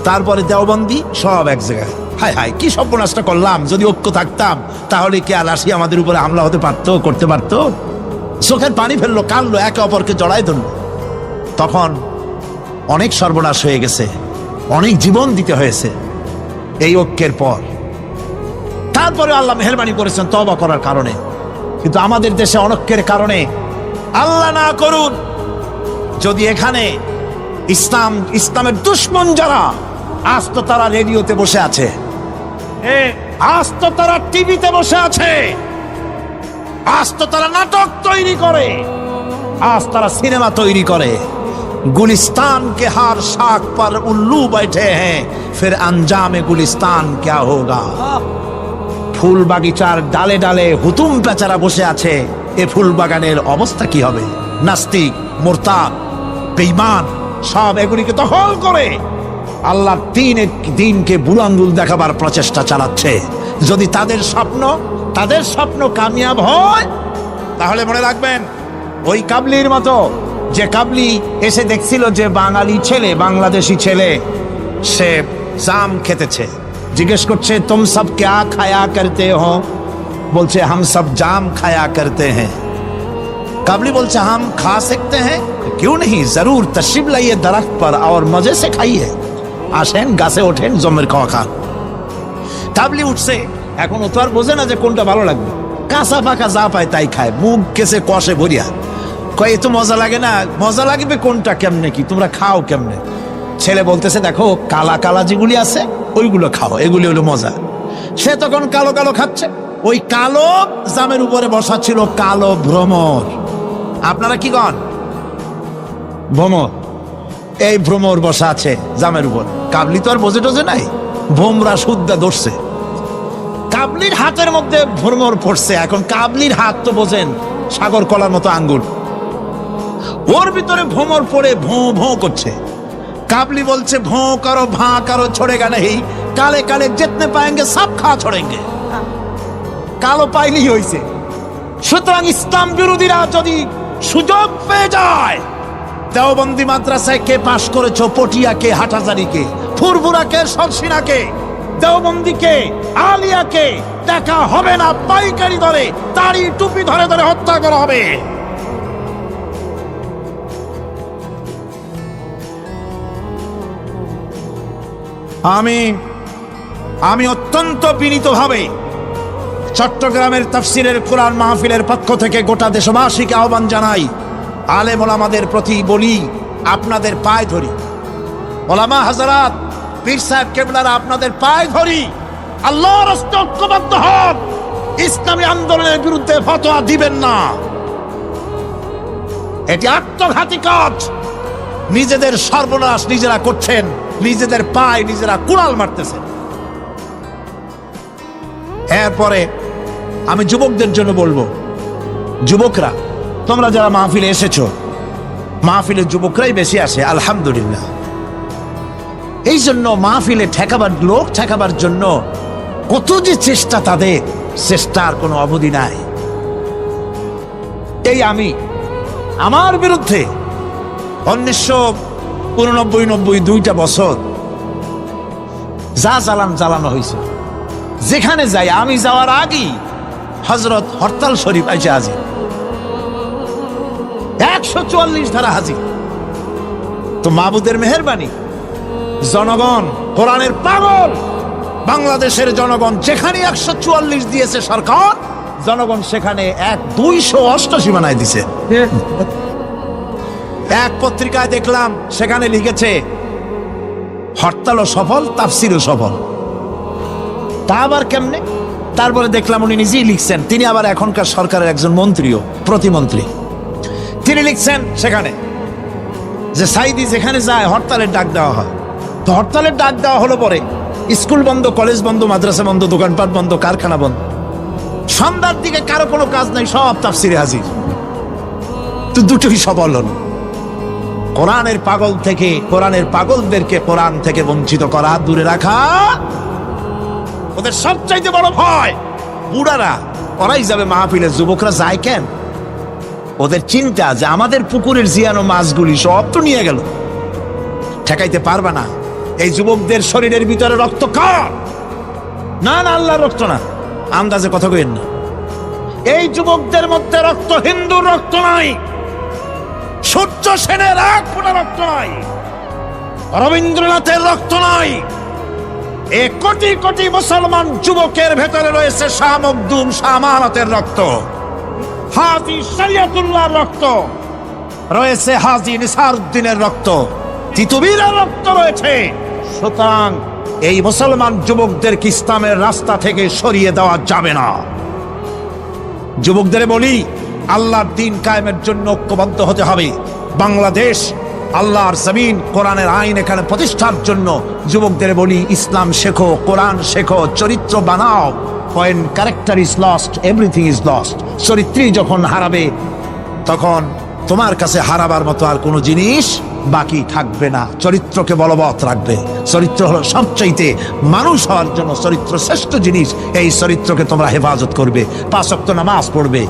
A: তারপরে দেওবন্দি, সব এক জায়গায়। হায় হায়, কি সর্বনাশটা করলাম! যদি ঐক্য থাকতাম, তাহলে কি আলাসি আমাদের উপরে হামলা হতে পারতো, করতে পারতো? চোখের পানি ফেললো, কাঁদলো, একে অপরকে জড়ায় ধরল। তখন অনেক সর্বনাশ হয়ে গেছে, অনেক জীবন দিতে হয়েছে এই ঐক্যের পর। তারপরে আল্লাহ মেহেরবানি করেছেন তওবা করার কারণে। কিন্তু আমাদের দেশে অনৈক্যের কারণে, আল্লাহ না করুন, যদি এখানে ইসলামের দুশ্মন যারা, আজ তো তারা রেডিওতে বসে আছে, আজ তো তারা টিভিতে বসে আছে, আজ তো তারা নাটক তৈরি করে, আজ তারা সিনেমা তৈরি করে। गुलिस्तान के हर शाख पर उल्लू बैठे हैं, फिर अंजाम गुलिस्तान क्या होगा। ফুল বাগিচার ডালে ডালে হুতুম পেচারা বসে আছে, এ ফুল বাগানের অবস্থা কি হবে? নাস্তিক, মুরতাদ, বেঈমান সব এগুলিকে দখল করে আল্লাহ দিনকে বুড়ো আঙ্গুল দেখাবার প্রচেষ্টা চালাচ্ছে। যদি তাদের স্বপ্ন কামিয়াব হয়, তাহলে মনে রাখবেন ওই কাবলির মতো, যে কাবলি এসে দেখছিল যে বাঙালি ছেলে, বাংলাদেশি ছেলে সে জাম খেতেছে, জিজ্ঞেস করছে তুম সব ক্যা খায়া করতে হো? বলছে হাম সব জাম খায়া করতে হ্যাঁ। काबली बोलते हम खा सकते हैं, क्यों नहीं, जरूर तशरीफ लाइए दरख्त पर और मजे से खाइए। আসেন গাছে ওঠেন, জমের খাওয়া খান। কাবলি উঠছে, এখন ও তো আর বোঝে না যে কোনটা ভালো লাগবে, কাঁচা পাকা যা পায় তাই খায়, মুখ কেসে কষে ভরিয়া কয় এ তো মজা লাগে না, মজা লাগবে কোনটা, কেমনে কি তোমরা খাও কেমনে? ছেলে বলতেছে দেখো কালা কালা যেগুলি আছে ওইগুলো খাও, এগুলি হলো মজা। সে তখন কালো কালো খাচ্ছে, ওই কালো জামের উপরে বসা ছিল কালো ভ্রমর। আপনারা কি কন? ভ্রমর। এই ভ্রমর বসা আছে জামের উপর। কাবলি তো আর বোঝে টোঝে নাই, ভোমরা শুদ্ধা ধরছে, কাবলির হাতের মধ্যে ভ্রমর পড়ছে। এখন কাবলির হাত তো বোঝেন সাগর কলার মতো আঙ্গুল, ওর ভিতরে ভ্রমর পড়ে ভোঁ ভোঁ করছে। কাবলি বলছে ভোঁ করো ভাঁ করো छोड़ेगा नहीं, কালে কালে जितने पाएंगे सब खा छोड़ेंगे। কালো পাইলেই হইছে। সুতরাং ইসলাম বিরোধীরা যদি সুযোগ পেয়ে যায়, দেওবন্দি মাদ্রাসায় কে পাশ করেছো, পটিয়াকে, হাটহাজারীকে, ফুরফুরাকে, সরসিনাকে, দেওবন্দিকে, আলিয়াকে দেখা হবে না, পাইকারি দরে দাড়ি টুপি ধরে ধরে হত্যা করা হবে। আমি অত্যন্ত বিনীতভাবে চট্টগ্রামের তাফসিরের কোরআন মাহফিলের পক্ষ থেকে গোটা দেশবাসীকে আহ্বান জানাই, আলেম ওলামাদের প্রতি বলি, আপনাদের পায়ে ধরি, ওলামা হাজারাত, পীর সাহেব কেবলারা আপনাদের পায়ে ধরি, আল্লাহর রাস্তায় ঐক্যবদ্ধ হন, ইসলামী আন্দোলনের বিরুদ্ধে ফতোয়া দিবেন না। এটি আত্মঘাতী কাজ, নিজেদের সর্বনাশ নিজেরা করছেন, নিজেদের পায়ে নিজেরা কুড়াল মারতেছেন। এরপরে আমি যুবকদের জন্য বলবো, যুবকরা তোমরা যারা মাহফিলে এসেছো, মাহফিলে যুবকরাই বেশি আসে আলহামদুলিল্লাহ। এই জন্য মাহফিলে লোক ঠেকাবার জন্য কত যে চেষ্টা, তাদের চেষ্টার কোনো অবধি নাই। এই আমার বিরুদ্ধে 1989-90 দুইটা বছর যা জ্বালানো হয়েছে, যেখানে যাই, আমি যাওয়ার আগেই হযরত হরতাল শরীফ আইসে হাজির, 144 ধারা হাজির। তো মাবুদের মেহেরবানি, জনগণ কোরআনের পাগল, বাংলাদেশের জনগণ যেখানে 144 দিয়েছে সরকার, জনগণ সেখানে 288 বানায় দিছে। এক পত্রিকায় দেখলাম সেখানে লিখেছে হরতালও সফল, তাফসিরও সফল। তা আবার কেমনে? তারপরে দেখলাম উনি নিজেই লিখছেন, তিনি আবার এখনকার সরকারের একজন মন্ত্রীও, প্রতিমন্ত্রী। তিনি লিখছেন সেখানে যে সাইদি যেখানে যায় হরতালের ডাক দেওয়া হয়। তো হরতালের ডাক দেওয়া হলো পরে স্কুল বন্ধ, কলেজ বন্ধ, মাদ্রাসা বন্ধ, দোকানপাট বন্ধ, কারখানা বন্ধ, সন্ধ্যার দিকে কারো কোনো কাজ নাই, সব তাফসিরে হাজির। তো দুটোই সফল হলো। কোরআনের পাগল থেকে, কোরআনের পাগলদেরকে কোরআন থেকে বঞ্চিত করা, দূরে রাখা ওদের সবচাইতে বড় ভয়। বুড়ারা ওরাই যাবে মাহফিলে, যুবকরা যায় কেন? ওদের চিন্তা যে আমাদের পুকুরের জিয়ানো মাছগুলি সব তো নিয়ে গেল, ঠেকাইতে পারবে না। এই যুবকদের শরীরের ভিতরে রক্ত কার? না না, আল্লাহর রক্ত না, আন্দাজে কথা কইেন না। এই যুবকদের মধ্যে রক্ত হিন্দুর রক্ত নাই, সূর্য সেনের এক ফোঁটা রক্ত নাই, রবীন্দ্রনাথের রক্ত নাই। এ কোটি কোটি মুসলমান যুবকের ভেতরে রয়েছে শাহ মখদুম, শাহ আমানতের রক্ত, হাজী শরিয়তুল্লাহর রক্ত রয়েছে, হাজী নিসারউদ্দিনের রক্ত, তিতুমীরের রক্ত রয়েছে, সুতরাং এই মুসলমান যুবকদেরকে ইসলামের রাস্তা থেকে সরিয়ে দেওয়া যাবে না। যুবকদের বলি, আল্লাহর দ্বীন কায়েমের জন্য ঐক্যবদ্ধ হতে হবে। বাংলাদেশ আল্লাহর জমিন, কোরআনের আইন এখানে প্রতিষ্ঠার জন্য যুবকদের বলি, ইসলাম শেখো, কোরআন শেখো, চরিত্র বানাও। When character is lost, everything is lost. চরিত্রই যখন হারাবে, তখন তোমার কাছে হারাবার মতো আর কোনো জিনিস বাকি থাকবে না। চরিত্রকে বলবৎ রাখবে। চরিত্র হলো সবচাইতে মানুষ হওয়ার জন্য চরিত্র শ্রেষ্ঠ জিনিস। এই চরিত্রকে তোমরা হেফাজত করবে, 5 ওয়াক্ত নামাজ পড়বে,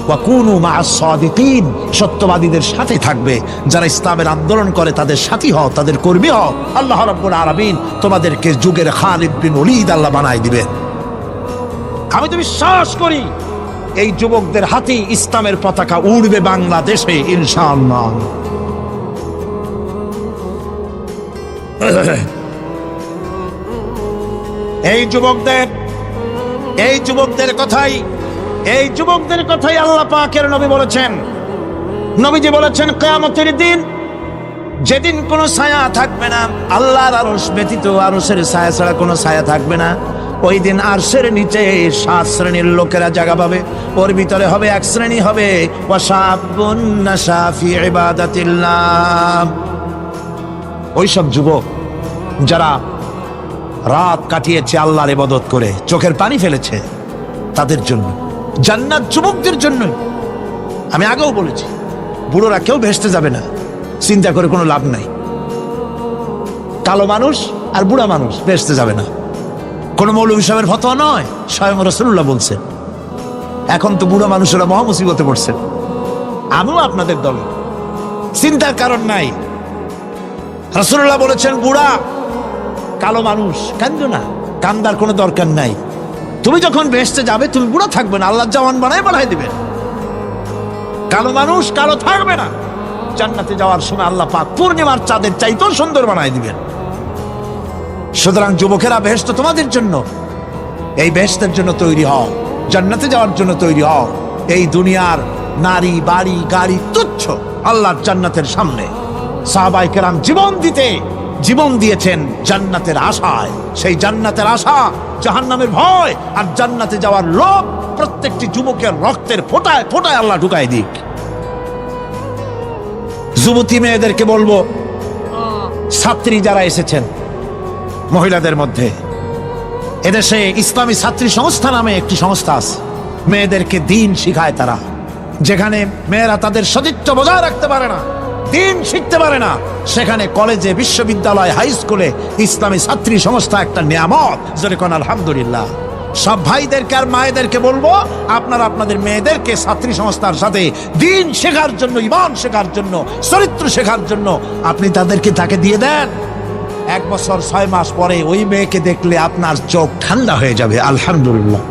A: ওয়াকুনু মা'আস সাদিকিন, সত্যবাদীদের সাথে থাকবে। যারা ইসলামের আন্দোলন করে তাদের সাথী হও, তাদের কর্মী হও। আল্লাহ রাব্বুল আলামিন তোমাদেরকে যুগের খালিদ বিন ওলীদ আল্লাহ বানায় দিবেন। আমি তো বিশ্বাস করি এই যুবকদের হাতে ইসলামের পতাকা উড়বে বাংলাদেশে ইনশাআল্লাহ। এই যুবকদের কথাই আল্লাহ পাকের নবী বলেছেন। নবীজি বলেছেন, কিয়ামতের দিন যেদিন কোনো ছায়া থাকবে না, আল্লাহর আরশ ব্যতীত আরশের ছায়া ছাড়া কোনো ছায়া থাকবে না, ওই দিন আরশের নিচে 7 শ্রেণীর লোকেরা জায়গা পাবে। ওর ভিতরে হবে এক শ্রেণী হবে ওয়াশাবুন নাশা ফি ইবাদাতিল্লাহ, ওইসব যুবক যারা রাত কাটিয়েছে আল্লাহর ইবাদত করে, চোখের পানি ফেলেছে, তাদের জন্য জান্নাত যুবকদের জন্য। আমি আগেও বলেছি, বুড়োরা কেউ ভেস্তে যাবে না, চিন্তা করে কোনো লাভ নাই। কালো মানুষ আর বুড়া মানুষ ভেস্তে যাবে না, কোন মৌলভী সাহেবের ফতোয়া নয়, স্বয়ং রাসূলুল্লাহ বলছেন। এখন তো বুড়া মানুষেরা মহা মুসিবতে পড়ছেন, আমিও আপনাদের দলে, চিন্তার কারণ নাই। রাসূলুল্লাহ বলেছেন, বুড়া কালো মানুষ কান্দো না, কান্দার কোনো দরকার নাই। তুমি যখন বেহেশতে যাবে তুমি বুড়া থাকবে না, আল্লাহ জওয়ান বানায় দিবেন। কালো মানুষ কালো থাকবে না, জান্নাতে যাওয়ার সময় আল্লাহ পাক পূর্ণিমার চাঁদের চাইতেও সুন্দর বানায় দিবেন। সুতরাং যুবকেরা, বেহেশত তোমাদের জন্য, এই বেহেশতের জন্য তৈরি হও, জান্নাতে যাওয়ার জন্য তৈরি হও। এই দুনিয়ার নারী বাড়ি গাড়ি তুচ্ছ আল্লাহর জান্নাতের সামনে। সাহাবায়ে কেরাম জীবন দিয়েছেন জান্নাতের আশায়। সেই জান্নাতের আশা জাহান্নামের ভয় আর জান্নাতে যাওয়ার লোভ প্রত্যেকটি যুবকের রক্তের ফোঁটায় ফোঁটায় আল্লাহ ঢুকায় দিক। যুবতী মেয়েদেরকে বলবো, ছাত্রী যারা এসেছেন মহিলাদের মধ্যে, এদেশে ইসলামী ছাত্রী সংস্থা নামে একটি সংস্থা আছে। মেয়েদেরকে দ্বীন শিখায় তারা। যেখানে মেয়েরা তাদের সতীত্ব বজায় রাখতে পারে না, দ্বীন শিখতে পারে না, সেখানে কলেজে, বিশ্ববিদ্যালয়, হাই স্কুলে ইসলামী ছাত্রী সংস্থা একটা নিয়ামত। জোরে কোন আলহামদুলিল্লাহ। সব ভাইদেরকে আর মায়েদেরকে বলবো, আপনারা আপনাদের মেয়েদেরকে ছাত্রী সংস্থার সাথে দ্বীন শেখার জন্য, ঈমান শেখার জন্য, চরিত্র শেখার জন্য আপনি তাকে দিয়ে দেন। 1 বছর 6 মাস পরে ওই মেয়েকে দেখলে আপনার চোখ ঠান্ডা হয়ে যাবে। আলহামদুলিল্লাহ,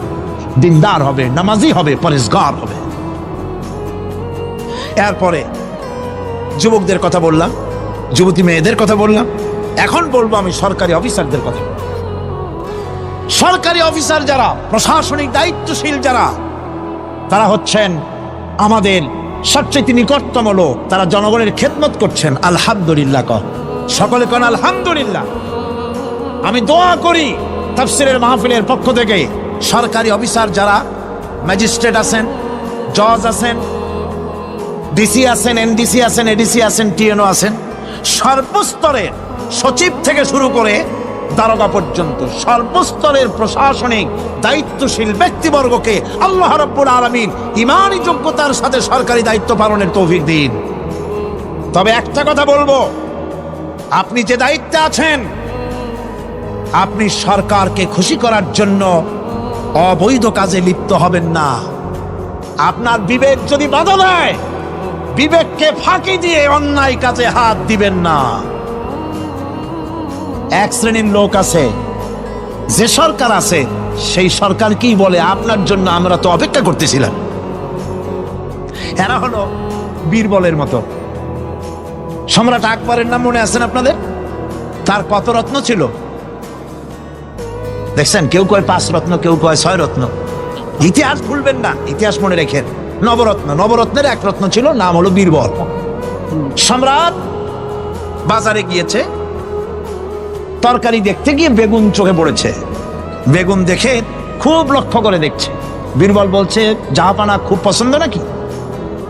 A: দিনদার হবে, নামাজি হবে, পরেজগার হবে। এরপরে যুবকদের কথা বললাম, যুবতী মেয়েদের কথা বললাম, এখন বলবো আমি সরকারি অফিসারদের কথা। সরকারি অফিসার যারা, প্রশাসনিক দায়িত্বশীল যারা, তারা হচ্ছেন আমাদের সবচেয়ে নিকটতম লোক। তারা জনগণের খেদমত করছেন। আলহামদুলিল্লাহ কর, সকলে কোন আলহামদুলিল্লাহ। আমি দোয়া করি তাফসীরের মাহফিলের পক্ষ থেকে সরকারি অফিসার যারা, ম্যাজিস্ট্রেট আছেন, জজ আছেন, ডিসি আছেন, এনডিসি আছেন, এডিসি আছেন, টিএনও আছেন, সর্বস্তরের সচিব থেকে শুরু করে দারোগা পর্যন্ত সর্বস্তরের প্রশাসনিক দায়িত্বশীল ব্যক্তিবর্গকে আল্লাহ রাব্বুল আলামিন ঈমানি যোগ্যতার সাথে সরকারি দায়িত্ব পালনের তৌফিক দিন। তবে একটা কথা বলবো, আপনি যে দায়িত্বে আছেন, আপনি সরকারকে খুশি করার জন্য অবৈধ কাজে লিপ্ত হবেন না। আপনার বিবেক যদি বাধা দেয়, বিবেককে ফাঁকি দিয়ে অন্যায় কাজে হাত দিবেন না। এক শ্রেণীর লোক আছে, যে সরকার আছে সেই সরকার কি বলে আপনার জন্য আমরা তো অপেক্ষা করতেছিলাম। এরা হলো বীরবলের মতো। সম্রাট আকবরের নাম মনে আছেন আপনাদের? তার কত রত্ন ছিল দেখছেন? কেউ কয় 5 রত্ন, কেউ কয় 6 রত্ন। ইতিহাস ভুলবেন না, ইতিহাস মনে রেখেন। নবরত্নের 1 রত্ন ছিল, নাম হলো বীরবল। সম্রাট বাজারে গিয়েছে, তরকারি দেখতে গিয়ে বেগুন চোখে পড়েছে। বেগুন দেখে খুব লক্ষ্য করে দেখছে। বীরবল বলছে, জাহাপানা খুব পছন্দ নাকি?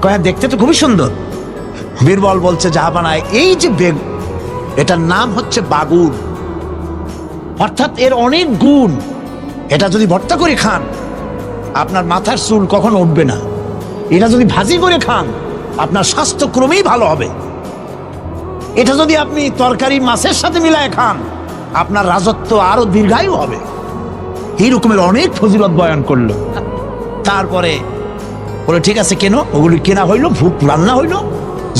A: কয়, দেখতে তো খুবই সুন্দর। বীরবল বলছে, জাহাপানা এই যে বেগুন, এটার নাম হচ্ছে বাগুন, অর্থাৎ এর অনেক গুণ। এটা যদি ভর্তা করে খান আপনার মাথার চুল কখনো উঠবে না। এটা যদি ভাজি করে খান আপনার স্বাস্থ্য ক্রমেই ভালো হবে। এটা যদি আপনি তরকারি মাছের সাথে মিলায় খান আপনার রাজত্ব আরো দীর্ঘায়ু হবে। এই রকমের অনেক ফজিলত বয়ান করলো। তারপরে বলে, ঠিক আছে কেন? ওগুলি কেনা হইলো, ভূত রান্না হইলো,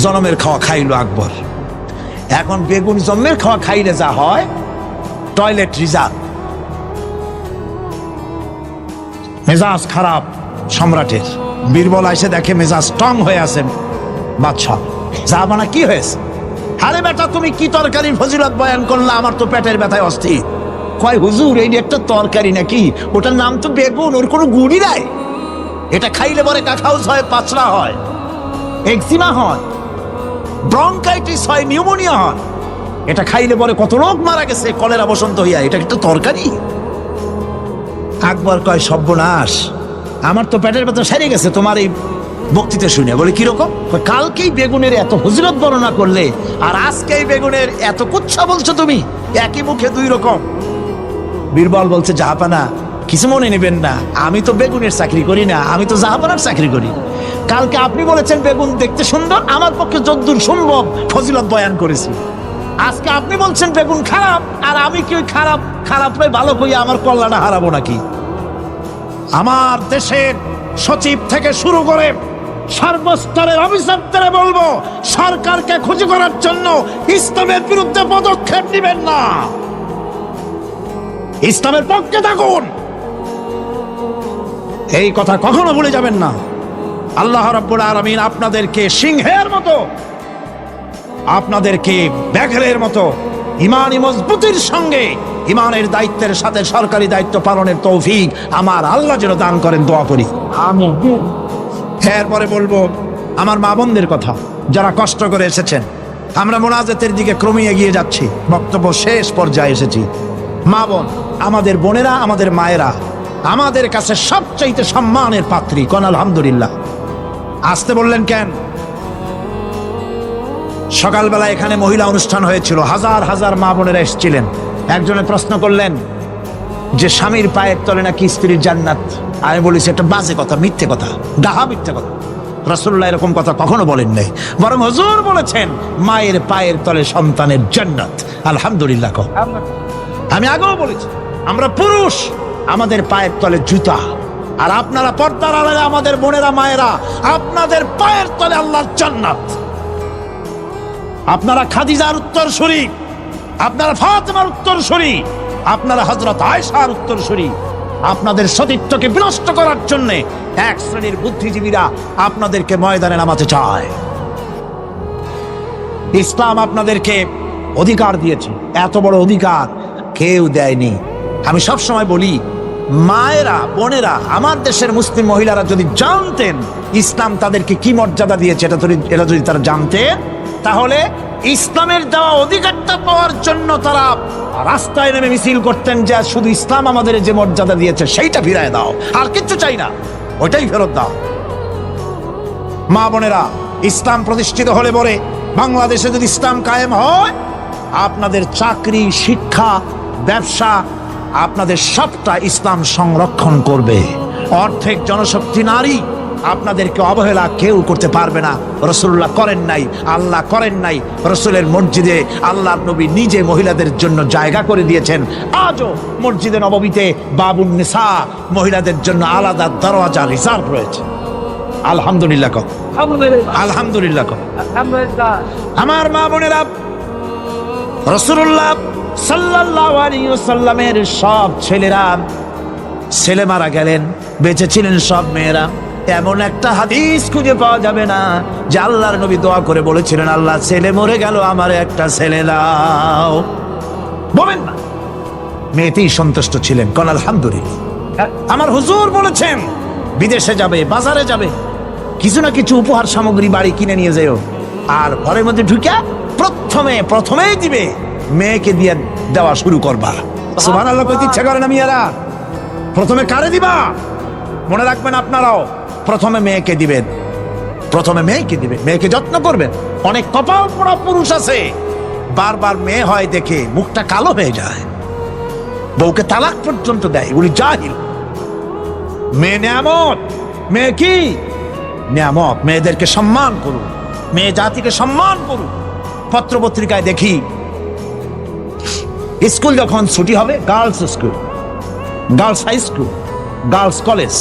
A: জনমের খাওয়া খাইলো আকবর। এখন বেগুন জন্মের খাওয়া খাইলে যা হয়, টয়লেট রিজার্ভ। মেজাজ খারাপ সম্রাটের। বীরবল এসে দেখে মেজাজ স্ট্রং হয়ে আছে বাদশাহ। জাহাপানা কি হয়েছে? আরে বেটা, তুমি কি তরকারির ফজিলত বয়ান করলা? আমার তো পেটের ব্যথায় অস্থির। কয়, হুজুর এই একটা তরকারি নাকি, ওটার নাম তো বেগুন, ওর কোনো গুণই নাই। এটা খাইলে পরে কাকাউস হয়, পাচড়া হয়, এক্সিমা হয়, ব্রঙ্কাইটিস হয়, নিউমোনিয়া হয়। এটা খাইলে পরে কত লোক মারা গেছে কলেরা বসন্ত হইয়া। এটা একটা তরকারি? আকবর কয়, সর্বনাশ, আমার তো পেটের ব্যথা সেরে গেছে তোমার এই বক্তৃতা শুনে। বলে, কিরকম? কালকেই বেগুনের এত ফজিলত বর্ণনা করলে আর আজকেই বেগুনের এত কুচ্ছা বলছো তুমি, একই মুখে দুই রকম। বীরবল বলছে, জাহাপানা কিছু মনে নেবেন না, আমি তো বেগুনের চাকরি করি না, আমি তো জাহাপানার চাকরি করি। কালকে আপনি বলেছেন বেগুন দেখতে সুন্দর, আমার পক্ষে যদ্দূর সম্ভব ফজিলত বয়ান করেছি। আজকে আপনি বলছেন বেগুন খারাপ, আর আমি কি ওই খারাপ খারাপটাই ভালো করি আমার কল্যাণে হারাবো নাকি? আমার দেশের সচিব থেকে শুরু করে সর্বস্তরের অফিসারদের বলবো, সরকারকে খুশি করার জন্য ইসলামের বিরুদ্ধে পদক্ষেপ নেবেন না, ইসলামের পক্ষে থাকুন। এই কথা কখনো ভুলে যাবেন না। আল্লাহ রাব্বুল আলামিন আপনাদেরকে সিংহের মতো, আপনাদেরকে ব্যাঘ্রের মতো ইমানি মজবুতির সঙ্গে ইমানের দায়িত্বের সাথে সরকারি দায়িত্ব পালনের তৌফিক আমার আল্লাহ যেন দান করেন, দোয়া করি। আমিন। এরপরে বলবো আমার মা বোনদের কথা, যারা কষ্ট করে এসেছেন। আমরা মোনাজাতের দিকে ক্রমে এগিয়ে যাচ্ছি, বক্তব্য শেষ পর্যায়ে এসেছি। মা বোন, আমাদের বোনেরা, আমাদের মায়েরা আমাদের কাছে সবচাইতে সম্মানের পাত্রী। কোন আলহামদুলিল্লাহ। আসতে বললেন কেন? সকালবেলা এখানে মহিলা অনুষ্ঠান হয়েছিল, হাজার হাজার মা বোনেরা এসেছিলেন। একজনে প্রশ্ন করলেন যে স্বামীর পায়ের তলে নাকি স্ত্রীর জান্নাত। আমি বলেছি এটা বাজে কথা, মিথ্যে কথা, ডাহা মিথ্যে কথা। রাসূলুল্লাহ এরকম কথা কখনো বলেন নাই, বরং হুজুর বলেছেন মায়ের পায়ের তলে সন্তানের জান্নাত। আলহামদুলিল্লাহ। আমি আগেও বলেছি আমরা পুরুষ, আমাদের পায়ের তলে জুতা, আর আপনারা পর্দার আড়ালে আমাদের বোনেরা মায়েরা, আপনাদের পায়ের তলে আল্লাহর জান্নাত। আপনারা খাদিজার উত্তরসূরি, আপনারা ফাতেমার উত্তরসূরি, আপনারা হযরত আয়েশার উত্তরসূরি। আপনাদের সতীত্বকে বিনষ্ট করার জন্য এক শ্রেণীর বুদ্ধিজীবীরা আপনাদেরকে ময়দানে নামাতে চায়। ইসলাম আপনাদেরকে অধিকার দিয়েছে, এত বড় অধিকার কেউ দেয়নি। আমি সব সময় বলি, মায়েরা বোনেরা, আমার দেশের মুসলিম মহিলারা যদি জানতেন ইসলাম তাদেরকে কি মর্যাদা দিয়েছে, এটা যদি তারা জানতেন, তাহলে ইসলামের দেওয়া অধিকারটা পাওয়ার জন্য তারা রাস্তায় নেমে মিছিল করতেন যে শুধু ইসলাম আমাদের যে মর্যাদা দিয়েছে সেইটা ফিরায় দাও, আর কিচ্ছু চাই না, ওইটাই ফেরত দাও। মা বোনেরা, ইসলাম প্রতিষ্ঠিত হলে পরে বাংলাদেশে যদি ইসলাম কায়েম হয়, আপনাদের চাকরি, শিক্ষা, ব্যবসা, আপনাদের সবটা ইসলাম সংরক্ষণ করবে। অর্ধেক জনশক্তি নারী, আপনাদেরকে অবহেলা কেউ করতে পারবে না। রাসূলুল্লাহ করেন নাই, আল্লাহ করেন নাই। রাসূলের মসজিদে আল্লাহর নবী নিজে মহিলাদের জন্য জায়গা করে দিয়েছেন। আজও মসজিদে নববীতে বাবুন নিসা, মহিলাদের জন্য আলাদা দরওয়াজা রিজার্ভ রয়েছে। আলহামদুলিল্লাহ। আলহামদুলিল্লাহ। আমার মা বোনেরা, রাসূলুল্লাহ সাল্লাল্লাহু আলাইহি ওয়াসাল্লামের সব ছেলেরা, ছেলে মারা গেলেন, বেঁচে ছিলেন সব মেয়েরা। এমন একটা হাদিস খুঁজে পাওয়া যাবে না যে আল্লাহর নবী দোয়া করে বলেছিলেন, আল্লাহ ছেলে মরে গেল, আমার একটা ছেলে দাও। বলেন না, মেয়েতেই সন্তুষ্ট ছিলেন। কোন আলহামদুলিল্লাহ। আমার হুজুর বলেছেন, বিদেশে যাবে, বাজারে যাবে, কিছু না কিছু উপহার সামগ্রী বাড়ি কিনে নিয়ে যেও, আর ঘরের মধ্যে ঢুকে প্রথমেই দিবে মেয়েকে দিয়ে দেওয়া শুরু করবা। সুবহানাল্লাহ কইতে ইচ্ছা করে না মিয়ারা? প্রথমে কারে দিবা? মনে রাখবেন আপনারাও, প্রথমে মেয়েকে দিবেন, প্রথমে মেয়েকে দিবেন, মেয়েকে যত্ন করবেন। অনেক কপাল পোড়া পুরুষ আছে, বারবার মেয়ে হয় দেখে মুখটা কালো হয়ে যায়, বউকে তালাক পর্যন্ত দেয়। এগুলি জাহিল। মেয়ে নিয়ামত, মেয়ে কি নিয়ামত। মেয়েদেরকে সম্মান করুন, মেয়ে জাতিকে সম্মান করুন। পত্র পত্রিকায় দেখি স্কুল যখন ছুটি হবে, girls school, girls high school, girls college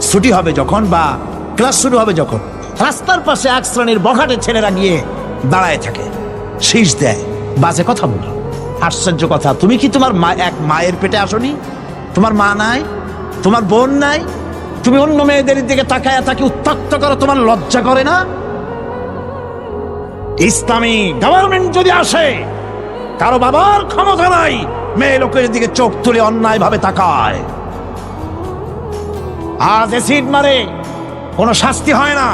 A: ছুটি হবে যখন, বা ক্লাস শুরু হবে যখন, রাস্তার পাশে এক শ্রেণীর বখাটে ছেলেরা গিয়ে দাঁড়ায় থাকে, শীষ দেয়, বাজে কথা বলে। আশ্চর্য কথা, তুমি কি তোমার এক মায়ের পেটে আসনি? তোমার মা নাই, তোমার বোন নাই, তুমি অন্য মেয়েদের দিকে তাকায় তাকে উত্ত্যক্ত করো, তোমার লজ্জা করে না? ইসলামী গভর্নমেন্ট যদি আসে, কারো বাবার ক্ষমতা নাই মেয়ে লোকের দিকে চোখ তুলে অন্যায় ভাবে তাকায়। আজ এসিড মারে, কোনো শাস্তি হয় না।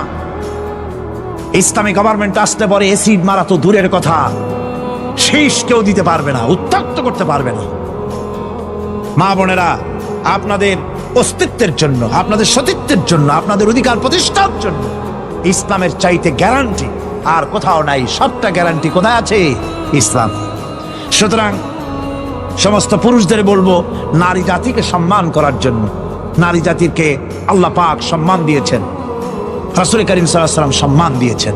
A: ইসলামী গভর্নমেন্ট আসতে পরে এসিড মারা তো দূরের কথা, শীষ কেউ দিতে পারবে না, উত্ত্যক্ত করতে পারবে না। মা বোনেরা, আপনাদের অস্তিত্বের জন্য, আপনাদের সতীত্বের জন্য, আপনাদের অধিকার প্রতিষ্ঠার জন্য ইসলামের চাইতে গ্যারান্টি আর কোথাও নাই। সবটা গ্যারান্টি কোথায় আছে? ইসলাম। সুতরাং সমস্ত পুরুষদের বলবো, নারী জাতিকে সম্মান করার জন্য। নারী জাতিকে আল্লাহ পাক সম্মান দিয়েছেন, রাসূল করিম সাল্লাল্লাহু আলাইহি ওয়াসাল্লাম সম্মান দিয়েছেন।